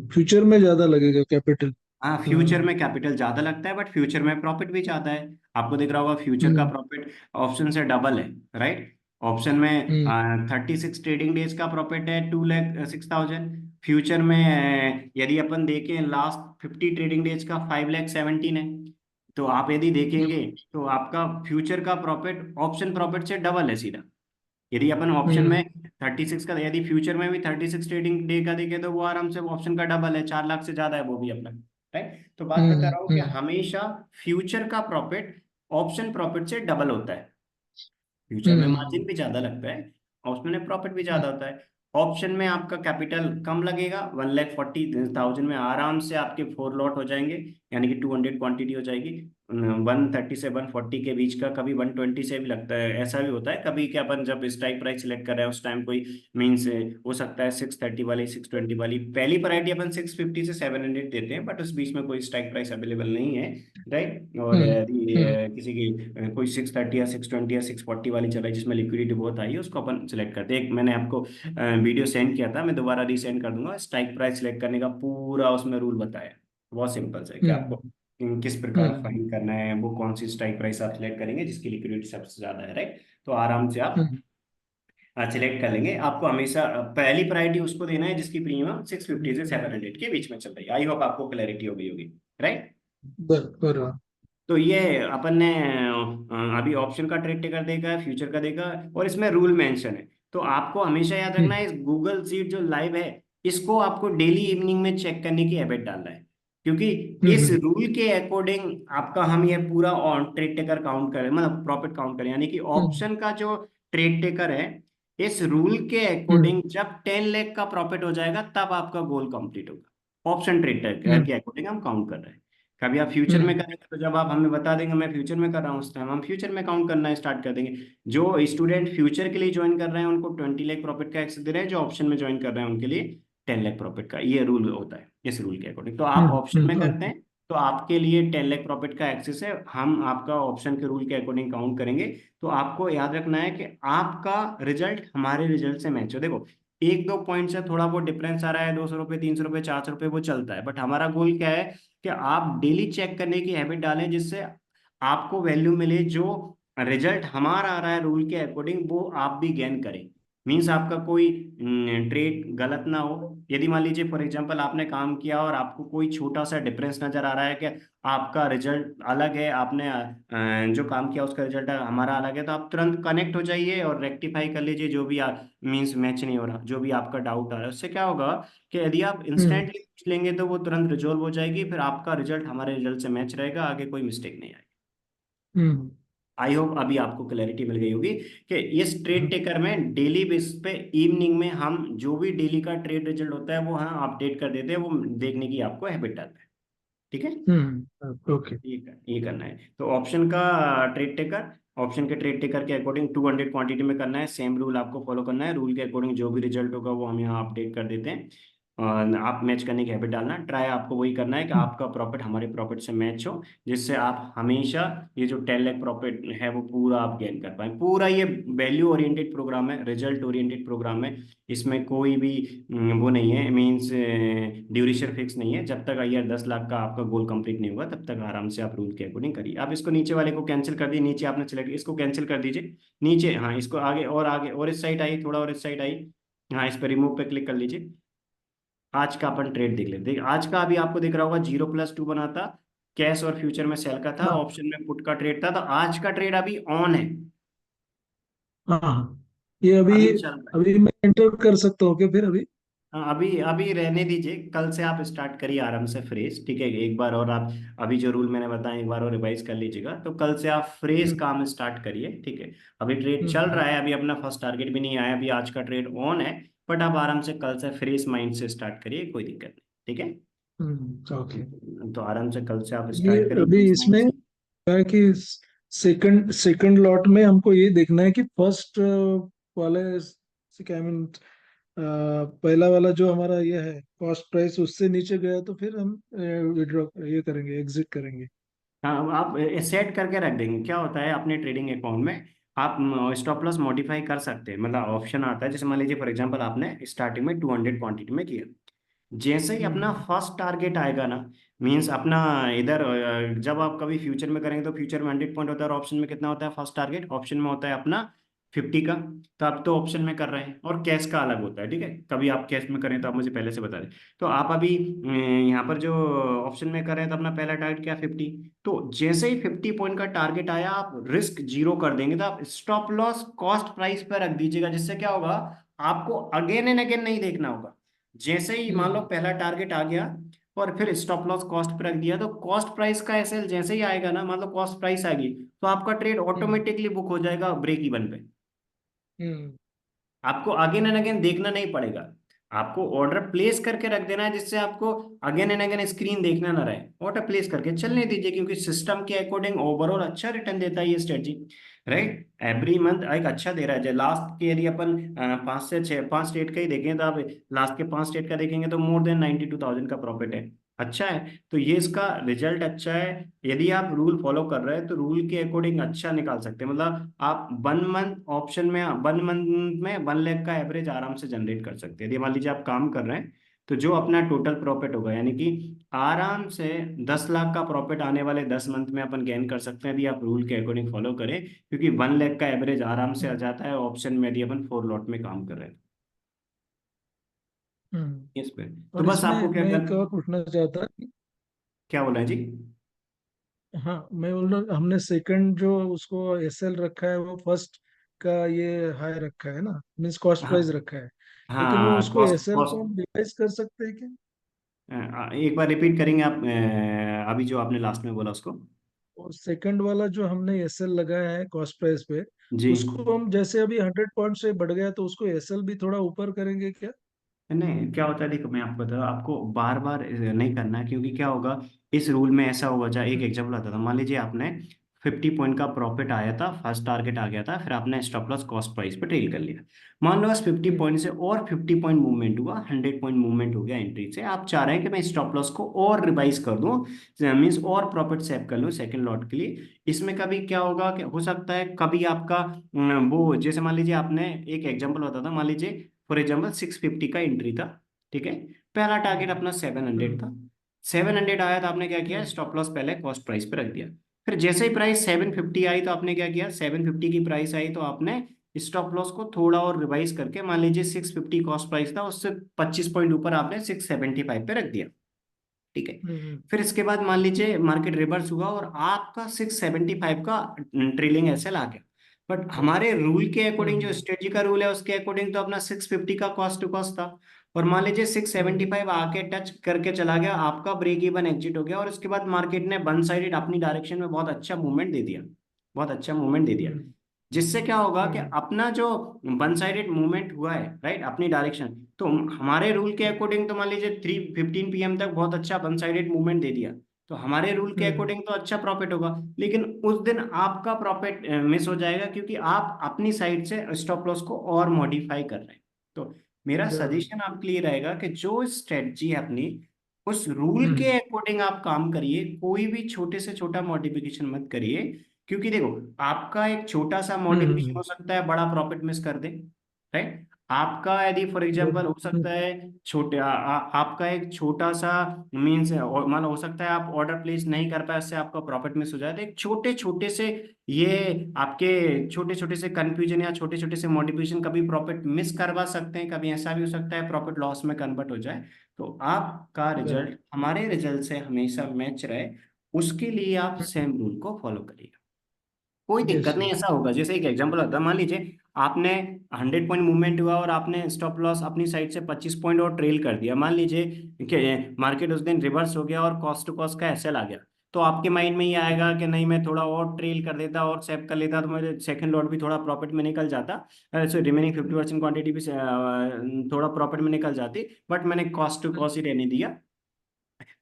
S1: फ्यूचर में ज्यादा लगेगा कैपिटल।
S2: हाँ, फ्यूचर
S1: हाँ।
S2: में कैपिटल ज्यादा लगता है बट फ्यूचर में प्रॉफिट भी ज्यादा है। आपको दिख रहा होगा फ्यूचर का
S1: हम्म।
S2: प्रॉफिट ऑप्शन से डबल है, राइट। ऑप्शन में
S1: हम्म।
S2: 36 ट्रेडिंग डेज का प्रॉफिट है 2,06,000। फ्यूचर में यदि अपन देखें लास्ट 50 ट्रेडिंग डेज का 5,17,000 है। तो आप यदि देखेंगे तो आपका फ्यूचर का प्रॉफिट ऑप्शन प्रॉफिट से डबल है सीधा। यदि अपन ऑप्शन
S1: हम्म।
S2: में 36 का, यदि फ्यूचर में भी 36 ट्रेडिंग डे का देखे तो वो आराम से ऑप्शन का डबल है, 4 लाख से ज्यादा है वो भी अपना, राइट। तो बात बता
S1: हम्म।
S2: रहा हूँ कि हमेशा फ्यूचर का प्रॉफिट ऑप्शन प्रॉफिट से डबल होता है। फ्यूचर में मार्जिन
S1: हम्म।
S2: भी ज्यादा लगता है, ऑप्शन में प्रॉफिट भी
S1: हम्म।
S2: ज्यादा होता है। ऑप्शन में आपका कैपिटल कम लगेगा, 1,40,000 में आराम से आपके 4 लॉट हो जाएंगे, यानी कि 200 क्वांटिटी हो जाएगी। 130 से 140 के बीच का, कभी 120 से भी लगता है, ऐसा भी होता है कभी कि अपन जब स्ट्राइक प्राइस सिलेक्ट कर रहे हैं उस टाइम कोई मीन्स हो सकता है 630 वाली 620 वाली पहली प्रायोरिटी अपन 650 से 700 देते हैं, बट उस बीच में कोई स्ट्राइक प्राइस अवेलेबल नहीं है, राइट। और
S1: हम्म।
S2: यदि
S1: हम्म।
S2: किसी की कोई 630 या 620 या 640 वाली चल रही है जिसमें लिक्विडिटी बहुत आई है, उसको अपन सिलेक्ट करते हैं। एक मैंने आपको वीडियो सेंड किया था, मैं दोबारा रीसेंड कर दूंगा, स्ट्राइक प्राइस सिलेक्ट करने का पूरा उसमें रूल बताया, बहुत सिंपल है कि आपको
S1: हम्म।
S2: किस प्रकार
S1: हम्म।
S2: फाइंड करना है, वो कौन सी स्ट्राइक प्राइस आप सिलेक्ट करेंगे जिसकी लिक्विडिटी सबसे ज्यादा है, राइट। तो आराम से आप
S1: हम्म।
S2: सिलेक्ट कर लेंगे। आपको हमेशा पहली प्रायोरिटी उसको देना है जिसकी प्रीमियम 650 से 700 के बीच में चल रही है। आई होप आपको क्लैरिटी हो गई होगी, राइट।
S1: बराबर।
S2: तो ये अपन ने अभी ऑप्शन का ट्रेड टेकर देखा है, फ्यूचर का देखा, और इसमें रूल मेंशन है। तो आपको हमेशा याद रखना है,
S1: हम्म।
S2: इस गूगल सीट जो लाइव है इसको आपको डेली इवनिंग में चेक करने की हैबिट डालना है, क्योंकि इस
S1: हम्म।
S2: रूल के अकॉर्डिंग आपका हम ये पूरा ऑन ट्रेड टेकर काउंट करें, मतलब प्रॉफिट काउंट करें, यानी कि
S1: हम्म।
S2: ऑप्शन का जो ट्रेड टेकर है इस रूल के
S1: हम्म।
S2: अकॉर्डिंग जब 10 लाख का प्रॉफिट हो जाएगा तब आपका गोल कंप्लीट होगा। ऑप्शन ट्रेड टेकर
S1: हम्म।
S2: के अकॉर्डिंग हम काउंट कर रहे हैं। कभी आप फ्यूचर में
S1: हम्म।
S2: करेंगे तो जब आप हमें बता देंगे मैं फ्यूचर में कर रहा हूँ, उस टाइम हम फ्यूचर में काउंट करना स्टार्ट कर देंगे। जो स्टूडेंट फ्यूचर के लिए ज्वाइन कर रहे हैं उनको 20 लाख प्रॉफिट का एक्सेस दे रहे हैं, जो ऑप्शन में ज्वाइन कर रहे हैं उनके लिए 10 लाख प्रॉफिट का, ये रूल होता है इस रूल के अकॉर्डिंग। तो आप ऑप्शन में करते हैं तो आपके लिए 10 लाख प्रॉफिट का एक्सेस है, हम आपका ऑप्शन के रूल के अकॉर्डिंग काउंट करेंगे। तो आपको याद रखना है कि आपका रिजल्ट हमारे रिजल्ट से मैच हो। देखो एक दो पॉइंट से थोड़ा बहुत डिफरेंस आ रहा है, 200 रुपये 300 रुपये 400 रुपये वो चलता है, बट हमारा गोल क्या है कि आप डेली चेक करने की हैबिट डालें जिससे आपको वैल्यू मिले, जो रिजल्ट हमारा आ रहा है रूल के अकॉर्डिंग वो आप भी गेन करें। मीन्स आपका कोई ट्रेड गलत ना हो। यदि मान लीजिए फॉर एग्जांपल आपने काम किया और आपको कोई छोटा सा डिफरेंस नजर आ रहा है कि आपका रिजल्ट अलग है, आपने जो काम किया उसका रिजल्ट हमारा अलग है, तो आप तुरंत कनेक्ट हो जाइए और रेक्टिफाई कर लीजिए जो भी मीन्स मैच नहीं हो रहा, जो भी आपका डाउट आ रहा है। उससे क्या होगा कि यदि आप
S1: हम्म।
S2: इंस्टेंटली पूछ लेंगे तो वो तुरंत रिजोल्व हो जाएगी, फिर आपका रिजल्ट हमारे रिजल्ट से मैच रहेगा, आगे कोई मिस्टेक नहीं आएगी।
S1: हम्म।
S2: आई होप अभी आपको क्लैरिटी मिल गई होगी कि इस ट्रेड टेकर में डेली बेसिस पे इवनिंग में हम जो भी डेली का ट्रेड रिजल्ट होता है वो हाँ अपडेट कर देते हैं, वो देखने की आपको हैबिट डालना है, ठीक है।
S1: ओके।
S2: ये करना है। तो ऑप्शन का ट्रेड टेकर, ऑप्शन के ट्रेड टेकर के अकॉर्डिंग 200 क्वांटिटी में करना है, सेम रूल आपको फॉलो करना है, रूल के अकॉर्डिंग जो भी रिजल्ट होगा वो हम यहाँ अपडेट कर देते हैं। और आप मैच करने की हैबिट डालना, ट्राई आपको वही करना है कि आपका प्रॉफिट हमारे प्रॉफिट से मैच हो, जिससे आप हमेशा ये जो 10 लाख प्रॉफिट है वो पूरा आप गेन कर पाए। पूरा ये वैल्यू ओरिएंटेड प्रोग्राम है, रिजल्ट ओरिएंटेड प्रोग्राम है, इसमें कोई भी वो नहीं है, मीन्स ड्यूरेशन फिक्स नहीं है। जब तक ईयर 10 लाख का आपका गोल कंप्लीट नहीं होगा तब तक आराम से आप रूल के अकॉर्डिंग करिए। आप इसको नीचे वाले को कैंसिल कर दीजिए, नीचे आपने सेलेक्ट इसको कैंसिल कर दीजिए नीचे, हाँ इसको आगे और इस साइड आई, थोड़ा और इस साइड आई, हाँ इस पर रिमूव पे क्लिक कर लीजिए। आज का अपन ट्रेड देख लेते हैं। आज का अभी आपको दिख रहा होगा 0+2 बना था, कैश और फ्यूचर में सेल का था,
S1: हाँ।
S2: ऑप्शन में पुट का ट्रेड था, तो आज का ट्रेड अभी ऑन है,
S1: हाँ, ये अभी
S2: अभी चल रहा है।
S1: अभी मैं एंटर कर सकता हूँ क्या फिर अभी?
S2: हाँ अभी अभी रहने दीजिए, कल से आप स्टार्ट करिए आराम से फ्रेश, ठीक है। एक बार और आप अभी जो रूल मैंने बताया एक बार और रिवाइज कर लीजिएगा, तो कल से आप फ्रेश
S1: हम्म।
S2: काम स्टार्ट करिए, ठीक है। अभी ट्रेड चल
S1: हम्म।
S2: रहा है, अभी अपना फर्स्ट टारगेट भी नहीं आया, अभी आज का ट्रेड ऑन है, बट आप आराम से कल से फ्रेश माइंड से स्टार्ट करिए, कोई दिक्कत नहीं, ठीक है।
S1: ओके।
S2: तो आराम से कल से आप
S1: ये
S2: स्टार्ट करिए
S1: अभी
S2: फ्रेश माइंड
S1: इसमें
S2: से।
S1: क्या है कि सेकंड सेकंड लॉट में हमको ये देखना है कि फर्स्ट वाले से क्या, आई मीन पहला वाला जो हमारा ये है कॉस्ट प्राइस उससे नीचे गया तो फिर हम विड्रॉ ये करेंगे, एग्जिट करेंगे।
S2: हाँ आप सेट करके रख देंगे, क्या होता है अपने ट्रेडिंग अकाउंट में आप स्टॉप लॉस मॉडिफाई कर सकते हैं, मतलब ऑप्शन आता है, जैसे मान लीजिए फॉर एग्जांपल आपने स्टार्टिंग में 200 क्वांटिटी में किया, जैसे ही अपना
S1: हम्म।
S2: फर्स्ट टारगेट आएगा ना, मींस अपना इधर जब आप कभी फ्यूचर में करेंगे तो फ्यूचर में 100 पॉइंट होता है और ऑप्शन में कितना होता है फर्स्ट टारगेट, ऑप्शन में होता है अपना 50 का। तो आप तो ऑप्शन में कर रहे हैं और कैश का अलग होता है, ठीक है। कभी आप कैश में करें तो आप मुझे पहले से बता दें। तो आप अभी यहाँ पर जो ऑप्शन में कर रहे हैं तो अपना पहला टारगेट क्या 50, तो जैसे ही 50 पॉइंट का टारगेट आया आप रिस्क जीरो कर देंगे, तो आप स्टॉप लॉस कॉस्ट प्राइस पर रख दीजिएगा, जिससे क्या होगा आपको अगेन एंड अगेन नहीं देखना होगा। जैसे ही मान लो
S1: हम्म।
S2: पहला टारगेट आ गया और फिर स्टॉप लॉस कॉस्ट पे रख दिया, तो कॉस्ट प्राइस का एसएल जैसे ही आएगा ना, मान लो कॉस्ट प्राइस आएगी तो आपका ट्रेड
S1: हम्म।
S2: ऑटोमेटिकली बुक हो जाएगा ब्रेक इवन पे।
S1: हम्म।
S2: आपको अगेन एंड अगेन देखना नहीं पड़ेगा। आपको ऑर्डर प्लेस करके रख देना है, जिससे आपको अगेन एंड अगेन स्क्रीन देखना ना रहे, ऑर्डर प्लेस करके चलने दीजिए, क्योंकि सिस्टम के अकॉर्डिंग ओवरऑल अच्छा रिटर्न देता है ये स्ट्रेटजी, राइट। एवरी मंथ एक अच्छा दे रहा है। लास्ट के यदि अपन 5 से 6 5 स्टेट का ही देखें, तो आप लास्ट के 5 स्टेट का देखेंगे तो मोर देन 92,000 का प्रॉफिट है। अच्छा है, तो ये इसका रिजल्ट अच्छा है। यदि आप रूल फॉलो कर रहे हैं तो रूल के अकॉर्डिंग अच्छा निकाल सकते हैं। मतलब आप 1 मंथ ऑप्शन में 1 मंथ में 1 लाख का एवरेज आराम से जनरेट कर सकते हैं। यदि मान लीजिए आप काम कर रहे हैं, तो जो अपना टोटल प्रॉफिट होगा, यानी कि आराम से 10 लाख का प्रॉफिट आने वाले 10 मंथ में अपन गेन कर सकते हैं, यदि आप रूल के अकॉर्डिंग फॉलो करें, क्योंकि 1 लाख का एवरेज आराम से आ जाता है ऑप्शन में, यदि अपन 4 लॉट में काम कर रहे हैं
S1: हम्म।
S2: इस पे। तो
S1: और
S2: बस
S1: इसमें
S2: आपको क्या
S1: मैं
S2: कर,
S1: एक और पूछना चाहता।
S2: क्या बोला है जी?
S1: हाँ, मैं बोल रहा हमने सेकंड जो उसको एसएल रखा है वो फर्स्ट का ये हाई रखा है ना, मीन्स कॉस्ट
S2: हाँ
S1: प्राइस रखा है। लेकिन वो
S2: हाँ,
S1: उसको
S2: कॉस्ट
S1: एसएल को
S2: कॉस्ट
S1: हम रिवाइज कर सकते हैं क्या?
S2: एक बार रिपीट करेंगे आप, अभी जो आपने लास्ट में बोला उसको।
S1: और सेकंड वाला जो हमने एसएल लगाया है कॉस्ट प्राइस पे,
S2: जी,
S1: उसको हम जैसे अभी 100 पॉइंट से बढ़ गया तो उसको एसएल भी थोड़ा ऊपर करेंगे क्या?
S2: नहीं, क्या होता है देखो, मैं आपको बता रहा हूँ, आपको बार बार नहीं करना है, क्योंकि क्या होगा, इस रूल में ऐसा होगा। चाहे एक
S1: हम्म।
S2: एग्जांपल आता था, मान लीजिए आपने 50 पॉइंट का प्रॉफिट आया था, फर्स्ट टारगेट आ गया था, फिर आपने स्टॉप लॉस कॉस्ट प्राइस पे ट्रेल कर लिया। मान लो बस 50 पॉइंट से और 50 पॉइंट मूवमेंट हुआ, 100 पॉइंट मूवमेंट हो गया एंट्री से, आप चाह रहे हैं कि मैं स्टॉप लॉस को और रिवाइज कर दूं, मीन्स और प्रॉफिट सेव कर लूं सेकंड लॉट के लिए। इसमें कभी क्या होगा कि हो सकता है कभी आपका वो, जैसे मान लीजिए आपने, एक एग्जांपल बताता, मान लीजिए फॉर एग्जाम्पल 650 का एंट्री था, ठीक है, पहला टारगेट
S1: हम्म।
S2: अपना 700 था।
S1: हम्म।
S2: 700 आया तो आपने क्या किया,
S1: हम्म।
S2: स्टॉप लॉस पहले कॉस्ट प्राइस पे रख दिया। फिर जैसे ही प्राइस 750 आई तो आपने क्या किया, 750 की प्राइस आई तो आपने स्टॉप लॉस को थोड़ा और रिवाइज करके, मान लीजिए 650 कॉस्ट प्राइस था, उससे 25 पॉइंट ऊपर आपने 675 पे रख दिया, ठीक है।
S1: हम्म।
S2: फिर इसके बाद मान लीजिए मार्केट रिवर्स हुआ और आपका 675 का ट्रेलिंग एसएल आ गया, बट हमारे रूल के अकॉर्डिंग, जो
S1: हम्म।
S2: स्ट्रेटजी का रूल है उसके अकॉर्डिंग, तो अपना 650 का कॉस्ट टू कॉस्ट था, और मान लीजिए सिक्स सेवेंटी
S1: हम्म।
S2: फाइव आके टच करके चला गया, आपका ब्रेक इवन एग्जिट हो गया, और उसके बाद मार्केट ने वन साइडेड अपनी डायरेक्शन में बहुत अच्छा मूवमेंट दे दिया, बहुत अच्छा मूवमेंट दे दिया।
S1: हम्म।
S2: जिससे क्या होगा कि
S1: हम्म।
S2: अपना जो वन साइडेड मूवमेंट हुआ है, राइट, अपनी डायरेक्शन, तो हमारे रूल के अकॉर्डिंग तो मान लीजिए 3:15 PM तक बहुत अच्छा वन साइडेड मूवमेंट दे दिया, तो हमारे रूल के
S1: हम्म।
S2: अकॉर्डिंग तो अच्छा प्रॉफिट होगा। लेकिन उस दिन आपका प्रॉफिट मिस हो जाएगा, क्योंकि आप अपनी साइड से स्टॉप लॉस को और मॉडिफाई कर रहे हैं। तो मेरा
S1: बराबर।
S2: सजेशन आपके लिए रहेगा कि जो स्ट्रेटजी है अपनी, उस रूल के
S1: हम्म।
S2: अकॉर्डिंग आप काम करिए, कोई भी छोटे से छोटा मॉडिफिकेशन मत करिए। क्योंकि देखो, आपका एक छोटा सा मॉडिफिकेशन
S1: हम्म।
S2: हो सकता है बड़ा प्रॉफिट मिस कर दे, राइट। आपका यदि फॉर एग्जांपल
S1: बराबर।
S2: हो सकता है छोटे आपका एक छोटा सा मीन्स, मान लो हो सकता है आप ऑर्डर प्लेस नहीं कर पाए, उससे आपका प्रॉफिट मिस हो जाए, तो एक छोटे छोटे से ये आपके छोटे छोटे से कंफ्यूजन या छोटे छोटे से मॉडिफिकेशन कभी प्रॉफिट मिस करवा सकते हैं, कभी ऐसा भी हो सकता है प्रॉफिट लॉस में कन्वर्ट हो जाए। तो आपका
S1: बराबर।
S2: रिजल्ट हमारे रिजल्ट से हमेशा मैच रहे, उसके लिए आप सेम रूल को फॉलो करिए। कोई
S1: यस
S2: दिक्कत नहीं,
S1: यस।
S2: ऐसा होगा जैसे एक एग्जांपल होता है, मान लीजिए आपने 100 पॉइंट मूवमेंट हुआ और आपने स्टॉप लॉस अपनी साइड से 25 पॉइंट और ट्रेल कर दिया, मान लीजिए कि मार्केट उस दिन रिवर्स हो गया और कॉस्ट टू कॉस्ट का एसएल आ गया, तो आपके माइंड में ये आएगा कि नहीं, मैं थोड़ा और ट्रेल कर देता और सेव कर लेता तो मेरे सेकंड लॉट भी थोड़ा प्रॉफिट में निकल जाता, सो रिमेनिंग 50% क्वांटिटी भी थोड़ा प्रॉफिट में निकल जाती, बट मैंने कॉस्ट टू कॉस्ट ही रहने दिया,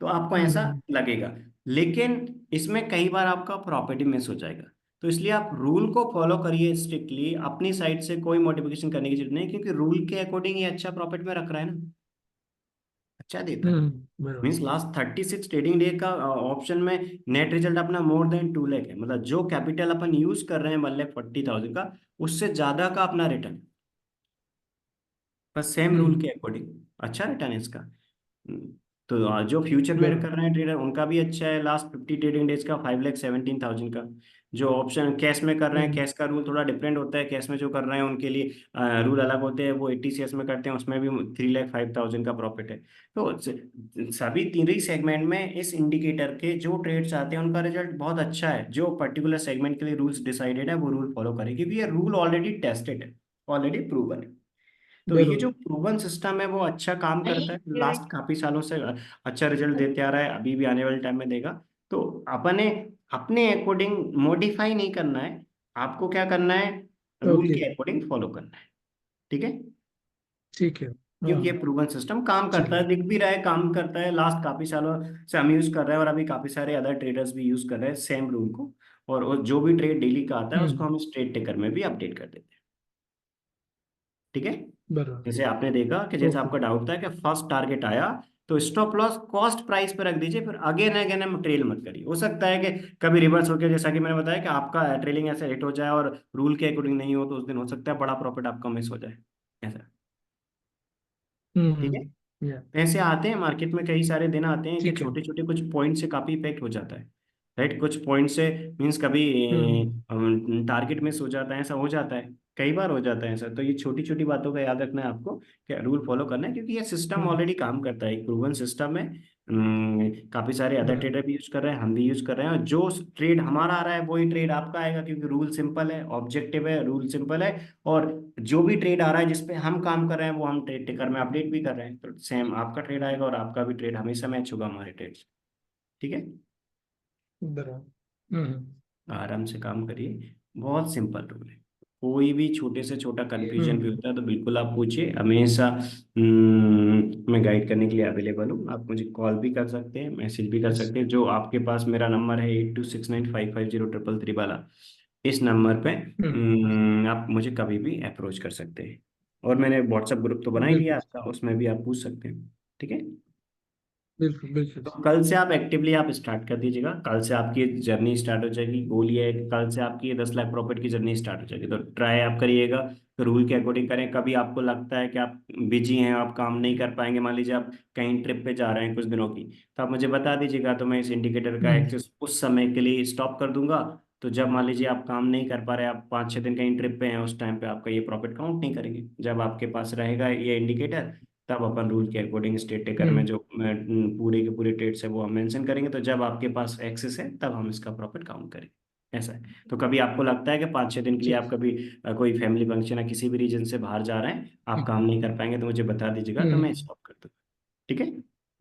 S2: तो आपको ऐसा
S1: हम्म।
S2: लगेगा। लेकिन इसमें कई बार आपका प्रॉपर्टी मिस हो जाएगा। तो इसलिए आप रूल को फॉलो करिए स्ट्रिक्टली, अपनी साइड से कोई मॉडिफिकेशन करने की जरूरत नहीं, क्योंकि रूल के अकॉर्डिंग ये अच्छा प्रॉफिट में रख रहा है ना, अच्छा देता है।
S1: बराबर।
S2: मीन्स लास्ट 36 ट्रेडिंग डे का ऑप्शन में नेट रिजल्ट अपना मोर देन 2 लाख है, मतलब जो कैपिटल अपन यूज कर रहे हैं 1,40,000 का, उससे ज्यादा का अपना रिटर्न, बस सेम रूल
S1: हम्म।
S2: के अकॉर्डिंग अच्छा रिटर्न है इसका। हम्म, तो जो फ्यूचर में
S1: बराबर।
S2: कर रहे हैं ट्रेडर, उनका भी अच्छा है, लास्ट 50 ट्रेडिंग डेज का 5,17,000 का। जो ऑप्शन कैश में कर रहे हैं,
S1: हम्म।
S2: कैश का रूल थोड़ा डिफरेंट होता है, कैश में जो कर रहे हैं उनके लिए रूल अलग होते हैं, वो 80 CS में करते हैं, उसमें भी 3,05,000 का प्रॉफिट है। तो सभी तीन ही सेगमेंट में इस इंडिकेटर के जो ट्रेड्स आते हैं उनका रिजल्ट बहुत अच्छा है। जो पर्टिकुलर सेगमेंट के लिए रूल्स डिसाइडेड है वो रूल फॉलो करें, क्योंकि ये रूल ऑलरेडी टेस्टेड है, ऑलरेडी प्रूवन है। तो ये जो
S1: बराबर।
S2: प्रूवन सिस्टम है वो अच्छा काम करता है, लास्ट काफी सालों से अच्छा रिजल्ट देते आ रहा है, अभी भी आने वाले टाइम में देगा। तो अपने अपने अकॉर्डिंग मॉडिफाई नहीं करना है, आपको क्या करना है, रूल
S1: ओके।
S2: के अकॉर्डिंग फॉलो करना है, ठीक है।
S1: ठीक है।
S2: क्योंकि ये
S1: हाँ।
S2: प्रूवन सिस्टम काम
S1: ठीक
S2: करता
S1: है।
S2: है, दिख भी रहा है काम करता है, लास्ट काफी सालों से हम यूज कर रहे हैं और अभी काफी सारे अदर ट्रेडर्स भी यूज कर रहे हैं सेम रूल को। और जो भी ट्रेड डेली का आता है उसको
S1: हम्म।
S2: हम इस ट्रेड टेकर में भी अपडेट कर देते हैं। ठीक है।
S1: बराबर।
S2: जैसे आपने देखा कि जैसे
S1: ओके।
S2: आपका डाउट था कि फर्स्ट टारगेट आया तो स्टॉप लॉस कॉस्ट प्राइस पे रख दीजिए, फिर अगेन अगेन हम ट्रेल मत करिए। हो सकता है कि कभी रिवर्स होकर, जैसा कि मैंने बताया, कि आपका ट्रेलिंग ऐसे हिट हो जाए और रूल के अकॉर्डिंग नहीं हो, तो उस दिन हो सकता है बड़ा प्रॉफिट आपका मिस हो जाए, ऐसा। ठीक है।
S1: या।
S2: ऐसे आते हैं मार्केट में, कई सारे दिन आते हैं कि
S1: ठीक है।
S2: छोटे छोटे कुछ पॉइंट से काफी इफेक्ट हो जाता है। राइट, कुछ पॉइंट से मीन्स कभी
S1: हम्म।
S2: टारगेट मिस हो जाता है, ऐसा हो जाता है, कई बार हो जाता है ऐसा। तो ये छोटी छोटी बातों का याद रखना है आपको, कि रूल फॉलो करना है, क्योंकि ये सिस्टम
S1: हम्म।
S2: ऑलरेडी काम करता है, एक प्रूवन सिस्टम है। काफी सारे अदर
S1: बराबर।
S2: ट्रेडर भी यूज कर रहे हैं, हम भी यूज कर रहे हैं, और जो ट्रेड हमारा आ रहा है वही ट्रेड आपका आएगा, क्योंकि रूल सिंपल है, ऑब्जेक्टिव है, रूल सिंपल है। और जो भी ट्रेड आ रहा है जिसपे हम काम कर रहे हैं वो हम ट्रेड टेकर में अपडेट भी कर रहे हैं, तो सेम आपका ट्रेड आएगा और आपका भी ट्रेड हमेशा मैच होगा हमारे ट्रेड से। ठीक है।
S1: बराबर।
S2: आराम से काम करिए, बहुत सिंपल रूल है। कोई भी छोटे से छोटा कंफ्यूजन भी
S1: हम्म।
S2: होता है तो बिल्कुल आप पूछिए, हमेशा मैं गाइड करने के लिए अवेलेबल हूँ। आप मुझे कॉल भी कर सकते हैं, मैसेज भी कर
S1: यस।
S2: सकते हैं। जो आपके पास मेरा नंबर है 8269550333 वाला, इस नंबर पे
S1: हम्म।
S2: आप मुझे कभी भी अप्रोच कर सकते हैं। और मैंने व्हाट्सएप ग्रुप तो बना ही लिया
S1: बिल्कुल।
S2: आपका, उसमें भी आप पूछ सकते हैं। ठीक है।
S1: बिल्कुल। बिल्कुल।
S2: तो कल से आप एक्टिवली आप स्टार्ट कर दीजिएगा, कल से आपकी जर्नी स्टार्ट हो जाएगी। गोल ये है कि कल से आपकी ये 10 लाख प्रॉफिट की जर्नी स्टार्ट हो जाएगी। तो ट्राई आप करिएगा, तो रूल के अकॉर्डिंग करें। कभी आपको लगता है कि आप बिजी हैं, आप काम नहीं कर पाएंगे, मान लीजिए आप कहीं ट्रिप पे जा रहे हैं कुछ दिनों की, तो आप मुझे बता दीजिएगा, तो मैं इस इंडिकेटर का
S1: हम्म।
S2: एक्सेस उस समय के लिए स्टॉप कर दूंगा। तो जब मान लीजिए आप काम नहीं कर पा रहे, आप 5-6 दिन कहीं ट्रिप पे हैं, उस टाइम पे आपका ये प्रॉफिट काउंट नहीं करेंगे। जब आपके पास रहेगा ये इंडिकेटर, तब अपन रूल के अकॉर्डिंग स्टेट टेकर में
S1: हम्म।
S2: जो पूरे के पूरे ट्रेड्स है वो हम मेंशन करेंगे। तो जब आपके पास एक्सेस है तब हम इसका प्रॉफिट काउंट करेंगे, ऐसा है। तो कभी आपको लगता है कि 5-6 दिन के लिए
S1: ठीक।
S2: आप कभी कोई फैमिली फंक्शन या किसी भी रीजन से बाहर जा रहे हैं, आप
S1: ठीक।
S2: काम नहीं कर पाएंगे, तो मुझे बता दीजिएगा, तो मैं
S1: हम्म।
S2: स्टॉप कर दूंगा। ठीक है।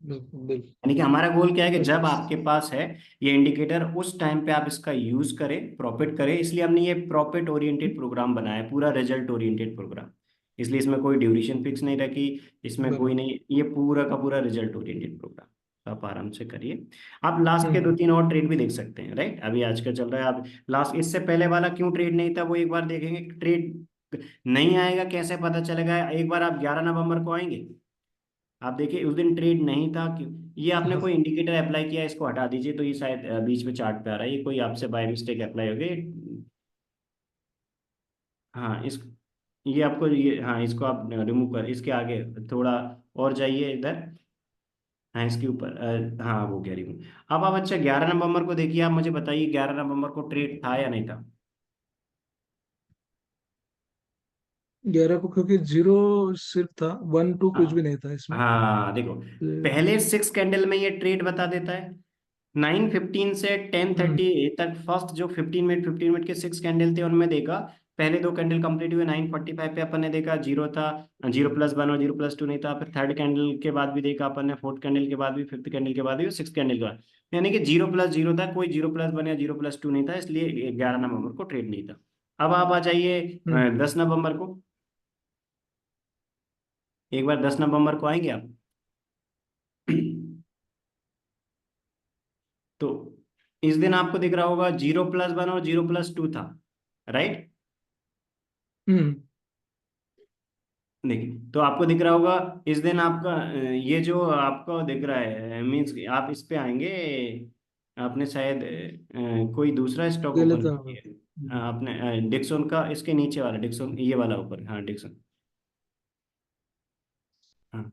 S1: बिल्कुल। बिल्कुल।
S2: यानी कि हमारा गोल क्या है कि जब
S1: यस।
S2: आपके पास है ये इंडिकेटर, उस टाइम पे आप इसका यूज करें, प्रॉफिट करें। इसलिए हमने ये प्रॉफिट ओरिएंटेड प्रोग्राम बनाया है, पूरा रिजल्ट ओरिएंटेड प्रोग्राम। इसलिए इसमें कोई ड्यूरेशन फिक्स नहीं रखी, इसमें कोई
S1: बराबर।
S2: नहीं, ये पूरा का पूरा रिजल्ट ओरिएंटेड प्रोग्राम। तो आप आराम से करिए। आप लास्ट के दो
S1: हम्म।
S2: तीन और ट्रेड भी देख सकते हैं, राइट। अभी आज का चल रहा है, आप लास्ट इससे पहले वाला क्यों ट्रेड नहीं था वो एक बार देखेंगे। ट्रेड नहीं आएगा कैसे पता चलेगा, एक बार आप 11 नवंबर को आएंगे, आप देखिए उस दिन ट्रेड नहीं था क्यों। ये आपने
S1: हाँ।
S2: कोई इंडिकेटर अप्लाई किया, इसको हटा दीजिए, तो ये शायद बीच में चार्ट पे आ रहा है, ये कोई आपसे बाय मिस्टेक अप्लाई हो गई। हाँ इस ये आपको ये, हाँ इसको आप रिमूव कर, इसके आगे थोड़ा और जाइए इधर। हाँ इसके ऊपर हाँ हो गया रिमूव। अब आप अच्छा 11 नवंबर को देखिए, आप मुझे बताइए 11 नवंबर को ट्रेड था या नहीं था।
S1: 11 को क्योंकि जीरो सिर्फ था, 1 2 कुछ भी
S2: हाँ
S1: नहीं था इसमें।
S2: हाँ देखो, पहले 6 कैंडल में ये ट्रेड बता देता है। 9:15 से टेन
S1: हम्म।
S2: थर्टी तक फर्स्ट जो 15 मिनट के 6 कैंडल थे उनमें देखा, पहले दो कैंडल कंप्लीट हुए 9:45 पे, अपन ने देखा जीरो था, जीरो+1 और जीरो+2 नहीं था। फिर थर्ड कैंडल के बाद भी देखा अपन ने, फोर्थ कैंडल के बाद भी, फिफ्थ कैंडल के बाद भी, सिक्स कैंडल के बाद, यानी कि जीरो+0 था, कोई जीरो+1 या जीरो+2 नहीं था, इसलिए 11 नवंबर को ट्रेड नहीं था। अब आप आ जाइए
S1: हम्म।
S2: 10 नवंबर को, एक बार 10 नवंबर को आएंगे आप। तो इस दिन आपको दिख रहा होगा जीरो+1 और जीरो+2 था, राइट।
S1: हम्म।
S2: देखिए तो आपको दिख रहा होगा इस दिन आपका ये जो आपको दिख रहा है, मीन्स आप इस पे आएंगे, आपने शायद कोई दूसरा स्टॉक
S1: गलत
S2: ओपन
S1: था।
S2: किया है। आपने डिक्सन का, इसके नीचे वाला डिक्सन, ये वाला ऊपर, हाँ डिक्सन। हाँ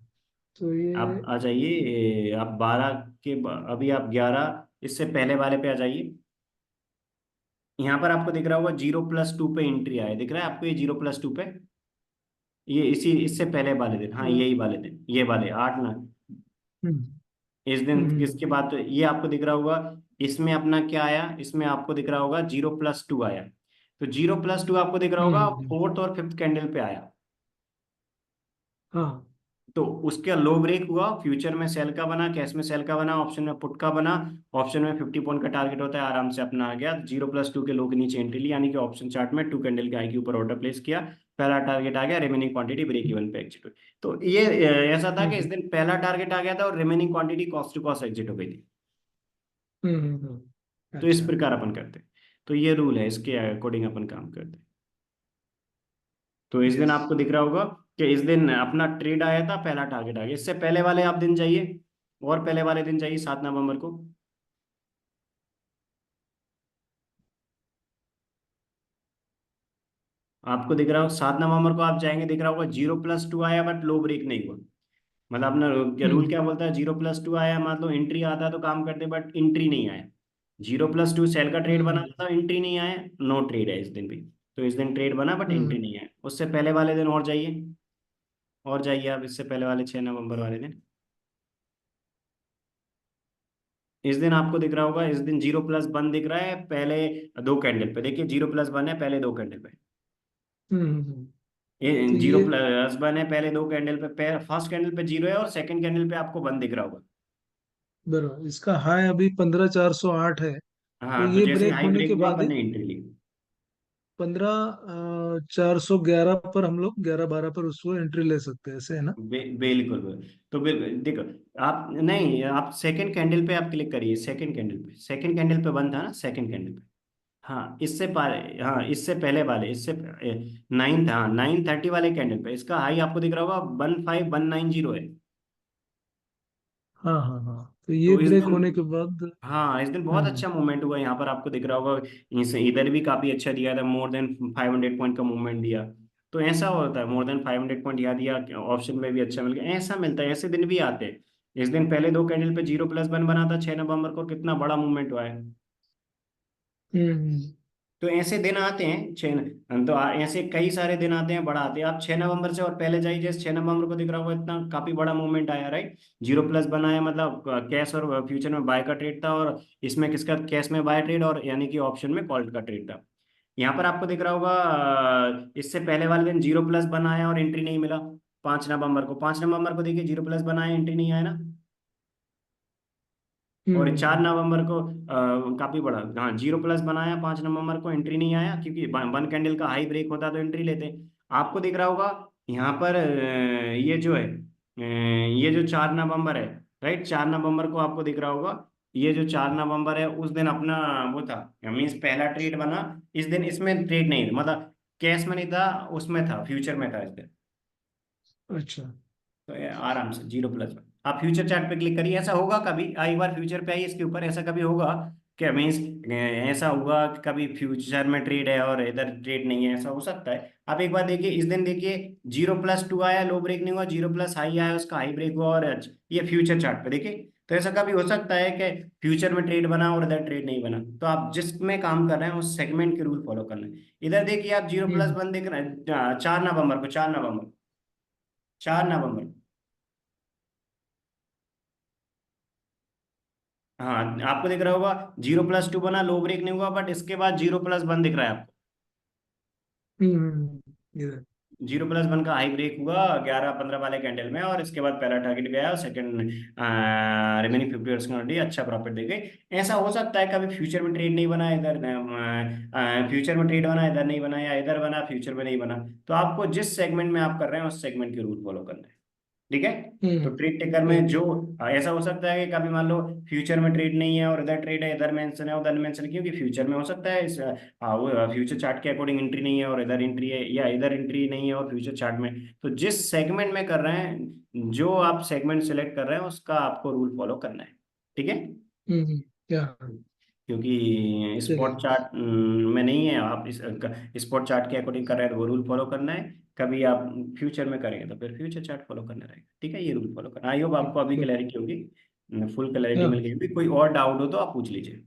S1: तो ये।
S2: आप आ जाइए, आप 12 अभी आप 11 इससे पहले वाले पे आ जाइए। यहाँ पर आपको दिख रहा होगा जीरो+2 पे एंट्री आया, दिख रहा है आपको ये जीरो+2 पे, ये इसी इससे पहले वाले दिन, हाँ
S1: हाँ।
S2: यही वाले दिन, ये वाले 8 ना,
S1: हम्म।
S2: इस दिन
S1: हम्म।
S2: किसके बाद, तो ये आपको दिख रहा होगा, इसमें अपना क्या आया, इसमें आपको दिख रहा होगा जीरो+2 आया। तो जीरो+2 आपको दिख रहा होगा फोर्थ और फिफ्थ कैंडल पे आया।
S1: हाँ।
S2: तो उसका लो ब्रेक हुआ, फ्यूचर में सेल का बना, कैश में सेल का बना, ऑप्शन में पुट का बना। ऑप्शन में 50 पॉइंट का टारगेट होता है, आराम से अपना आ गया जीरो+2 के लो के नीचे एंट्री ली, यानी कि ऑप्शन चार्ट में 2 कैंडल के हाई के ऊपर ऑर्डर प्लेस किया, पहला टारगेट आ गया, रिमेनिंग क्वांटिटी ब्रेक इवन पे एग्जिट हुई। तो ये ऐसा था कि इस
S1: हम्म
S2: दिन पहला टारगेट आ गया था और remaining quantity cost to cost exit हो गई थी। तो इस
S1: अच्छा।
S2: प्रकार अपन करते हैं। तो ये रूल है, इसके अकॉर्डिंग अपन काम करते हैं। तो इस दिन
S1: यस।
S2: आपको दिख रहा होगा कि इस दिन अपना ट्रेड आया था, पहला टारगेट आ गया। इससे पहले वाले आप दिन जाइए, और पहले वाले दिन जाइए 7 नवंबर को। आपको दिख रहा होगा 7 नवंबर को आप जाएंगे, दिख रहा होगा 0+2 आया बट लो ब्रेक नहीं हुआ। मतलब अपना रूल
S1: हम्म
S2: क्या बोलता है, 0+2 आया मान लो एंट्री आता है तो काम करते, बट एंट्री नहीं आया। 0+2 सेल का ट्रेड बना
S1: हम्म
S2: था, एंट्री नहीं आया, नो ट्रेड है इस दिन भी। तो इस दिन ट्रेड बना बट एंट्री
S1: हम्म
S2: नहीं आया। उससे पहले वाले दिन और जाइए, और जाइए आप इससे पहले वाले 6 नवंबर वाले दिन। इस दिन आपको दिख रहा होगा, इस दिन 0+1 दिख रहा है पहले दो कैंडल पे। देखिए 0+1 है पहले दो कैंडल पे। ये
S1: तो
S2: जीरो
S1: ये
S2: प्लस वन है पहले दो कैंडल पे, फर्स्ट कैंडल पे जीरो है और सेकंड कैंडल पे आपको वन दिख रहा होगा।
S1: बराबर, इसका हाई अभी 15,408 है। तो
S2: हाँ, तो
S1: ये
S2: जैसे ही
S1: ब्रेक
S2: हाई
S1: होने
S2: ब्रेक
S1: के
S2: हुआ
S1: बाद
S2: अपन ने एंट्री ली।
S1: 15,411 पर हम लोग 11-12 पर उसको एंट्री ले सकते हैं, ऐसे है ना?
S2: बिल्कुल बिल्कुल। तो बिल्कुल देखो, आप नहीं, आप सेकंड कैंडल पे आप क्लिक करिए, सेकंड कैंडल पे, सेकंड कैंडल पे बंद था ना, सेकंड कैंडल पे। हाँ इससे पहले, हाँ इससे पहले वाले, इससे 9, हाँ 9:30 वाले कैंडल पे इसका हाई आपको दिख रहा होगा 15190 है।
S1: हाँ हाँ हाँ, तो ये
S2: तो इस
S1: ब्रेक
S2: दिन,
S1: होने के बाद।
S2: हाँ इस दिन बहुत
S1: हम्म
S2: अच्छा मूवमेंट हुआ यहाँ पर, आपको दिख रहा होगा। इधर भी काफी अच्छा दिया था, मोर देन 500 पॉइंट का मूवमेंट दिया। तो ऐसा होता है, मोर देन 500 पॉइंट दिया ऑप्शन में भी अच्छा मिल गया, ऐसा मिलता है, ऐसे दिन भी आते हैं। इस दिन पहले दो कैंडल पे 0+1 बना था 6 नवंबर को, कितना बड़ा मूवमेंट हुआ है।
S1: हम्म
S2: तो ऐसे दिन आते हैं तो ऐसे कई सारे दिन आते हैं, बड़ा आते हैं। आप 6 नवंबर से और पहले जाइए, जैसे 6 नवंबर को दिख रहा होगा, इतना काफी बड़ा मूवमेंट आया, राइट। 0+1 आया, मतलब कैश और फ्यूचर में बाय का ट्रेड था, और इसमें किसका, कैश में बाय ट्रेड, और यानी कि ऑप्शन में कॉल का ट्रेड था। यहाँ पर आपको दिख रहा होगा इससे पहले वाले दिन 0+1 आया और एंट्री नहीं मिला। 5 नवंबर को, 5 नवंबर को देखिए 0+1 आया, एंट्री नहीं आया ना। और 4 नवंबर को काफी बड़ा, हाँ 0+ बनाया, 5 नवंबर को एंट्री नहीं आया, क्योंकि वन कैंडल का हाई ब्रेक होता तो एंट्री लेते। आपको दिख रहा होगा यहाँ पर ये जो है, ये जो 4 नवंबर है, राइट, 4 नवंबर को आपको दिख रहा होगा, ये जो 4 नवंबर है उस दिन अपना वो था, मीन्स पहला ट्रेड बना। इस दिन इसमें ट्रेड नहीं, मतलब कैश में नहीं था, उसमें था, फ्यूचर में था इस दिन।
S1: अच्छा।
S2: तो ये आराम से 0+1, आप फ्यूचर चार्ट पे क्लिक करिए। ऐसा होगा कभी, एक बार फ्यूचर पे आइए इसके ऊपर, ऐसा कभी होगा क्या, मीन्स ऐसा हुआ कि कभी फ्यूचर में ट्रेड है और इधर ट्रेड नहीं है, ऐसा हो सकता है। आप एक बार देखिए, इस दिन देखिए 0+2 आया, लो ब्रेक नहीं हुआ, 0+ हाई आया, उसका हाई ब्रेक हुआ, और ये फ्यूचर चार्ट पे देखिए। तो ऐसा कभी हो सकता है कि फ्यूचर में ट्रेड बना और इधर ट्रेड नहीं बना। तो आप जिसमें काम कर रहे हैं उस सेगमेंट के रूल फॉलो करना है। इधर देखिए आप जीरो प्लस
S1: हम्म
S2: वन देख रहे हैं, 4 नवंबर को, 4 नवंबर, 4 नवंबर। हाँ आपको दिख रहा होगा 0+2 बना, लो ब्रेक नहीं हुआ, बट इसके बाद 0+1 दिख रहा है आपको।
S1: इधर।
S2: 0+1 का हाई ब्रेक हुआ 11-15 वाले कैंडल में, और इसके बाद पहला टारगेट गया, सेकंड रिमेनिंग 50% अच्छा प्रॉफिट दे गई। ऐसा हो सकता है कभी फ्यूचर में ट्रेड नहीं बना इधर, फ्यूचर में ट्रेड बना इधर नहीं बना, या इधर बना फ्यूचर में नहीं बना। तो आपको जिस सेगमेंट में आप कर रहे हैं उस सेगमेंट के रूल फॉलो करना है, ठीक है। तो ट्रेड टेकर में जो
S1: ओके।
S2: ऐसा हो सकता है कि कभी मान लो फ्यूचर में ट्रेड नहीं है और इधर ट्रेड है, इधर मेंशन है उधर मेंशन है, क्योंकि फ्यूचर में हो सकता है इस वो फ्यूचर चार्ट के अकॉर्डिंग एंट्री नहीं है और इधर एंट्री है, या इधर एंट्री नहीं है और फ्यूचर चार्ट में। तो जिस सेगमेंट में कर रहे हैं, जो आप सेगमेंट सेलेक्ट कर रहे हैं उसका आपको रूल फॉलो करना है, ठीक है।
S1: क्या?
S2: क्योंकि
S1: चलिए।
S2: स्पॉट चार्ट में नहीं है, आप इस स्पॉट चार्ट के अकॉर्डिंग कर रहे हैं तो वो रूल फॉलो करना है। कभी आप फ्यूचर में करेंगे तो फिर फ्यूचर चार्ट फॉलो करना रहेगा, ठीक है। ये रूल फॉलो करना, आई होप आपको अभी
S1: बट
S2: क्लैरिटी होगी, फुल क्लैरिटी मिल
S1: हाँ,
S2: गई होगी। कोई और डाउट हो तो आप पूछ लीजिए।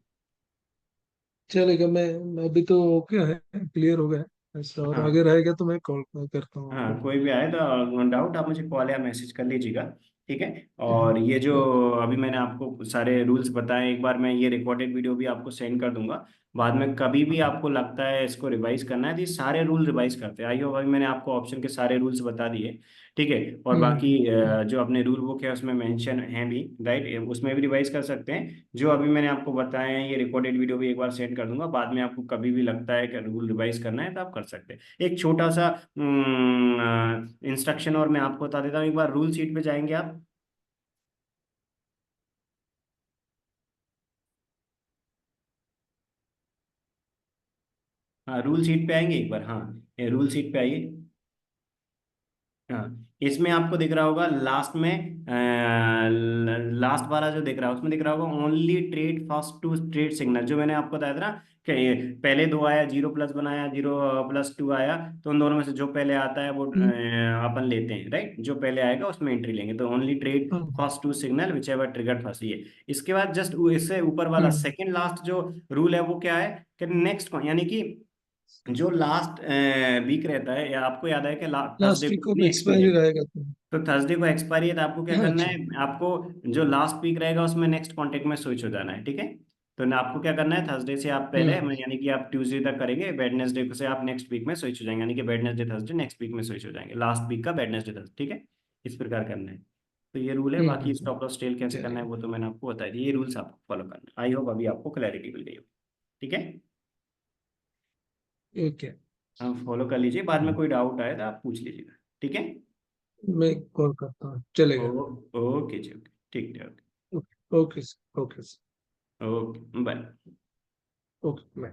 S1: चलेगा। मैं अभी तो ओके है, क्लियर हो गया है। ऐसा और
S2: हाँ
S1: आगे रहेगा तो मैं कॉल करता हूँ आपको।
S2: हाँ, कोई भी आए तो डाउट आप मुझे कॉल या मैसेज कर लीजिएगा, ठीक है। और ये जो
S1: ओके।
S2: अभी मैंने आपको सारे रूल्स बताए, एक बार मैं ये रिकॉर्डेड वीडियो भी आपको सेंड कर दूंगा। बाद में कभी भी आपको लगता है इसको रिवाइज करना है तो ये सारे रूल रिवाइज करते हैं। आई होप अभी मैंने आपको ऑप्शन के सारे रूल्स बता दिए, ठीक है। और बाकी
S1: हम्म।
S2: जो अपने रूल बुक है उसमें मेंशन है भी, राइट, उसमें भी रिवाइज कर सकते हैं। जो अभी मैंने आपको बताया है, ये रिकॉर्डेड वीडियो भी एक बार सेंड कर दूंगा, बाद में आपको कभी भी लगता है कि रूल रिवाइज करना है तो आप कर सकते हैं। एक छोटा सा इंस्ट्रक्शन और मैं आपको बता देता हूँ, एक बार रूल शीट पे जाएंगे आप। हाँ, रूल शीट पे आएंगे एक बार, हाँ, ये रूल शीट पे आइए। हाँ, इसमें आपको दिख रहा होगा लास्ट में, लास्ट वाला जो दिख रहा है उसमें दिख रहा होगा only trade first two trade signal, जो मैंने आपको बताया था ना कि ये पहले दो आया, जीरो प्लस बनाया, जीरो प्लस टू आया, तो उन दोनों में से जो पहले आता है वो
S1: हम्म,
S2: अपन लेते हैं, राइट, जो पहले आएगा उसमें एंट्री लेंगे, तो ओनली ट्रेड
S1: हाँ,
S2: first two signal whichever trigger first, ये। इसके बाद जस्ट इससे ऊपर वाला
S1: हम्म।
S2: सेकंड लास्ट जो रूल है वो क्या है कि नेक्स्ट, यानी कि जो लास्ट वीक रहता है, या आपको याद है कि थर्सडे
S1: लास्ट वीक
S2: को
S1: को
S2: अपनी एक्सपायरी है,
S1: एक्सपायरी रहेगा तो।
S2: तो थर्सडे को एक्सपायरी है, तो आपको क्या करना
S1: अच्छा।
S2: है, आपको जो लास्ट वीक रहेगा उसमें नेक्स्ट कॉन्टेक्ट में स्विच हो जाना है, ठीक है। तो ना आपको क्या करना है, थर्सडे से आप पहले,
S1: हम्म।
S2: यानी कि आप ट्यूसडे तक करेंगे, वेडनेसडे से आप नेक्स्ट वीक में स्विच हो जाएंगे, यानी कि वेडनेसडे थर्सडे नेक्स्ट वीक में स्विच हो जाएंगे, लास्ट वीक का वेडनेसडे थर्सडे, ठीक है। इस प्रकार करना है। तो ये रूल है, बाकी
S1: हम्म।
S2: स्टॉप लॉस ट्रेल कैसे करना है
S1: चलिए।
S2: वो तो मैंने आपको बता दिया, ये रूल्स आपको फॉलो करना है। आई होप अभी आपको क्लैरिटी मिल गई हो, ठीक है।
S1: ओके।
S2: आप फॉलो कर लीजिए, बाद में कोई डाउट आए तो आप पूछ लीजिएगा, ठीक है।
S1: मैं कॉल करता हूँ,
S2: ओ,
S1: चलेगा।
S2: ओके जी, ओके, ठीक है,
S1: okay. Okay sir, okay sir.
S2: Okay, bye.
S1: Okay, bye.